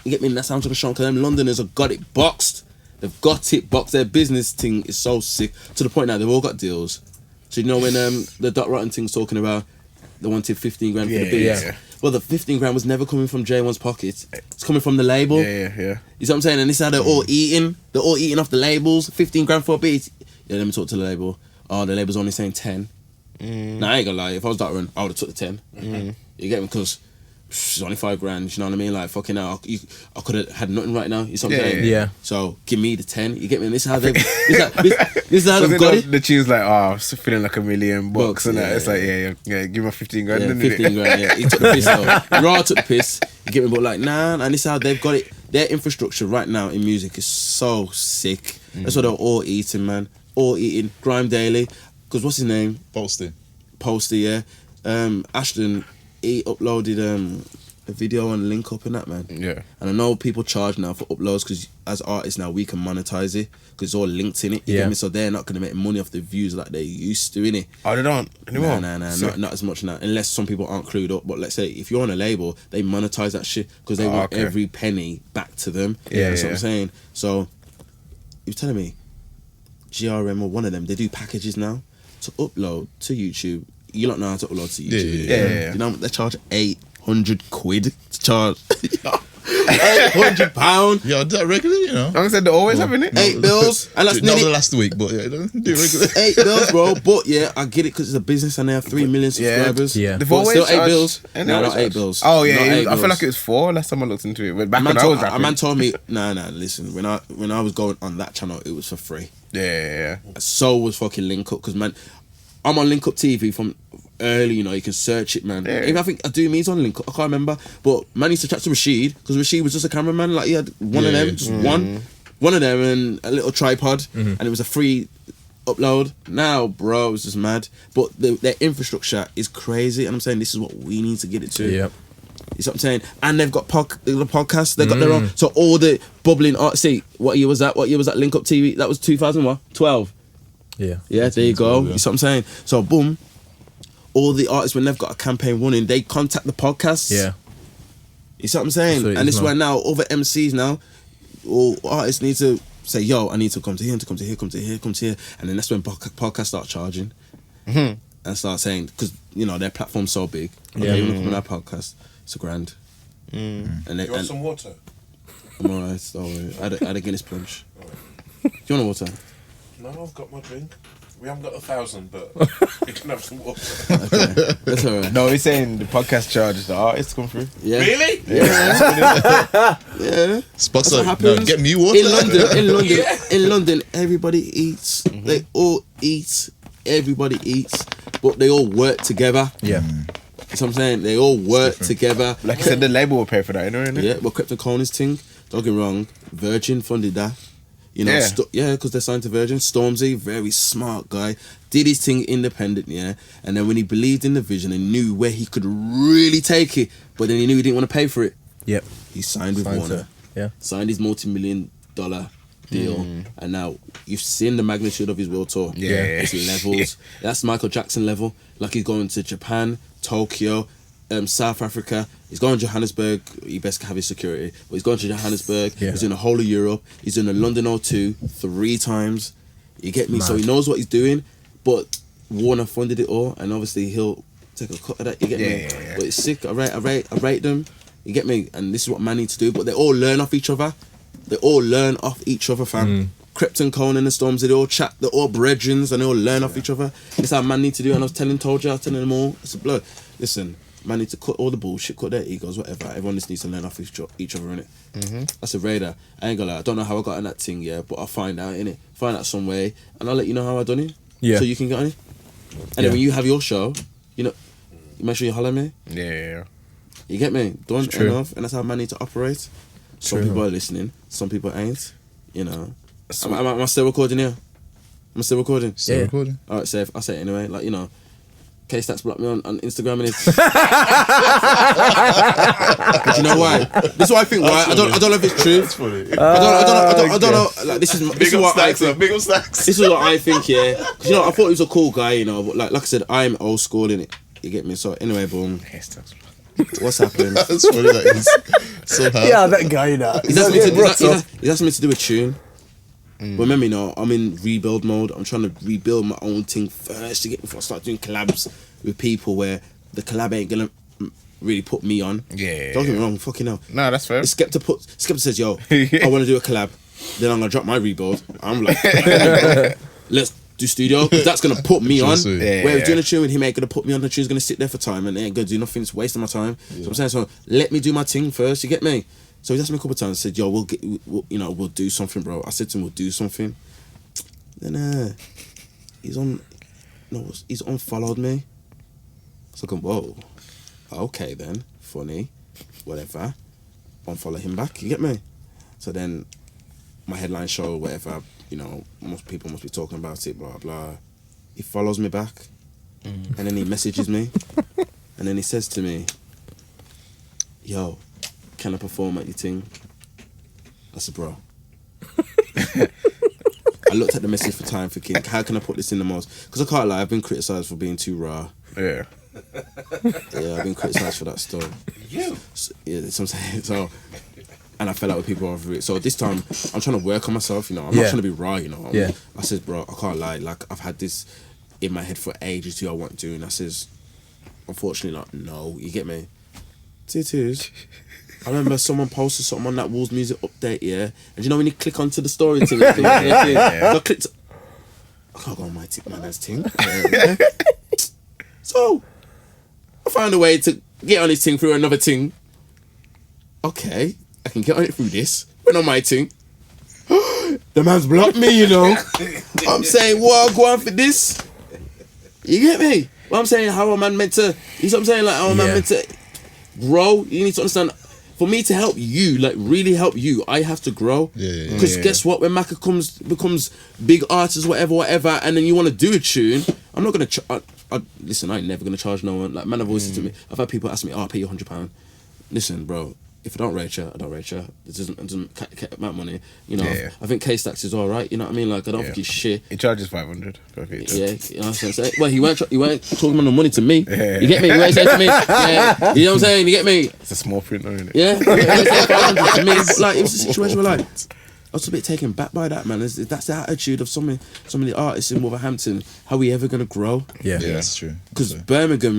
E: You get me? And that's how I'm trying to show. Because them Londoners have got it boxed. They've got it boxed. Their business thing is so sick. To the point now, they've all got deals. So you know when the Dot Rotten thing's talking about they wanted 15 grand for the beats.
A: Yeah.
E: Well, the 15 grand was never coming from J1's pocket. It's coming from the label.
A: Yeah.
E: You see what I'm saying? And this is how they're all eating. They're all eating off the labels. 15 grand for a beat. Yeah, let me talk to the label. Oh, the label's only saying 10. Now, I ain't gonna lie. If I was Dot Run, I would have took the 10. You get me? Because it's only 5 grand. You know what I mean? Like, fucking hell. I could have had nothing right now. You see what I'm saying?
C: Yeah.
E: So, give me the 10. You get me? And this is how they've this is how they've got it.
A: The tune's like, oh, it's feeling like $1 million bucks, and
E: yeah,
A: it's like, yeah, give me 15 grand.
E: Yeah,
A: didn't
E: 15 grand, yeah. He took the piss though. Raw took the piss. You get me? But like, nah, and this is how they've got it. Their infrastructure right now in music is so sick. That's what they're all eating, man. All eating. Grime Daily. Because what's his name? Posty, yeah. Ashton, he uploaded a video on Link Up and that, man.
A: Yeah.
E: And I know people charge now for uploads because as artists now we can monetize it because it's all linked in it. You get me? So they're not going to make money off the views like they used to, innit?
A: Oh, they don't anymore?
E: Nah, not as much now. Unless some people aren't clued up. But let's say if you're on a label, they monetize that shit because they want every penny back to them. That's what I'm saying. So you're telling me GRM or one of them, they do packages now to upload to YouTube. You don't know how to upload to YouTube.
A: Yeah.
E: You know they charge 800 quid to charge. £800.
D: Yeah, I do that regularly, you know.
A: Like I said, they're always having it.
E: 8 bills. And that's
D: Not
E: nearly
D: the last week, but yeah, do it regularly.
E: 8 bills, bro. But yeah, I get it because it's a business and they have 3 million subscribers.
C: Yeah.
A: They've
E: But
A: always
E: still 8
A: charged-
E: bills.
A: and
E: No,
A: they
E: not
A: always
E: 8
A: charge-
E: bills.
A: Oh yeah,
E: Not 8
A: I feel
E: bills.
A: like it was 4 last time I looked into it. But back
E: A
A: when I was rapping.
E: man told me, nah, listen, when I was going on that channel, it was for free.
A: Yeah.
E: So was fucking Link Up because, man, I'm on Link Up TV from early, you know, you can search it, man.
A: Yeah.
E: Even I think I do me's on Link Up, I can't remember. But man used to chat to Rashid because Rashid was just a cameraman. Like he had one of them, just one of them and a little tripod, and it was a free upload. Now, bro, it's just mad. But their infrastructure is crazy, and I'm saying this is what we need to get it to.
C: Yep.
E: You see what I'm saying? And they've got the podcasts. They've got their own. So all the bubbling art. See, what year was that? Link Up TV? That was 2012.
C: Yeah.
E: Yeah, there you go.
D: Yeah.
E: You see what I'm saying? So boom, all the artists when they've got a campaign running, they contact the podcasts.
C: Yeah.
E: You see what I'm saying?
C: That's what it
E: And
C: is
E: this is why now other MCs now, all artists need to say, yo, I need to come to here, to come to here, come to here, come to here. And then that's when podcasts start charging. and start saying, because you know their platform's so big. Okay, you want to come on our podcast? It's $1,000. And
G: You want some water?
E: I'm alright. So I had a Guinness plunge. Do you want a water?
G: No, I've got my drink. We haven't got 1,000, but you can have some water.
E: Okay, that's alright.
A: No, he's saying the podcast charges the artists come through.
E: Yeah.
G: Really?
E: Yeah.
D: Spots
E: That's what
D: like, no,
E: happens.
D: get me water.
E: In London, everybody eats. They all eat. Everybody eats, but they all work together.
C: Yeah.
E: That's what I'm saying. They all work together.
A: Like I said, the label will pay for that, anyway.
E: Yeah, but Krypton Conan's thing, don't get me wrong, Virgin funded that. You know,
A: Yeah.
E: because they're signed to Virgin. Stormzy, very smart guy, did his thing independent, yeah. And then when he believed in the vision and knew where he could really take it, but then he knew he didn't want to pay for it,
C: Yep.
E: he signed with
C: Signed
E: Warner.
C: to- yeah.
E: Signed his multi-million-dollar deal, and now you've seen the magnitude of his world tour.
A: Yeah.
E: It's levels. That's Michael Jackson level. Like he's going to Japan, Tokyo, South Africa. He's going to Johannesburg. He best have his security. But he's going to Johannesburg.
C: Yeah.
E: He's in the whole of Europe. He's in the London O2 3 times. You get me? So he knows what he's doing. But Warner funded it all, and obviously he'll take a cut of that. You get me?
A: Yeah.
E: But it's sick. I rate them. You get me? And this is what man need to do. But they all learn off each other. They all learn off each other, fam. Krypton, Conan, and Stormzy, they all chat. They're all brethrens, and they all learn off each other. This is how man need to do. And I was telling them all. I said, blood, listen, man need to cut all the bullshit, cut their egos, whatever. Everyone just needs to learn off each other, innit? That's a radar. I ain't gonna lie. I don't know how I got on that thing, yeah, but I'll find out, innit? Find out some way, and I'll let you know how I done it.
C: Yeah.
E: So you can get on it. And then when you have your show, you know, you make sure you holler at me.
A: Yeah.
E: You get me? Done
C: True.
E: enough, and that's how man need to operate. Some
C: True.
E: people are listening, some people ain't. You know. Am I still recording here? Am I still recording?
D: Still
C: Yeah.
D: recording.
E: Alright, safe. I'll say it anyway. Like, you know, K-Stats blocked me on Instagram and it's. But you know why? This is what I think. Why? I don't know if it's true.
G: It's funny.
E: I don't know. Like, this is
G: Big up
E: what I
G: Stacks,
E: think.
G: big up Stacks.
E: This is what I think. Yeah. 'Cause, you know, I thought he was a cool guy. You know, but like I said, I'm old school in it. You get me? So anyway, boom. What's happened?
D: That's funny. That is somehow.
C: Yeah, that guy. That.
E: He's asked me to do a tune. Remember, you know, I'm in rebuild mode. I'm trying to rebuild my own thing first to get before I start doing collabs with people where the collab ain't gonna really put me on.
A: Yeah.
E: Don't get me wrong, fucking hell.
A: No, that's fair.
E: Skepta says, yo, I want to do a collab. Then I'm gonna drop my rebuild. I'm like, let's do studio, because that's gonna put me on.
D: Sweet.
A: Yeah,
E: Whereas
A: yeah.
E: doing a tune with him ain't gonna put me on. The tune's gonna sit there for time and it ain't gonna do nothing. It's wasting my time. So I'm saying, so let me do my thing first. You get me? So he's asked me a couple of times. Said, "Yo, we'll do something, bro." I said to him, "We'll do something." Then he's unfollowed me. So I'm, whoa, okay then, funny, whatever. Unfollow him back. You get me? So then my headline show, whatever. You know, most people must be talking about it. Blah blah. He follows me back, and then he messages me, and then he says to me, "Yo, can I perform at your thing?" I said, "Bro." I looked at the message for time for King. How can I put this in the most? Because I can't lie, I've been criticised for being too raw.
A: Yeah.
E: Yeah, I've been criticised for that stuff. So, yeah, that's what I'm saying. So, and I fell out with people over it. So this time, I'm trying to work on myself. You know, I'm not
C: Yeah.
E: trying to be raw. You know,
C: Yeah.
E: I said, bro, I can't lie. Like I've had this in my head for ages. Do I want to? And I says, unfortunately, like no. You get me? Tutus. I remember someone posted something on that Wolves Music update, yeah. And you know when you click onto the story thing, so I clicked. I can't go on my man's thing. Yeah. So I found a way to get on his thing through another thing. Okay, I can get on it through this. Went on my thing. The man's blocked me, you know. I'm saying, what, go on for this? You get me? What I'm saying, how am I meant to? You know what I'm saying? Like, how am I meant to grow? You need to understand. For me to help you, like really help you, I have to grow.
D: Yeah.
E: Because guess what? When Macca becomes big artist, whatever, and then you want to do a tune, I'm not gonna. Listen, I ain't never gonna charge no one. Like man, have always said to me, I've had people ask me, "Oh, I'll pay you £100." Listen, bro. If I don't rate you, I don't rate you. It doesn't amount money. You know,
A: Yeah.
E: I think K-Stacks is all right. You know what I mean? Like I don't think he's shit.
A: He charges 500 per feet.
E: Yeah, you know what I'm saying? Well, he weren't talking about no money to me.
A: Yeah.
E: You get me? He weren't saying to me. Yeah, you know what I'm saying? You get me?
A: It's a small print, isn't it?
E: Yeah, he weren't saying 500 to me. But like, it was a situation where like, was a bit taken back by that, man. That's the attitude of some of the artists in Wolverhampton. How are we ever gonna grow?
C: Yeah,
D: that's true.
E: Because Birmingham,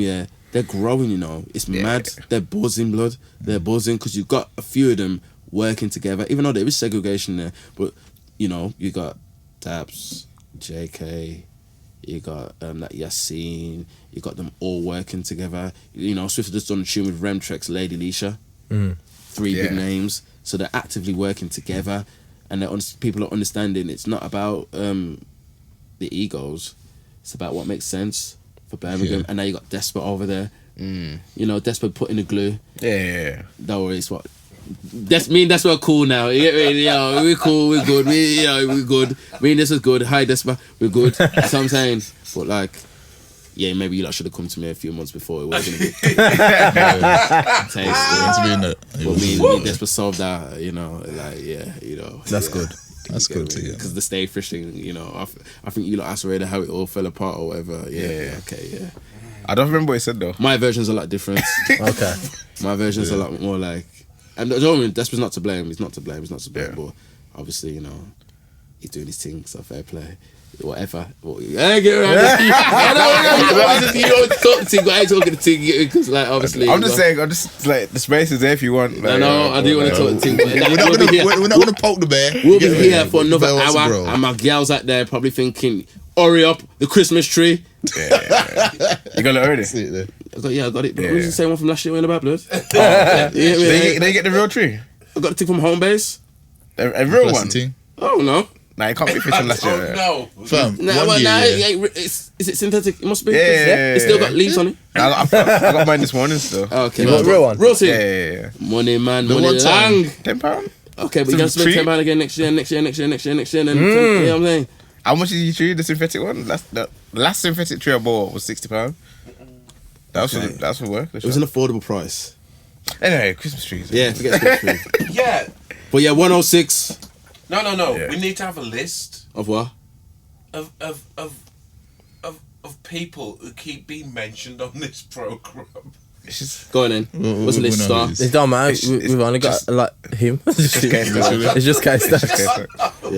E: they're growing. You know, it's mad. They're buzzing, blood. They're buzzing because you've got a few of them working together. Even though there is segregation there, but you know, you got Dabs, JK. You got that Yassine. You got them all working together. You know, Swift just done a tune with Remtrex, Lady Leisha. 3 big names. So they're actively working together, and people are understanding it's not about the egos. It's about what makes sense for Birmingham.
D: Yeah.
E: And now you got Desperate over there. You know, Desperate putting the glue.
A: Yeah.
E: Don't worry, it's what. That's we're cool now. Yeah, we're cool, we're good. We're good. Me and this is good. Hi, Despa, we're good. That's what I'm saying. But like, maybe you lot should have come to me a few months before it wasn't a good taste. But me and Despa solved that. You know, like
C: That's good.
D: That's good to hear.
E: Because the StayFresh thing, you know, I think you lot asked already how it all fell apart or whatever. Yeah.
A: I don't remember what he said though.
E: My version's a lot different.
C: Okay.
E: My version's a lot more like. And I don't mean Desper's not to blame. He's not to blame. But obviously, you know, he's doing his thing. So fair play. Whatever. I get around this. You don't talk to thing, but I ain't talking to thing because, like, obviously.
A: I'm just saying. I'm just like the space is there if you want. Like,
E: I do want to talk to thing.
D: We're not gonna poke the bear.
E: We'll be here for another
D: Bear wants to
E: hour,
D: grow.
E: and my girls out there probably thinking, "Hurry up, the Christmas tree."
A: You got it already.
D: See it there.
E: I was like, I got it. But it was the same one from last year in the bad blood.
A: They get the real tree.
E: I got the thing from home base.
A: A real one.
D: Plastic thing.
E: Oh no.
A: Nah, it can't be fish from last year.
G: No.
D: Fam,
E: Nah,
D: one year,
E: is it synthetic? It must be.
A: Yeah.
E: It's still got leaves on it.
A: I got mine this morning still.
E: Okay.
C: You got a real one?
E: Real thing.
A: Yeah.
E: Money, man.
D: The
E: Money,
D: one time-
E: lang.
A: £10.
E: Okay, but you're gonna
A: Some
E: spend
A: treat.
E: £10 again next year, and then you know what I'm saying?
A: How much did you tree? The synthetic one? The last synthetic tree I bought was £60. That's for work.
E: It was an affordable price.
A: Anyway, Christmas trees.
E: Yeah, forget Christmas tree.
G: Yeah.
E: But yeah, 106
G: No.
A: Yeah.
G: We need to have a list
E: of what?
G: of people who keep being mentioned on this program.
A: It's just
E: Go on then. What's the list
D: we know
E: star?
D: who it is.
C: It don't matter.
A: It's
C: We've only got
A: just-
C: like him.
A: K-Stacks.
C: It's just K-Stacks.
E: Yeah.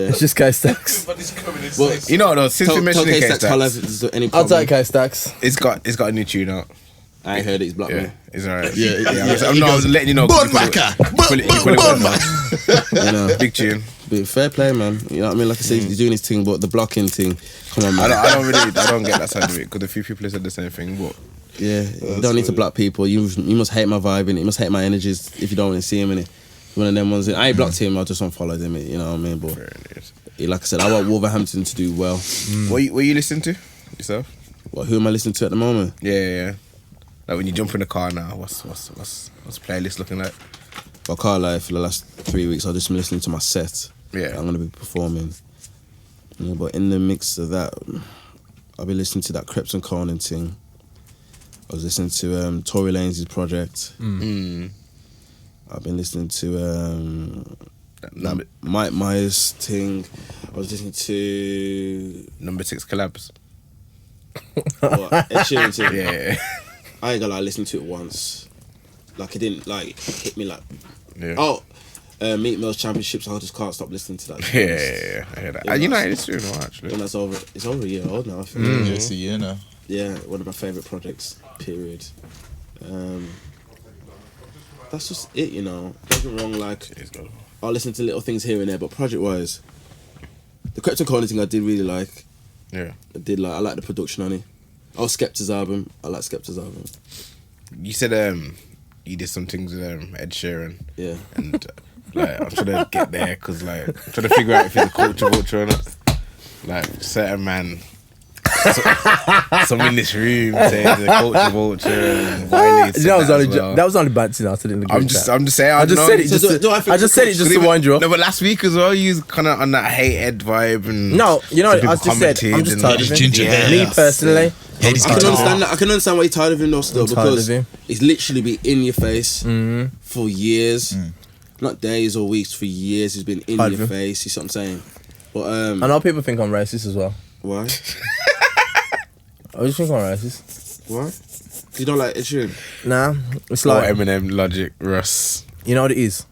C: It's just K-Stacks.
G: Everybody's coming and
E: Well,
G: saying,
A: You know though, since we mentioned
E: K-Stacks,
A: K-Stacks,
E: tell us if there's any
C: I'll
E: problem.
C: take K-Stacks.
A: it's got a new tune out.
E: I ain't heard it. He's blocked
A: Yeah,
E: me.
A: it's alright.
D: Yeah.
A: I was letting you know.
D: Bun Macca!
E: You know,
A: Big tune.
E: but fair play, man. You know what I mean? Like I said, he's doing his thing, but the blocking thing. Come on, man.
A: I don't get that side of it because a few people have said the same thing. But
E: Yeah, you don't need to block people. You must hate my vibe in it. You must hate my energies if you don't want to see him in it. One of them ones. I ain't blocked him. I just unfollowed him. You know what I mean? But like I said, I want Wolverhampton to do well.
A: what you listening to yourself?
E: Who am I listening to at the moment?
A: Yeah. Like when you jump in the car now, what's playlist looking like?
E: I can't lie. For the last 3 weeks, I've just been listening to my set.
A: Yeah.
E: I'm gonna be performing. Yeah, but in the mix of that, I've been listening to that Creps and Conan thing. I was listening to Tory Lanez' project. I've been listening to that Mike Myers thing. I was listening to
A: Number 6 collabs.
E: what, Ed Sheeran thing.
A: Yeah.
E: I ain't gonna lie, I listened to it once. Like it didn't like hit me like Meat Mill's Championships. I just can't stop listening to that.
A: Yeah. I hear that.
E: Yeah,
A: You know, it's true, no, actually.
E: When that's over, it's over a year old now. I think.
D: Yeah, it's a year now.
E: Yeah, one of my favourite projects. Period. That's just it, you know. Nothing wrong. Like I'll listen to little things here and there, but project wise, the Crept and Conan thing I did really like.
A: Yeah.
E: I like the production on it. Skepta's album. I like Skepta's album.
A: You said you did some things with Ed Sheeran.
E: Yeah.
A: And like I'm trying to get there because like I'm trying to figure out if he's a culture vulture or not. Like certain man. Some in this room saying the culture vulture and Wiley said
C: That was only Banty out in the group chat.
A: I'm just saying.
C: I just said it. I just said it just to wind you up.
A: No, but last week as well, you was kind of on that hate Ed vibe and
C: No, you know,
A: some
C: I
A: people
C: just said I'm
A: commented
C: just
A: and-
C: tired of him.
D: Ginger hair.
C: Me personally,
E: I can understand that. I can understand why you're tired of him though still,
C: I'm tired
E: because
C: of him.
E: he's literally been in your face for years. Not days or weeks, for years he's been in
C: Tired of
E: your
C: him.
E: face, you see what I'm saying? But
C: I know people think I'm racist as well.
E: why?
C: I just think I'm racist.
E: Why? You don't like Ed Sheeran?
C: Nah, it's
A: Oh,
C: like
A: Eminem, Logic, Russ.
C: you know what it is.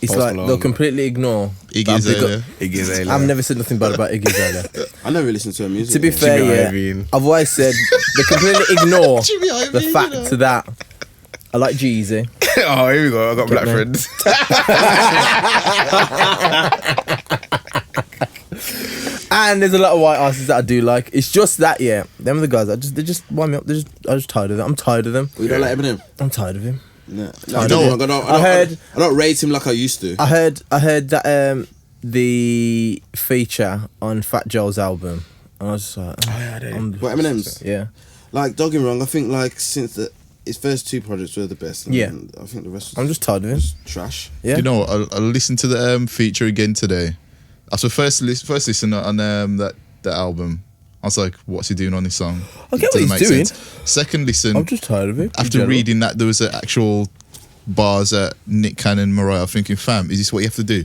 C: It's
A: Post
C: like
A: Malone.
C: they'll completely ignore.
D: Iggy
C: that big
D: Azalea.
C: up-
A: Iggy Azalea.
C: I've never said nothing bad about Iggy Azalea.
E: I never listened to her music.
C: To be fair,
A: Jimmy
C: yeah,
A: Iovine.
C: I've always said they completely ignore
D: Jimmy Iovine,
C: the
D: you
C: fact
D: know.
C: to that. I like Jeezy.
A: Oh, here we go. I got black
C: me.
A: friends.
C: And there's a lot of white artists that I do like. It's just that, yeah. Them are the guys. They just wind me up. I'm just tired of them. I'm tired of them.
E: You don't like Eminem?
C: I'm tired of him.
E: No,
C: I know.
E: I don't rate him like I used to.
C: I heard that the feature on Fat Joe's album, and I was just like,
E: What, Eminem's?
C: yeah.
E: Like, don't get me wrong, I think like since his first two projects were the best.
C: Yeah.
E: And I think the rest was
C: I'm just tired of him.
E: trash.
C: Yeah.
D: You know what? I listened to the feature again today. After first listen on that album, I was like, "What's he doing on this song?"
C: I get what
D: Didn't
C: he's
D: make
C: doing.
D: sense. Second listen,
C: I'm just tired of him.
D: after reading that there was actual bars at Nick Cannon, Mariah, thinking, "Fam, is this what you have to do?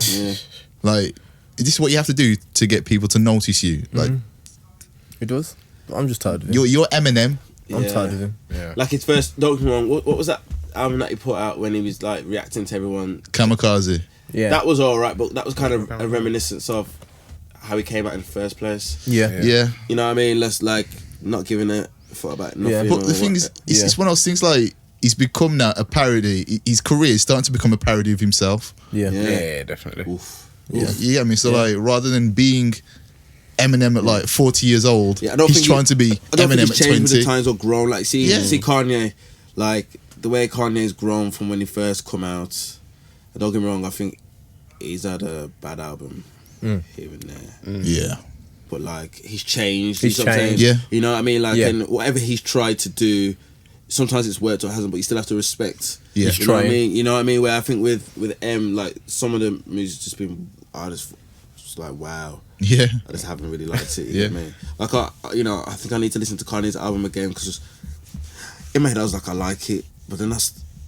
E: Yeah.
D: Like, is this what you have to do to get people to notice you? Like,
C: It does. I'm just tired of him.
D: you're Eminem."
C: I'm
E: Yeah.
C: tired of him.
E: Like his first, don't get me wrong, what was that album that he put out when he was like reacting to everyone?
D: Kamikaze.
C: Yeah.
E: That was alright, but that was kind of a reminiscence of how he came out in the first place.
C: yeah.
D: Yeah.
E: You know what I mean? Let's like not giving a thought about nothing.
C: Yeah.
D: But the
E: or
D: thing
E: what-
D: is, it's one of those things like he's become now a parody. His career is starting to become a parody of himself.
C: Yeah.
E: Yeah.
A: Yeah, definitely.
E: Oof.
D: You get me? So like, rather than being Eminem at like 40 years old,
E: Yeah, I don't
D: he's
E: think
D: trying to be
E: I don't think
D: Eminem
E: he's
D: at
E: changed with the
D: 20.
E: times or grown. Like, see
D: Yeah.
E: Kanye, like the way Kanye's grown from when he first come out. And don't get me wrong, I think he's had a bad album here and there,
D: Yeah.
E: but like he's changed.
C: He's
E: you know what I'm
C: changed.
E: saying?
D: Yeah.
E: You know what I mean? Like,
C: Yeah.
E: and whatever he's tried to do, sometimes it's worked or it hasn't, but you still have to respect.
D: Yeah.
C: He's
E: You know what I
C: trying.
E: mean? You know what I mean? Where I think with M, like some of the music's just been, I just like wow.
D: Yeah.
E: I just haven't really liked it. You
D: Yeah.
E: get me? Like I think I need to listen to Kanye's album again because in my head I was like I like it, but then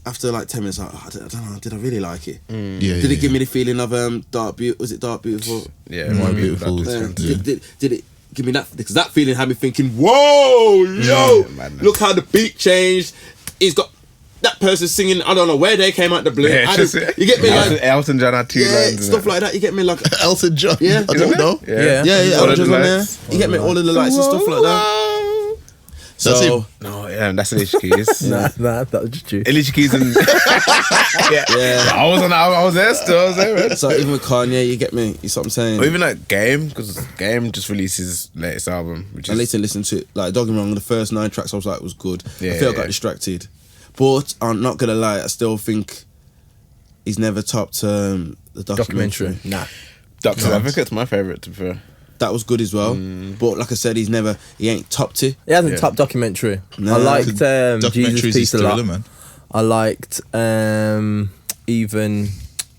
E: after like 10 minutes, I don't know. Did I really like it?
D: Yeah.
E: Did it give me the feeling of Dark Beautiful? Was it Dark Beautiful?
A: Yeah,
D: More
A: more
D: Beautiful.
A: beautiful.
E: Yeah. Did it give me that? Because that feeling had me thinking, whoa, yo,
A: madness.
E: look how the beat changed. He's got that person singing. I don't know where they came out the blue.
A: Yeah,
E: I
A: just-
E: didn't- you get me? Like,
A: Elton John had 2
E: yeah,
A: lines.
E: stuff like that. You get me? Like,
D: Elton John.
E: Yeah.
D: I don't know.
C: Yeah.
E: yeah,
A: All of
E: Elton's
A: the
E: on there.
A: lights.
E: You get me? All of the lights and stuff like that.
D: That's
E: So
D: him.
A: No, yeah, that's Alicia Keys.
C: Nah, that was just you.
A: Alicia Keys and
E: yeah.
A: I was on. I was there still. I was there, man.
E: So even with Kanye, you get me? You see what I'm saying?
A: Or even like Game, because Game just released his latest album, which
E: I
A: is
E: need to listen to it. Like, don't get me wrong, the first 9 tracks I was like was good.
A: Yeah,
E: I feel I
A: yeah.
E: got distracted. But I'm not gonna lie, I still think he's never topped the documentary.
C: Nah.
A: Doctor Advocate's my favorite, to be fair.
E: That was good as well. But like I said, he ain't topped it.
C: He hasn't
A: Yeah.
C: top documentary.
E: No.
C: I liked Jesus
D: Documentaries is
C: Piece a lot.
D: thriller, man.
C: I liked even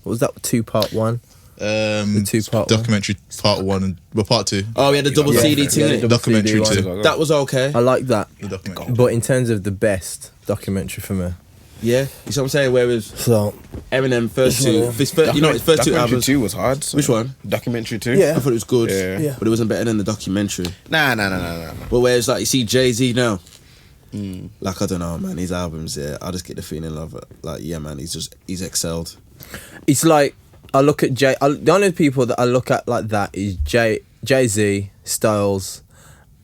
C: what was that 2-part one? The 2-part one.
D: Documentary part 1 and part 2.
E: Oh, he had the double
C: Yeah.
E: CD thing.
C: Yeah,
E: innit?
C: the double
D: Documentary
C: CD
D: 2.
C: one.
E: That was okay.
C: I like that.
D: The documentary.
C: But in terms of the best documentary for me,
E: Yeah, you see what I'm saying? Whereas
C: so
E: Eminem first two,
C: Yeah.
E: his first, his first two
A: Documentary
E: albums.
A: 2 was hard. so-
E: Which one?
A: Documentary 2?
C: Yeah.
E: I thought it was good,
A: Yeah.
E: but it wasn't better than the documentary.
A: Nah.
E: But whereas like you see Jay-Z now, like I don't know, man, his albums, yeah, I just get the feeling of it. Like, yeah, man, he's excelled.
C: it's like I look at the only people that I look at like that is Jay-Z, Styles,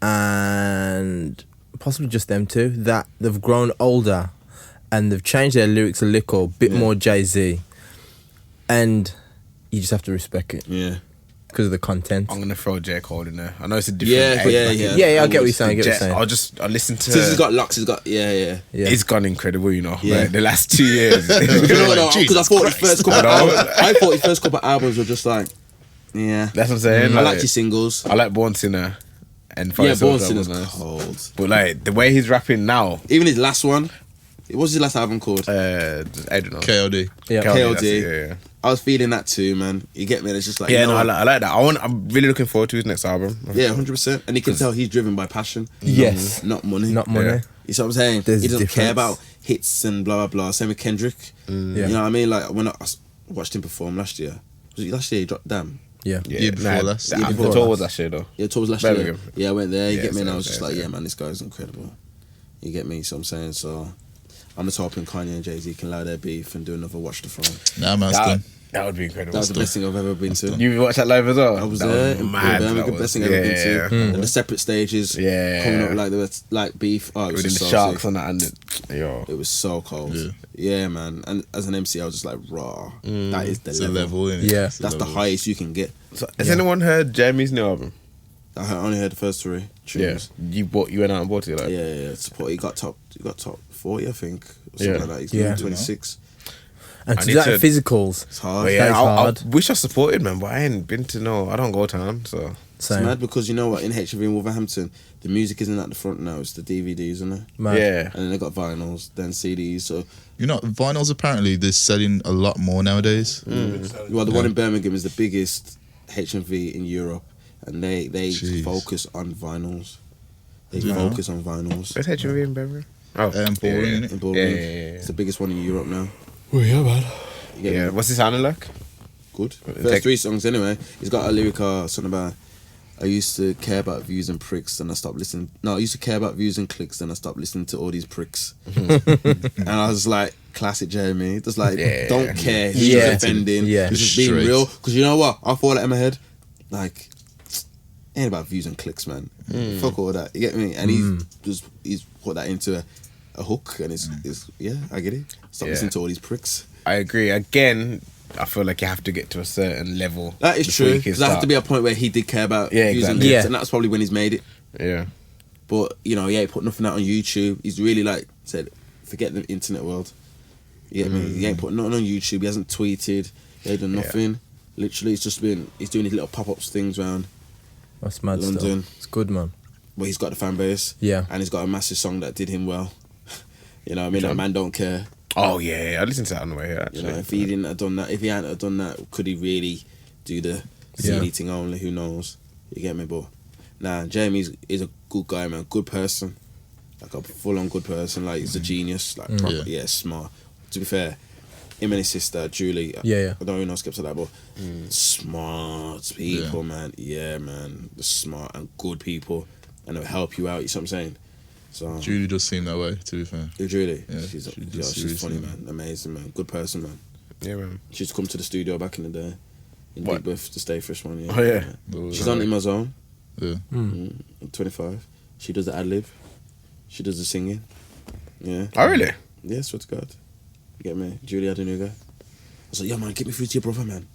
C: and possibly just them two. That they've grown older and they've changed their lyrics a little bit more Jay-Z, and you just have to respect it
E: Yeah.
C: because of the content.
A: I'm gonna throw J. Cole in there. I know it's a
E: Yeah,
A: different.
E: yeah,
A: age,
E: yeah.
A: but
C: Yeah, I get what you're saying. I get what
A: J-
C: you're saying.
A: I listen to.
E: Since he's got locks, he's got yeah.
C: Yeah.
A: It's gone incredible, you know.
E: Yeah.
A: Like, the last 2 years.
E: No, because I
D: Jesus
E: thought his first couple.
A: I know.
E: I thought his first couple of albums were just like, yeah.
A: That's what I'm saying.
E: I liked his singles.
A: I like Born Sinner and
E: Yeah,
A: Fire
E: Born
A: Soldier
E: Sinner's
A: was nice.
E: cold.
A: But like the way he's rapping now,
E: Even his last one, what was his last album called?
A: I don't know.
D: KOD.
C: Yeah.
E: KLD.
A: that's it, yeah.
E: I was feeling that too, man. You get me? It's just like,
A: Yeah,
E: you know
A: no,
E: what?
A: I like that. I'm really looking forward to his next album.
E: Yeah, 100%. And you can tell he's driven by passion.
C: Yes.
E: Not money.
C: Not money.
A: Yeah.
E: You see what I'm saying?
C: There's
E: he doesn't care
C: difference.
E: about hits and blah, blah, blah. Same with Kendrick.
C: Yeah.
E: You know what I mean? Like, when I watched him perform last year. Was it last year he dropped Damn?
C: Yeah.
D: Year before last.
A: The
C: Year
A: after
C: before
A: tour
C: last.
A: was that shit though.
E: Yeah, towards last year.
A: Birmingham.
E: Yeah, I went there. You
A: Yeah,
E: get me? And I
A: same,
E: was just
A: same,
E: like,
A: same.
E: yeah, man, this guy's incredible. You get me? So I'm saying, so I'm just hoping Kanye and Jay-Z can allow their beef and do another Watch the Throne.
D: Nah, man, it's done.
A: That would be incredible.
E: That was the best thing I've ever been to.
A: You watched that live as well?
E: I was
A: That
E: there in
A: mad.
E: Birmingham, the best thing I've ever been to.
A: Yeah.
E: And the separate stages coming up like the beef. Oh, it was
A: With
E: just
A: the
E: so
A: sharks
E: sick.
A: on that and yo.
E: It was so cold.
D: Yeah.
E: Yeah, man. And as an MC, I was just like, raw. That is the
D: It's a
E: level.
D: level, innit?
C: Yeah.
D: It's a
E: That's the
D: level.
E: highest you can get.
A: So, has anyone heard Jamie's new album?
E: I only heard the first 3 tunes.
A: You went out and bought it like
E: Yeah. Support. He got top 40, I think. Or something
A: Yeah.
E: like that. He's
C: Yeah.
E: 26.
C: And
A: I
C: to
A: need
C: that
A: to-
C: physicals.
E: It's hard.
A: But yeah,
C: That is
A: I
C: hard.
A: wish I supported, man, but I ain't been to I don't go town, so
E: It's
C: Same.
E: mad because you know what? In HMV in Wolverhampton, the music isn't at the front now. It's the DVDs, isn't it?
C: Mad.
A: yeah.
E: And then they got vinyls, then CDs. So,
D: You know, vinyls apparently they're selling a lot more nowadays.
E: well, the one in Birmingham is the biggest HMV in Europe, and they
D: Jeez.
E: focus on vinyls. They
D: Yeah.
E: focus on vinyls.
A: Where's HMV in Birmingham? Oh,
D: Ballroom, innit?
E: In Ballroom.
A: Yeah.
E: It's the biggest one in Europe now.
C: Oh, yeah, man.
E: You get
A: Yeah.
E: me?
A: What's it sounding like?
E: Good.
A: Take-
E: First 3 songs anyway. He's got a lyric something about I used to care about views and pricks, then I stopped listening. No, I used to care about views and clicks, then I stopped listening to all these pricks. And I was like, classic Jeremy. Just like,
A: Yeah.
E: don't care who's
C: Yeah.
E: offending.
C: Yeah.
E: He's just being
D: Straight.
E: real. Because you know what? I thought that in my head. Like, ain't about views and clicks, man. Fuck all that. You get me? And he's put that into a hook, and it's yeah, I get it. Stop
A: Yeah.
E: listening to all these pricks.
A: I agree. Again, I feel like you have to get to a certain level.
E: That is
A: before
E: true.
A: you can
E: Because there had
A: start.
E: to be a point where he did care about
A: Yeah,
E: views and
A: exactly.
E: clicks,
C: Yeah.
E: and that's probably when he's made it.
A: Yeah.
E: But you know, he put nothing out on YouTube. He's really like said, forget the internet world. You get me? He ain't put nothing on YouTube. He hasn't tweeted. He ain't done nothing. Literally, he's doing his little pop-ups things around.
C: That's mad
E: London.
C: stuff. It's good, man.
E: But he's got the fan base.
C: Yeah.
E: And he's got a massive song that did him well. You know what I mean? That Man Don't Care.
A: Oh yeah, I listened to that on the way here.
E: You
A: Actually,
E: know, if he didn't have done that, if he hadn't have done that, could he really do the
C: Yeah.
E: CD thing only? Who knows? You get me, but nah, Jamie is a good guy, man. Good person, like a full-on good person. Like he's a genius, like proper, yeah, smart. To be fair, him and his sister Julie.
C: Yeah.
E: I don't really know skips like that, but smart people, man. Yeah, man, they're smart and good people, and they'll help you out. You see what I'm saying? So
D: Julie does seem that way, to be fair.
E: Julie,
D: Yeah,
E: she's
D: she does
E: she's funny,
D: seriously,
E: man. Amazing, man. Good person, man.
A: yeah, man.
E: She used to come to the studio back in the day. In
A: What?
E: Big Buff, the StayFresh one, yeah.
A: Oh yeah.
E: She's on In My Zone,
D: Yeah.
E: 25. She does the ad-lib. She does the singing. Yeah.
A: Oh really?
E: Yeah, swear to God. You get me? Julie Adenuga. I was like, yo, man, get me through to your brother, man.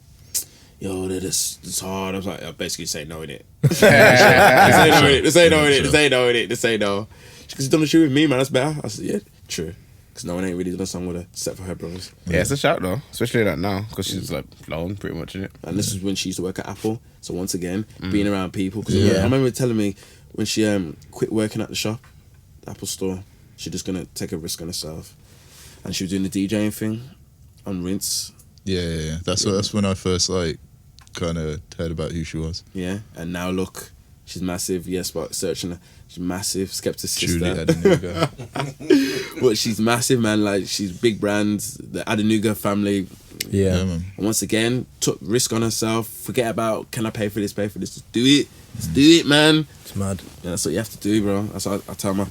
E: Yo, it's hard. I was like, I basically say no in it. This ain't no. She's done a shoot with me, man. That's better. I said, yeah, true. Because no one ain't really done a song with her, except for her brothers.
A: Yeah, it's a shout though, especially like now because she's like blown pretty much in it.
E: And this is when she used to work at Apple. So once again, being around people. Because
C: Yeah.
E: I remember her telling me when she quit working at the shop, the Apple store, she just gonna take a risk on herself. And she was doing the DJing thing on Rinse.
D: Yeah. That's when I first like kind of heard about who she was.
E: Yeah. And now look, she's massive. Yes, but searching her, she's massive. Skeptic's
D: Julie
E: sister.
D: Adenuga.
E: But she's massive, man. Like she's big brands. The Adenuga family.
C: Yeah.
D: Yeah, man.
E: And once again, took risk on herself. Forget about can I pay for this, Just do it. Just do it, man.
C: It's mad.
E: Yeah, that's what you have to do, bro. That's what I tell my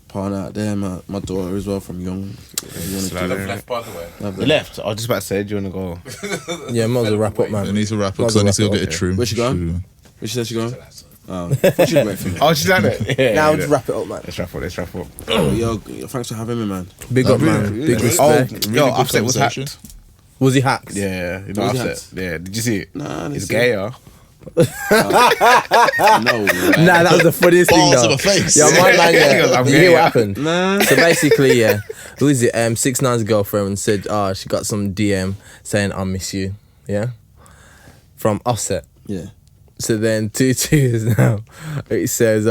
E: partner out there, my daughter as well from young. You wanna
A: Slide
E: do
A: it.
G: Left, by the way.
E: that.
A: You left. I was just about to say, do you want to go?
C: Yeah, might as well wrap up,
D: I
C: man.
D: need to wrap up
C: Might as
D: because I
C: well
D: need to go
C: wrap
D: get
C: it
D: a
C: up,
D: trim.
E: Where's she gone? Where she said she going? Oh, I thought she'd wait for me.
A: Oh, she's done it. Yeah.
C: Now
A: yeah.
C: just wrap it up, man.
A: Let's wrap up.
E: Oh, yo, thanks for having me, man.
C: Big up, man.
D: really?
C: Big
A: Oh,
C: respect.
A: yo,
D: good
A: Offset was
D: conversation.
A: hacked.
C: Was he hacked?
A: Yeah, you know
E: Was he
A: Offset. Yeah, did you see it?
E: Nah, I didn't
A: It's
E: see
A: gay,
E: it.
A: yo.
E: No, way.
C: Nah, that was the funniest thing,
D: Balls
C: though.
D: to the face.
C: Yeah, my man, yeah.
A: I'm
C: You
A: gay,
C: hear what
A: yeah.
C: happened?
E: Nah.
C: So basically, yeah, who is it? 6ix9ine's girlfriend said, she got some DM saying, I miss you, yeah? From Offset.
E: Yeah.
C: So then 2 years now, it says,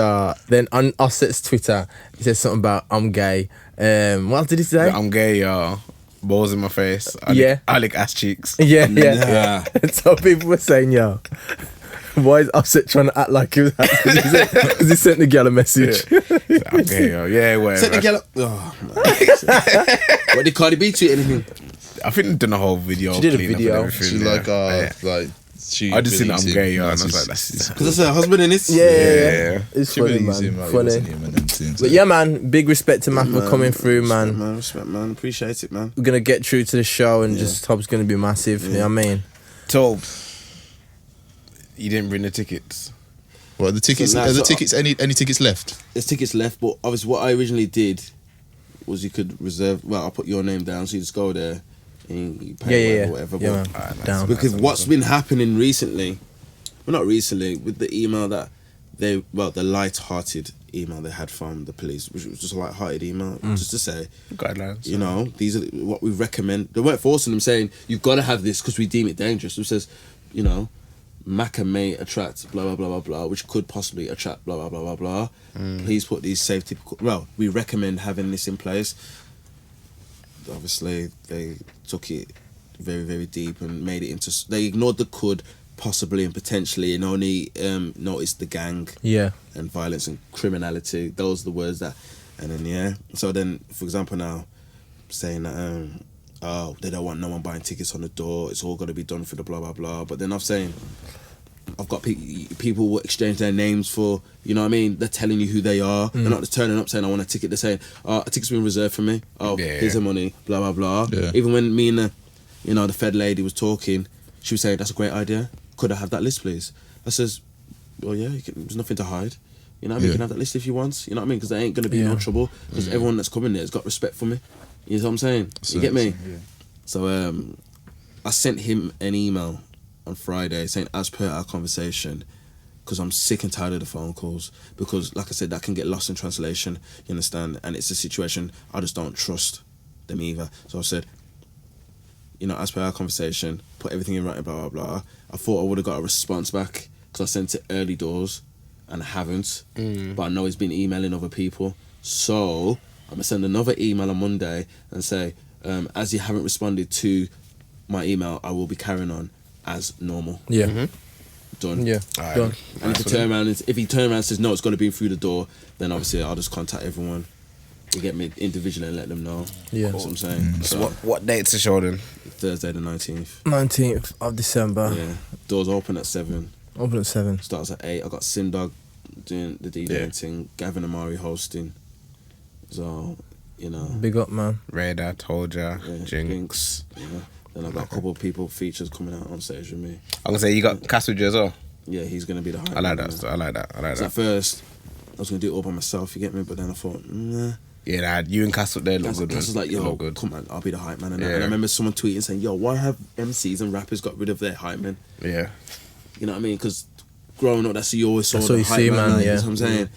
C: then on Offset's Twitter, it says something about, I'm gay. What did he say?
A: I'm gay, yo. Balls in my face.
C: Yeah.
A: I lick ass cheeks.
C: Yeah.
E: Nah.
C: So people were saying, yo, why is Offset trying to act like he was because he sent the girl a message.
A: I'm gay, yo. Yeah,
E: Sent the
A: whatever.
E: girl up. Oh, man. What did Cardi B tweet anything?
A: I think they done a whole video.
C: She did a
A: clean up and
C: video.
A: everything,
D: She's
A: yeah.
D: like,
A: Yeah.
D: like
A: I just seen that I'm gay, and I was like, that's
E: Because that's her husband in it.
C: Yeah. It's
D: She
C: funny,
D: believes
C: man.
D: him, like, it
C: Funny.
D: wasn't him and them things.
C: But yeah, man, big respect to Macca for coming through, man.
E: Respect, man. Appreciate it, man.
C: We're gonna get through to the show and just Top's gonna be massive. You know what I mean?
A: So, you didn't bring the tickets.
D: Well, the tickets.
E: So now-
D: Are the
E: so-
D: tickets? Any tickets left?
E: There's tickets left, but obviously what I originally did was you could reserve. Well, I'll put your name down, so you just go there and you pay whatever.
C: Yeah,
E: but
C: man. Down.
E: because what's been happening recently, well, not recently, with the email that the light-hearted email they had from the police, which was just a light-hearted email, just to say,
A: Guidelines.
E: you know, these are what we recommend. They weren't forcing them, saying you've got to have this because we deem it dangerous. It says, you know, Macca may attract blah blah blah blah blah, which could possibly attract blah blah blah blah blah. Please put these safety. Well, we recommend having this in place. Obviously, they took it very very deep and made it into. They ignored the could possibly and potentially, and only noticed the gang and violence and criminality. Those are the words that, and then So then, for example, now saying that oh, they don't want no one buying tickets on the door. It's all got to be done for the blah blah blah. But then I'm saying, I've got people will exchange their names for, you know what I mean? They're telling you who they are. They're not just turning up saying I want a ticket. They're saying, oh, a ticket's been reserved for me. Oh, here's the money. Blah blah blah.
D: Yeah.
E: Even when me and the Fed lady was talking, she was saying that's a great idea. Could I have that list, please? I says, well, yeah. There's nothing to hide. You know what I mean? You can have that list if you want. You know what I mean? Because there ain't gonna be no trouble. Because everyone that's coming there has got respect for me. You know what I'm saying? You get me?
D: Yeah.
E: So I sent him an email on Friday saying, as per our conversation, because I'm sick and tired of the phone calls. Because, like I said, that can get lost in translation. You understand? And it's a situation I just don't trust them either. So I said, you know, as per our conversation, put everything in writing, blah, blah, blah. I thought I would have got a response back because I sent it early doors and I haven't. But I know he's been emailing other people. So I'm going to send another email on Monday and say, as you haven't responded to my email, I will be carrying on as normal.
C: Yeah.
E: Done.
C: Yeah.
A: Alright.
C: Done.
E: And if he turns around and says, no, it's got to be through the door, then obviously I'll just contact everyone. You get me individually and let them know.
C: Yeah.
E: That's what I'm saying.
A: So what date's the show then?
E: Thursday the 19th.
C: 19th of December.
E: Yeah. Doors open at 7.
C: Open at 7.
E: Starts at 8. I got Sindog doing the DJing thing. Gavin Amari hosting. So, you know.
C: Big up, man.
A: Radar, Told Ya,
E: Yeah,
A: Jinx.
E: Yeah. Then I've got a couple of people features coming out on stage with me.
A: I'm gonna say you got Castleja as well.
E: Yeah, he's gonna be the hype.
A: I like
E: man.
A: that. I like that. I like
E: So
A: that.
E: at first, I was gonna do it all by myself. You get me? But then I thought, nah.
A: Yeah, nah, you and Castle there look good.
E: Cass was like,
A: They
E: yo,
A: look good.
E: come on, I'll be the hype man. And,
A: Yeah.
E: and I remember someone tweeting saying, yo, why have MCs and rappers got rid of their hype man?
A: Yeah.
E: You know what I mean? Because growing up, that's you always saw
C: That's
E: the
C: what you
E: hype
C: see,
E: man.
C: man,
E: Like,
C: yeah.
E: You know what I'm saying?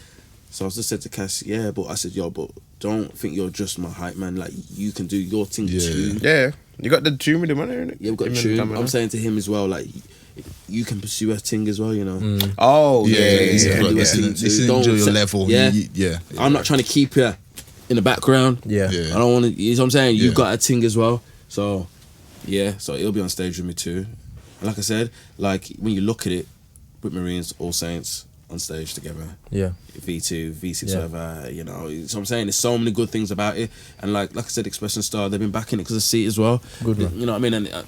E: So I just said to Cass, yeah, but I said, yo, but don't think you're just my hype man. Like, you can do your thing too.
A: Yeah. You got the tune with the money, innit?
E: Yeah, we've got a tune. I'm saying to him as well, like, you can pursue a thing as well, you know.
A: Oh,
D: Yeah,
E: This
D: Listen
E: Don't
D: to your
E: say-
D: level.
E: Yeah.
D: Yeah.
E: I'm not trying to keep you in the background.
C: Yeah.
D: Yeah.
E: I don't want to, you know what I'm saying? You've
D: Yeah.
E: got a ting as well. So, yeah, so he'll be on stage with me too. And like I said, like, when you look at it, with Marines, All Saints on stage together.
C: Yeah.
E: V2, V6,
C: Yeah.
E: whatever, you know. So I'm saying there's so many good things about it. And like I said, Expression Star, they've been backing it because of see it as well.
C: Good, man.
E: You know what I mean? And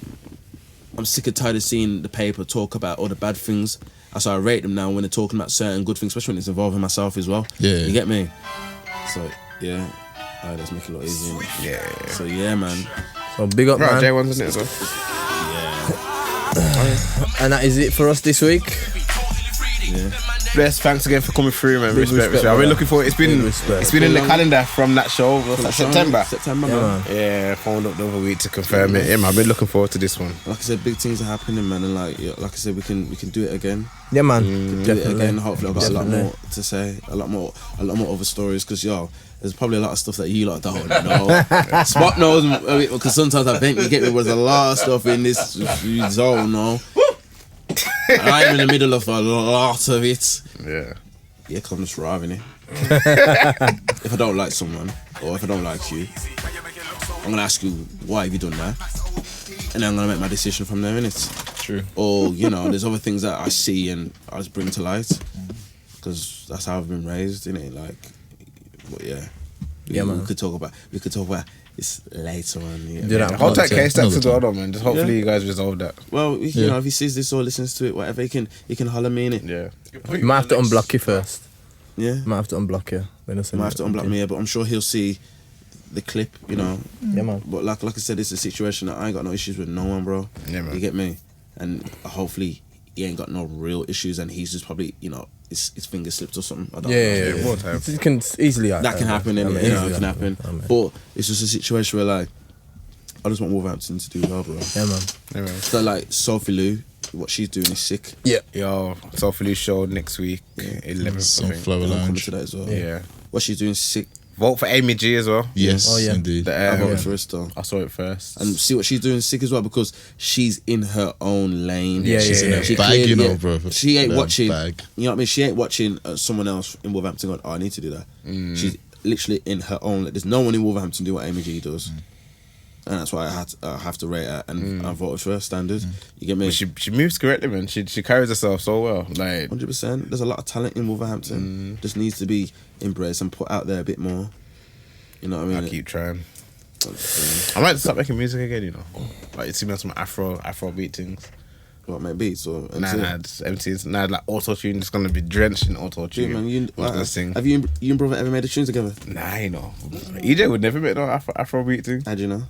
E: I'm sick and tired of seeing the paper talk about all the bad things. So I rate them now when they're talking about certain good things, especially when it's involving myself as well.
D: Yeah.
E: You get me? So, yeah. Alright, let's make it a lot easier.
A: Yeah.
E: So, yeah, man.
C: So big up,
A: Right,
C: man.
A: J1's in it as well.
C: And that is it for us this week.
A: Bless, thanks again for coming through, man.
C: Big
A: Respect.
C: respect,
A: I've been
C: brother.
A: looking for it.
C: Big respect.
A: It's been in the calendar from that show. What's that, September?
E: September,
C: Yeah,
E: man.
C: man.
A: Yeah, phoned up the other week to confirm it. Yeah, man, I've been looking forward to this one.
E: Like I said, big things are happening, man. And like I said, we can do it again.
C: Yeah, man.
E: Do it
C: Definitely.
E: again. Hopefully, I've got a lot
C: Definitely.
E: more to say, a lot more other stories. Because there's probably a lot of stuff that you lot don't know. Spock knows because sometimes I think you get me. There's a lot of stuff in this zone, no. I'm in the middle of a lot of it.
A: Yeah.
E: Yeah, because I'm just driving it. If I don't like someone, or if I don't like you, I'm gonna ask you why have you done that, and then I'm gonna make my decision from there, innit?
D: True.
E: Or there's other things that I see and I just bring to light, because that's how I've been raised, innit? Like, but yeah,
C: Yeah, man.
E: We could talk about it's later on. Yeah.
C: Do that.
A: Yeah, hold tight,
C: Another
A: case. That's
D: time.
A: as well, though, man. Just hopefully
E: Yeah.
A: you guys resolve that.
E: Well, you know, if he sees this or listens to it, whatever, he can holler me in it.
A: Yeah.
C: You might have to unblock you first.
E: Yeah.
C: Might have to unblock you. Then I'll send
E: Might have to unblock me, yeah, but I'm sure he'll see the clip, you know.
C: Yeah, man.
E: But like I said, it's a situation that I ain't got no issues with no one, bro.
A: Yeah, man.
E: You get me? And hopefully he ain't got no real issues, and he's just probably, you know, his finger slipped or something. I don't know.
C: Yeah.
A: More time.
C: It can easily
E: That can happen,
C: I mean,
E: innit? You know,
C: easily
E: it can happen.
C: I mean.
E: But it's just a situation where, like, I just want Wolverhampton to do well, bro.
C: Yeah, man.
A: Yeah, man.
E: So, like, Sophie Lou, what she's doing is sick.
C: Yeah.
A: Yo, Sophie show next week, 11th. I
D: Sunflower
A: think.
E: I'm coming
D: Lounge.
E: to that as well.
A: Yeah.
E: What she's doing is sick.
A: Vote for Amy G as well.
D: Yes,
C: Oh, yeah.
D: indeed.
A: The,
E: I voted for her still.
A: I saw it first.
E: And see what she's doing is sick as well, because she's in her own lane.
C: Yeah,
D: She's in
C: yeah,
D: her
E: She
D: bag, you
E: clearly-
D: know, bro.
E: She ain't
D: That
E: watching.
D: bag.
E: You know what I mean? She ain't watching someone else in Wolverhampton going, oh, I need to do that. She's literally in her own. There's no one in Wolverhampton do what Amy G does. And that's why I have to rate her. And I voted for her standard. You get me?
A: But she moves correctly, man. She carries herself so well. Like
E: 100%. There's a lot of talent in Wolverhampton. Just needs to be embraced and put out there a bit more. You know what I mean?
A: I keep trying. I might start making music again, you know. Like you see me on some Afro beat things.
E: What, make beats or MC?
A: Nah, just MCs. Nah, like auto tune. Just gonna be drenched in auto
E: Yeah,
A: tune.
E: man, you,
A: gonna sing.
E: have you and brother ever made a tune together?
A: Nah, you know. EJ would never make no Afro beat thing.
E: How'd you know?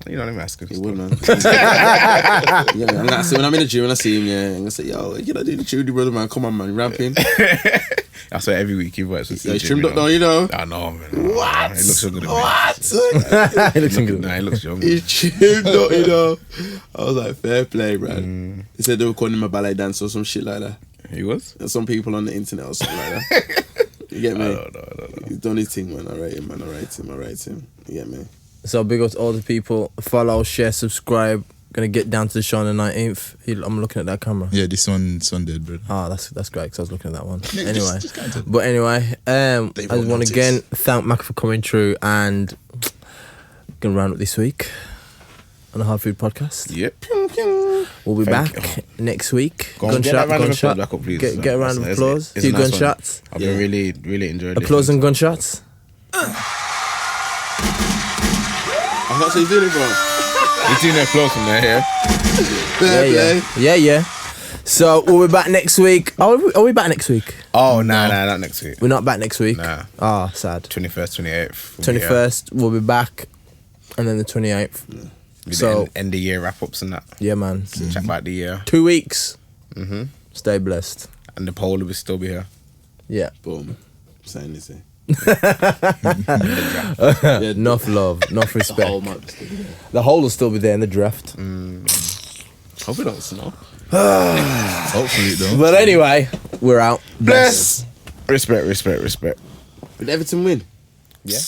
A: You know, let me ask him.
E: He would, man. Yeah, man. I'm gonna say, when I'm in the gym and I see him, yeah, I'm gonna say, yo, you know, do the tune, brother, man. Come on, man, rapping.
A: I swear every week he works with
E: Yeah,
A: EJ.
E: he's trimmed up though, you know.
A: I know, man.
E: What?
A: He looks younger than me.
E: What?
C: It looks good.
A: Nah, he looks younger.
E: He's trimmed up, you know. I was like, fair play, man. He said they were calling him a ballet dancer or some shit like that.
A: He was?
E: And some people on the internet or something like that. You get me?
A: I don't know.
E: He's done his thing, man. I rate him, man. I rate him. You get me?
C: So big up to all the people. Follow, share, subscribe. Gonna get down to the show on the 19th. I'm looking at that camera.
D: Yeah, this one dead, bro.
C: Ah, that's great because I was looking at that one.
D: Yeah,
C: Anyway,
D: just kind of-
C: but anyway, I
D: They
C: just
D: won't
C: want
D: notice.
C: to again thank Macca for coming through and gonna round up this week on the Hard Food Podcast.
A: Yep.
C: We'll be
A: Thank
C: back next week.
A: Go on, get that round of applause back up, please.
C: Get a round of
A: It's-
C: applause.
A: it's a
C: Few
A: nice one.
C: gunshots.
A: I've been really enjoying
C: Applause and gunshots.
E: I thought you doing it, bro.
A: You're doing the applause from there, yeah?
C: Yeah. So we'll be back next week. Are we back next week?
A: Oh, nah, not next week.
C: We're not back next week.
A: Nah.
C: Ah, sad.
A: 21st, 28th.
C: 21st, we'll be back, and then the 28th. So-
A: So end the year wrap ups and that.
C: Yeah, man.
A: Chat about the year.
C: 2 weeks.
A: Mm-hmm.
C: Stay blessed.
A: And the poll will still be here.
C: Yeah.
E: Boom. Saying this.
C: Enough love, enough respect. The hole will still be there in the draft.
A: Hope it don't snow.
D: Hopefully it don't.
C: But anyway, we're out.
A: Bless. Respect.
E: Did Everton win?
C: Yeah.